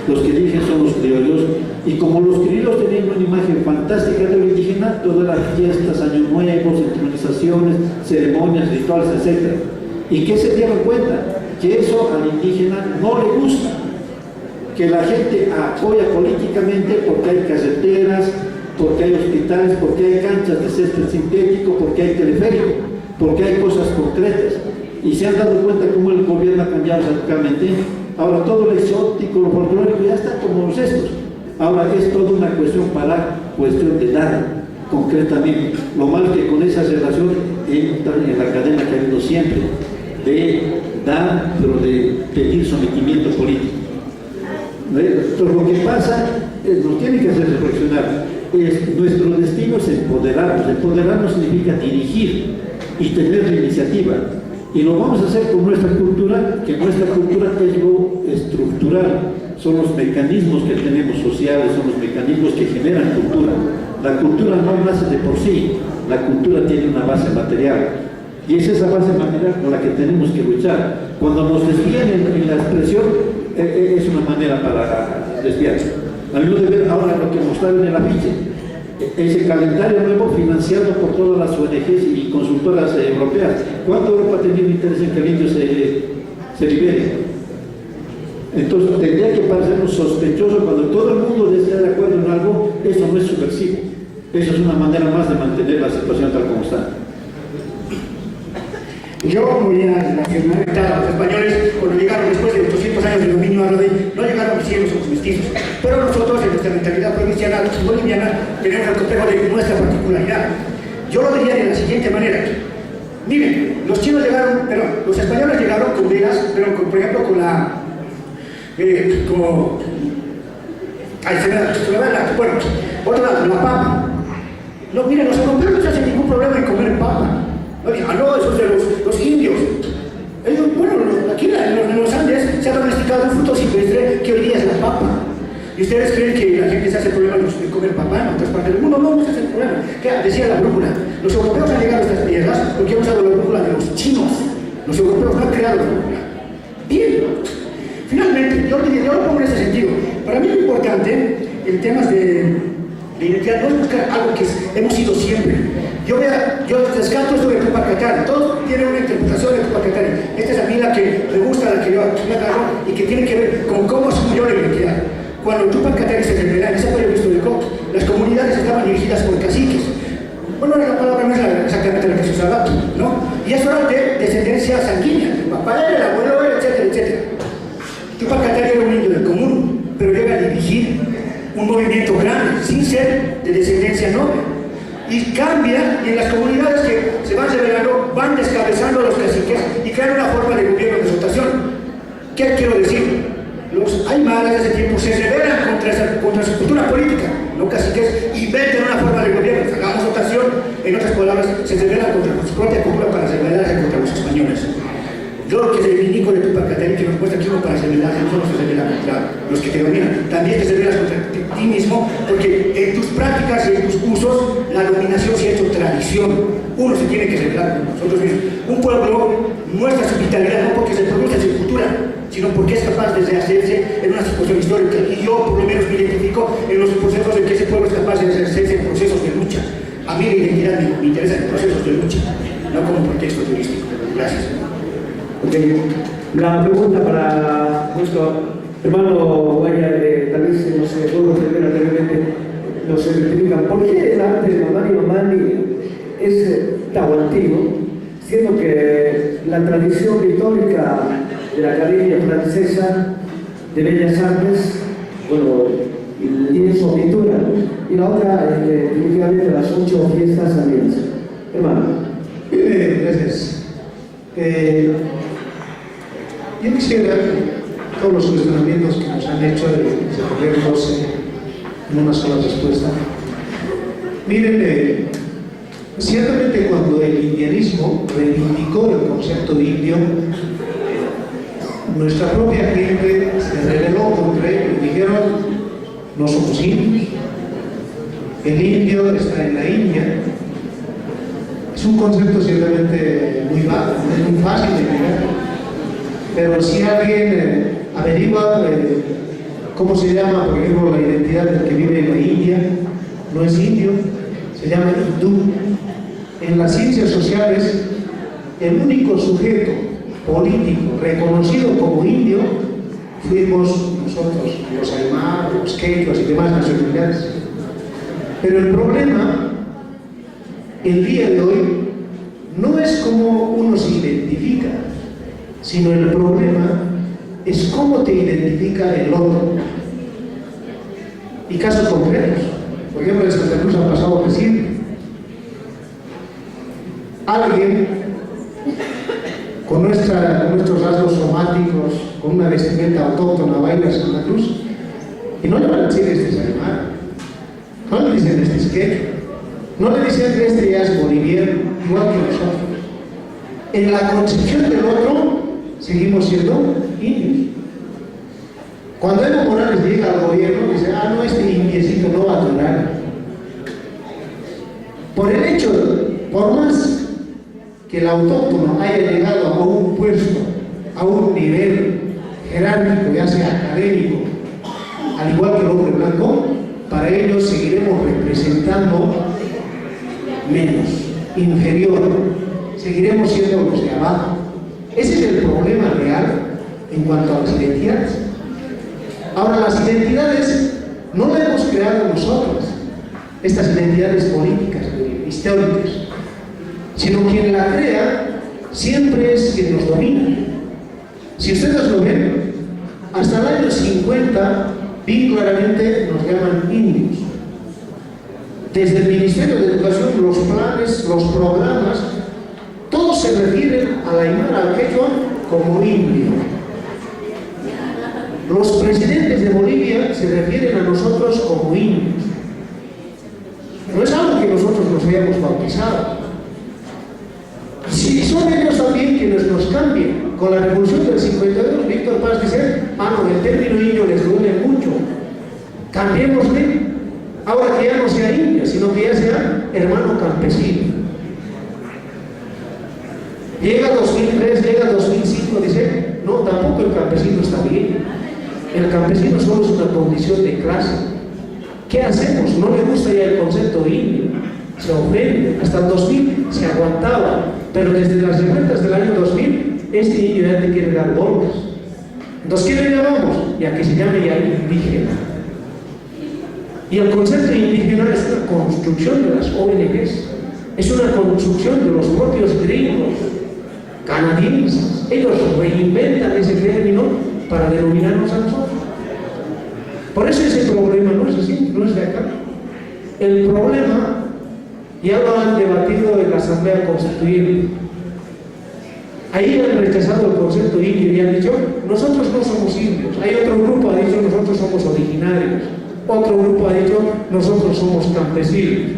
Los que dirigen son los criollos, y como los criollos tenían una imagen fantástica de lo indígena, todas las fiestas, años nuevos, sincronizaciones, ceremonias, rituales, etc. ¿Y qué se dieron cuenta? Que eso al indígena no le gusta, que la gente apoya políticamente porque hay carreteras, porque hay hospitales, porque hay canchas de césped sintético, porque hay teleférico, porque hay cosas concretas. Y se han dado cuenta cómo el gobierno ha cambiado radicalmente. Ahora todo lo exótico, lo folclórico ya está como los restos. Ahora es toda una cuestión de dar concretamente. Lo malo que con esa relación entran en la cadena que ha habido siempre, de dar, pero de pedir sometimiento político. Entonces lo que pasa nos tiene que hacer reflexionar. Nuestro destino es empoderarnos. Empoderarnos significa dirigir y tener la iniciativa. Y lo vamos a hacer con nuestra cultura, que nuestra cultura es lo estructural, son los mecanismos que tenemos sociales, son los mecanismos que generan cultura. La cultura no nace de por sí, la cultura tiene una base material. Y es esa base material con la que tenemos que luchar. Cuando nos desvían en la expresión, es una manera para desviarse. A mí de ver ahora lo que mostraron en el afiche, ese calendario nuevo financiado por todas las ONGs y consultoras europeas. ¿Cuánto Europa ha tenido interés en que el indio se libere? Entonces tendría que parecernos sospechoso cuando todo el mundo esté de acuerdo en algo. Eso no es subversivo, eso es una manera más de mantener la situación tal como está. Yo voy a nacionalizar a los españoles cuando llegaron después de 800 años de dominio árabe, no llegaron ciegos o mestizos, pero nosotros en nuestra mentalidad provinciana boliviana tenemos el complejo de nuestra particularidad. Yo lo diría de la siguiente manera: miren, los españoles llegaron con velas, pero por ejemplo con la la papa. No, miren, los europeos no se hacen ningún problema en comer papa. No, eso es de los indios. Ellos, aquí en los Andes se ha domesticado un fruto silvestre que hoy día es la papa. ¿Y ustedes creen que la gente se hace problema de comer papa en otras partes del mundo? No, no se hace problema. Decía la brújula. Los europeos han llegado a estas tierras porque han usado la brújula de los chinos. Los europeos no han creado la brújula. Bien. Finalmente, yo lo pongo en ese sentido. Para mí lo importante en temas de identidad no es buscar algo que hemos sido siempre. Yo rescato esto de Tupac Katari. Todos tienen una interpretación de Tupac Katari. Esta es a mí la que me gusta, la que yo agarro y que tiene que ver con cómo asumió la identidad. Cuando Tupac Katari se revela en ese periodo histórico, las comunidades estaban dirigidas por caciques. Bueno, la palabra no es exactamente la que se usaba, ¿no? Y eso era de descendencia sanguínea. El papá era el abuelo, etcétera, etcétera. Tupac Katari era un indio del común, pero llega a dirigir un movimiento grande, sin ser de descendencia noble. Y cambia, y en las comunidades que se van revelando, van descabezando a los caciques y crean una forma de gobierno de rotación. ¿Qué quiero decir? Los aymaras de ese tiempo se rebelan contra su cultura política, no caciques, inventan una forma de gobierno, hagamos rotación, en otras palabras, se rebelan contra su propia cultura para rebelarse contra los españoles. Yo lo que reivindico de Tupac Katari, que nos muestra que uno para rebelarse no solo se revela contra los que te dominan, también te rebelas contra ti mismo, porque en tus prácticas y en tus usos la dominación se ha hecho tradición. Uno se tiene que rebelar con nosotros mismos. Un pueblo muestra su vitalidad no porque se produce en su cultura, sino porque es capaz de rehacerse en una situación histórica. Y yo por lo menos me identifico en los procesos en que ese pueblo es capaz de rehacerse en procesos de lucha. A mí la identidad me interesa en procesos de lucha, no como pretexto turístico. Gracias. Okay. La pregunta para nuestro hermano Guaya, tal vez no sé, todos brevemente nos identifican. ¿Por qué el arte de Mamani Mamani es tan antiguo, siendo que la tradición histórica de la Academia Francesa de Bellas Artes, tiene su pintura, y la otra, definitivamente, las 8 fiestas andinas? Hermano. Gracias. Yo quisiera todos los cuestionamientos que nos han hecho recorrerlos en una sola respuesta. Miren, ciertamente cuando el indianismo reivindicó el concepto de indio, nuestra propia gente se rebeló contra él y dijeron: no somos indios, el indio está en la India, es Es un concepto ciertamente muy vago, es muy fácil de explicar. Pero si alguien averigua cómo se llama, por ejemplo, la identidad del que vive en la India, no es indio, se llama hindú. En las ciencias sociales, el único sujeto político reconocido como indio fuimos nosotros, los aymaras, los quechuas y demás nacionalidades. Pero el problema, el día de hoy, no es cómo uno se identifica, sino el problema es cómo te identifica el otro. Y casos concretos. Por ejemplo, en Santa Cruz ha pasado recién. Alguien con nuestros rasgos somáticos, con una vestimenta autóctona, baila en Santa Cruz, y no le van a decir este es alemán, no le dicen este es quechua, no le dicen que este ya es boliviano, igual que nosotros. En la concepción del otro, seguimos siendo indios. Cuando Evo Morales llega al gobierno, dice, no, este indiecito no va a durar. Por el hecho, por más que el autóctono haya llegado a un puesto, a un nivel jerárquico, ya sea académico, al igual que el hombre blanco, para ellos seguiremos representando menos, inferior, seguiremos siendo los de abajo. Ese es el problema real en cuanto a las identidades. Ahora, las identidades no las hemos creado nosotros, estas identidades políticas, históricas, sino quien la crea siempre es quien nos domina. Si ustedes lo ven, hasta el año 50, bien claramente nos llaman indios. Desde el Ministerio de Educación, los planes, los programas, todos se refieren al aymara, al quechua, como indio. Los presidentes de Bolivia se refieren a nosotros como indios. No es algo que nosotros nos hayamos bautizado. Si son ellos también quienes nos cambian. Con la revolución del 52, Víctor Paz dice, no, el término indio les duele mucho. Cambiémosle. Ahora que ya no sea indio, sino que ya sea hermano campesino. Llega 2003, llega 2005, dice, no, tampoco el campesino está bien. El campesino solo es una condición de clase. ¿Qué hacemos? No le gusta ya el concepto indio. Se ofende. Hasta el 2000 se aguantaba. Pero desde las revueltas del año 2000, este indio ya te quiere dar golpes. Entonces, ¿qué le llamamos? Ya que se llame ya indígena. Y el concepto de indígena es una construcción de las ONGs. Es una construcción de los propios gringos, canadienses. Ellos reinventan ese término para denominarnos a nosotros. Por eso ese problema no es así, no es de acá. El problema ya lo han debatido en la Asamblea Constituyente. Ahí han rechazado el concepto indio y han dicho, nosotros no somos indios. Hay otro grupo que ha dicho, nosotros somos originarios. Otro grupo ha dicho, nosotros somos campesinos.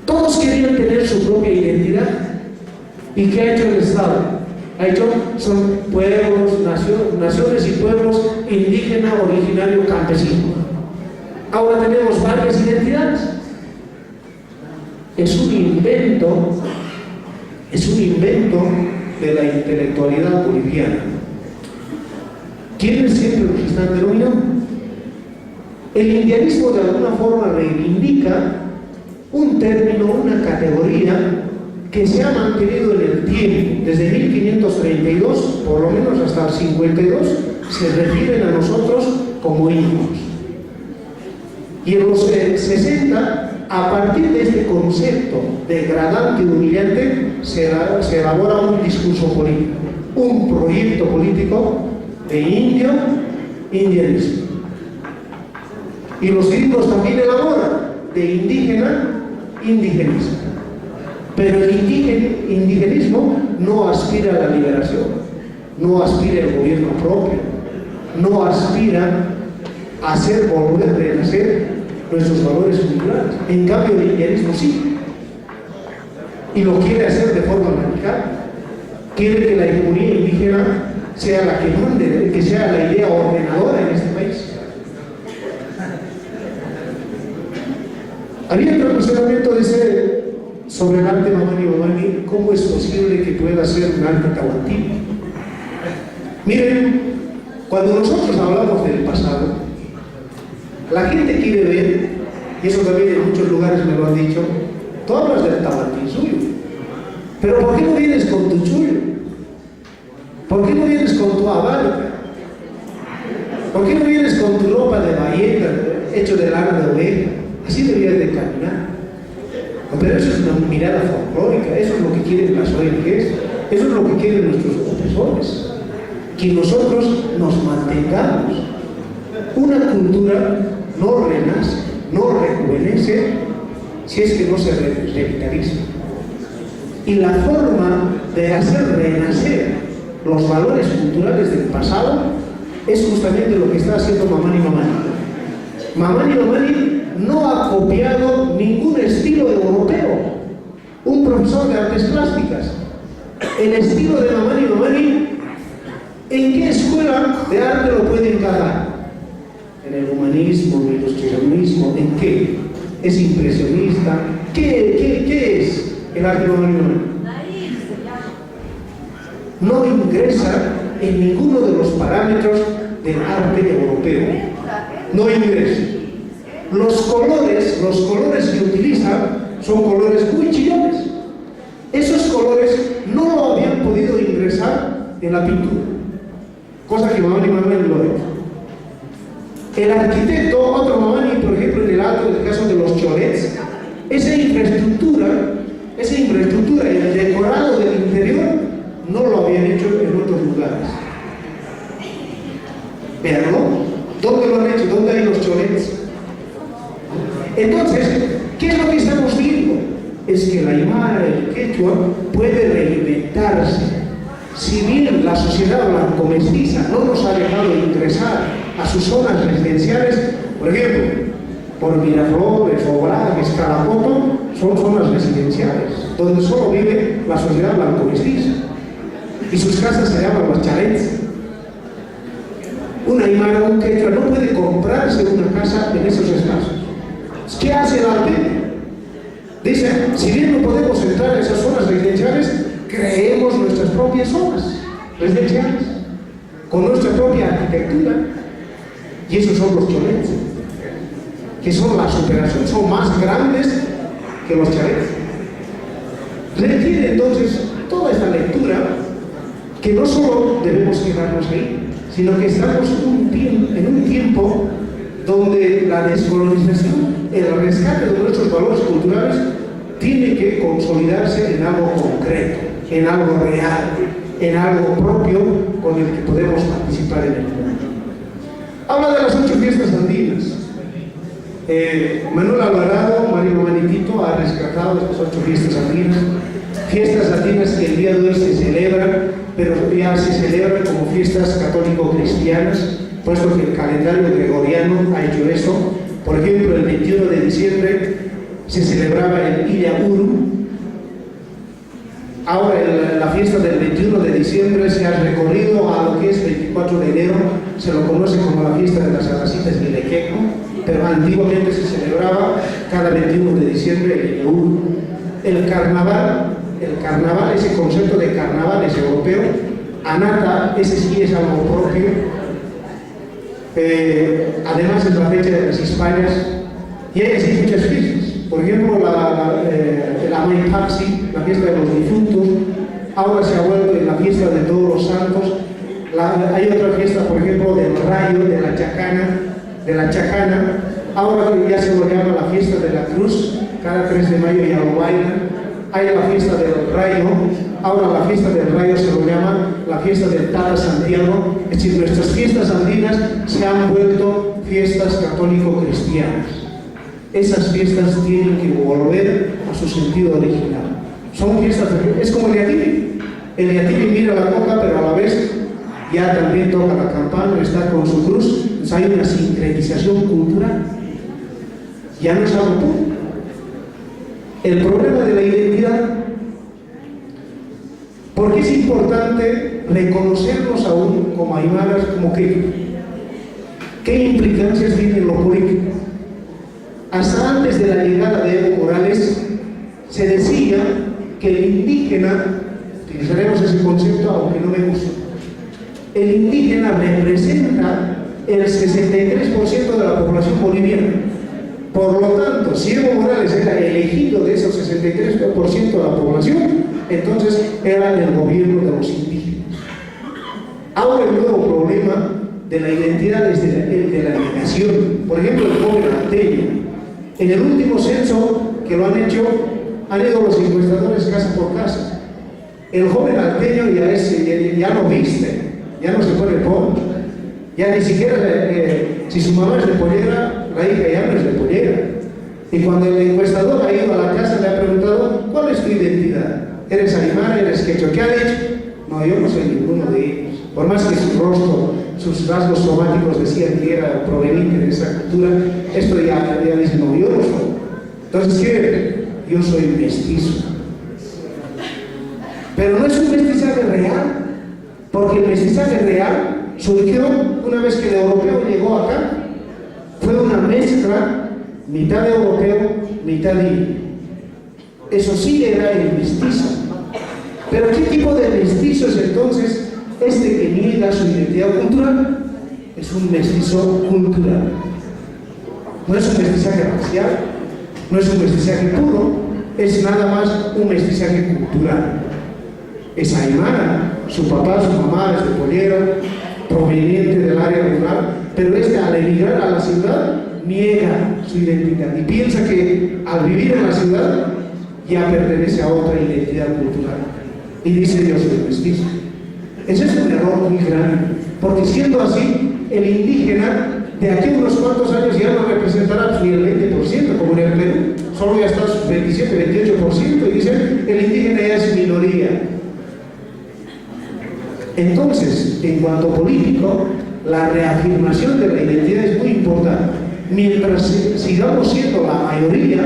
Todos querían tener su propia identidad. ¿Y qué ha hecho el Estado? Ha hecho, son pueblos, naciones y pueblos indígena, originario, campesino. Ahora tenemos varias identidades. Es un invento de la intelectualidad boliviana. ¿Quiénes siempre nos están denominando? El indianismo de alguna forma reivindica un término, una categoría que se ha mantenido en el tiempo. Desde 1532, por lo menos hasta el 52, se refieren a nosotros como indios. Y en los 60, a partir de este concepto degradante y humillante, se elabora un discurso político, un proyecto político de indianismo. Y los gringos también elaboran de indígena, indigenismo. Pero el indigenismo no aspira a la liberación, no aspira al gobierno propio, no aspira a hacer volver a renacer nuestros valores culturales. En cambio, el indianismo sí. Y lo quiere hacer de forma radical. Quiere que la hegemonía indígena sea la que mande, que sea la idea ordenadora en este país. Había el cuestionamiento de sobre el arte Mamani Mamani, ¿cómo es posible que pueda ser un arte tahuantino? Miren, cuando nosotros hablamos del pasado, la gente quiere ver, y eso también en muchos lugares me lo han dicho, tú hablas del tahuantinsuyo, pero ¿por qué no vienes con tu chullo? ¿Por qué no vienes con tu abarca? ¿Por qué no vienes con tu ropa de bayeta hecho de lana de oveja? Así deberías de caminar. Pero eso es una mirada folclórica, eso es lo que quieren las ONGs, eso es lo que quieren nuestros profesores, que nosotros nos mantengamos. Una cultura no renace, no rejuvenece si es que no se revitaliza. Y la forma de hacer renacer los valores culturales del pasado es justamente lo que está haciendo Mamani Mamani. Mamani Mamani no ha copiado ningún estilo europeo. Un profesor de artes plásticas, el estilo de Mamani Mamani, ¿en qué escuela de arte lo puede encajar? En el humanismo, en el ilustracionismo, ¿en qué? ¿Es impresionista? ¿Qué es el arte Mamani Mamani? No ingresa en ninguno de los parámetros del arte europeo. No ingresa. Los colores que utiliza son colores muy chillones. Esos colores no lo habían podido ingresar en la pintura, cosa que Mamani Mamani lo ha hecho. El arquitecto, otro Mamani, por ejemplo, en el alto, en el caso de los cholets, esa infraestructura y el decorado del interior no lo habían hecho en otros lugares. Veanlo, ¿dónde lo han hecho? ¿Dónde hay los cholets? Entonces, ¿qué es lo que estamos viendo? Es que la aymara, el quechua, puede reinventarse. Si bien la sociedad blanco-mestiza no nos ha dejado ingresar a sus zonas residenciales, por ejemplo, por Miraflores, Obrajes, Carapoto, son zonas residenciales, donde solo vive la sociedad blanco-mestiza. Y sus casas se llaman los chalets. Un aymara, un quechua, no puede comprarse una casa en esos espacios. ¿Qué hace el arte? Dice, si bien no podemos entrar en esas zonas residenciales, creemos nuestras propias zonas residenciales, con nuestra propia arquitectura. Y esos son los chalets, que son la superación, son más grandes que los chalets. Requiere entonces toda esta lectura, que no solo debemos quedarnos ahí, sino que estamos en un tiempo donde la descolonización, el rescate de nuestros valores culturales tiene que consolidarse en algo concreto, en algo real, en algo propio con el que podemos participar en el mundo. Habla de las 8 fiestas andinas. Manuel Alvarado, Mario Manitito, ha rescatado estas 8 fiestas andinas que el día de hoy se celebran, pero ya se celebran como fiestas católico-cristianas, puesto que el calendario gregoriano ha hecho eso. Por ejemplo, el 21 de diciembre se celebraba el Illa Uru. Ahora la fiesta del 21 de diciembre se ha recorrido a lo que es 24 de enero, se lo conoce como la fiesta de las Arracitas de Lequeco, pero antiguamente se celebraba cada 21 de diciembre el Illa Uru. El carnaval, ese concepto de carnaval es europeo. Anata, ese sí es algo propio. Además es la fecha de las Hispanias, y hay así muchas fiestas. Por ejemplo, el Amaypaxi, la fiesta de los difuntos. Ahora se ha vuelto en la fiesta de todos los santos. Hay otra fiesta, por ejemplo, del rayo, de la chacana. Ahora ya se lo llama la fiesta de la cruz, cada 3 de mayo ya lo bailan. Hay la fiesta del rayo, ahora la fiesta del rayo se lo llama la fiesta del Tala Santiago. Es decir, nuestras fiestas andinas se han vuelto fiestas católico-cristianas. Esas fiestas tienen que volver a su sentido original. Son fiestas, es como el Yatiri. El Yatiri mira la coca, pero a la vez ya también toca la campana, está con su cruz. Entonces hay una sincretización cultural. Ya no es algo puro. El problema de la identidad, porque es importante reconocernos aún como aymaras, como qué implicancias tiene lo político. Hasta antes de la llegada de Evo Morales, se decía que el indígena, utilizaremos ese concepto aunque no me gusta, el indígena representa el 63% de la población boliviana. Por lo tanto, si Evo Morales era elegido de esos 63% de la población, entonces era el gobierno de los indígenas. Ahora el nuevo problema de la identidad es de la migración. Por ejemplo, el joven alteño. En el último censo que lo han hecho, han ido los encuestadores casa por casa. El joven alteño ya no viste, ya no se pone pobre. Ya ni siquiera, si su mamá es de Pollera, la hija ya no es de Pollera. Y cuando el encuestador ha ido a la casa, le ha preguntado, ¿cuál es tu identidad? ¿Eres aymara? ¿Eres quechua? ¿Qué ha dicho? No, yo no soy ninguno de ellos. Por más que su rostro, sus rasgos somáticos decían que era proveniente de esa cultura, esto ya dice, no, yo no soy. Entonces, ¿qué? Yo soy mestizo. Pero no es un mestizaje real, porque el mestizaje real surgió una vez que el europeo llegó acá. Fue una mezcla, mitad de europeo, mitad indio. Eso sí era el mestizo. Pero ¿qué tipo de mestizo es entonces este que niega su identidad cultural? Es un mestizo cultural. No es un mestizaje racial, no es un mestizaje puro, es nada más un mestizaje cultural. Es aymara, su papá, su mamá es de Pollera, proveniente del área rural, pero al emigrar a la ciudad niega su identidad y piensa que al vivir en la ciudad ya pertenece a otra identidad cultural y dice yo soy mestizo. Ese es un error muy grande, porque siendo así, el indígena de aquí a unos cuantos años ya no representará ni el 20%, como en el Perú, solo ya está sus 27, 28%, y dicen el indígena ya es minoría. Entonces, en cuanto político, la reafirmación de la identidad es muy importante. Mientras sigamos siendo la mayoría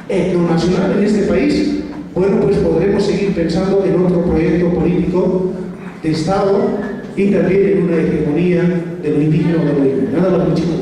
etnonacional en este país, bueno, pues podremos seguir pensando en otro proyecto político de Estado y también en una hegemonía de lo indígena o de lo indígena. Nada más, muchísimas gracias.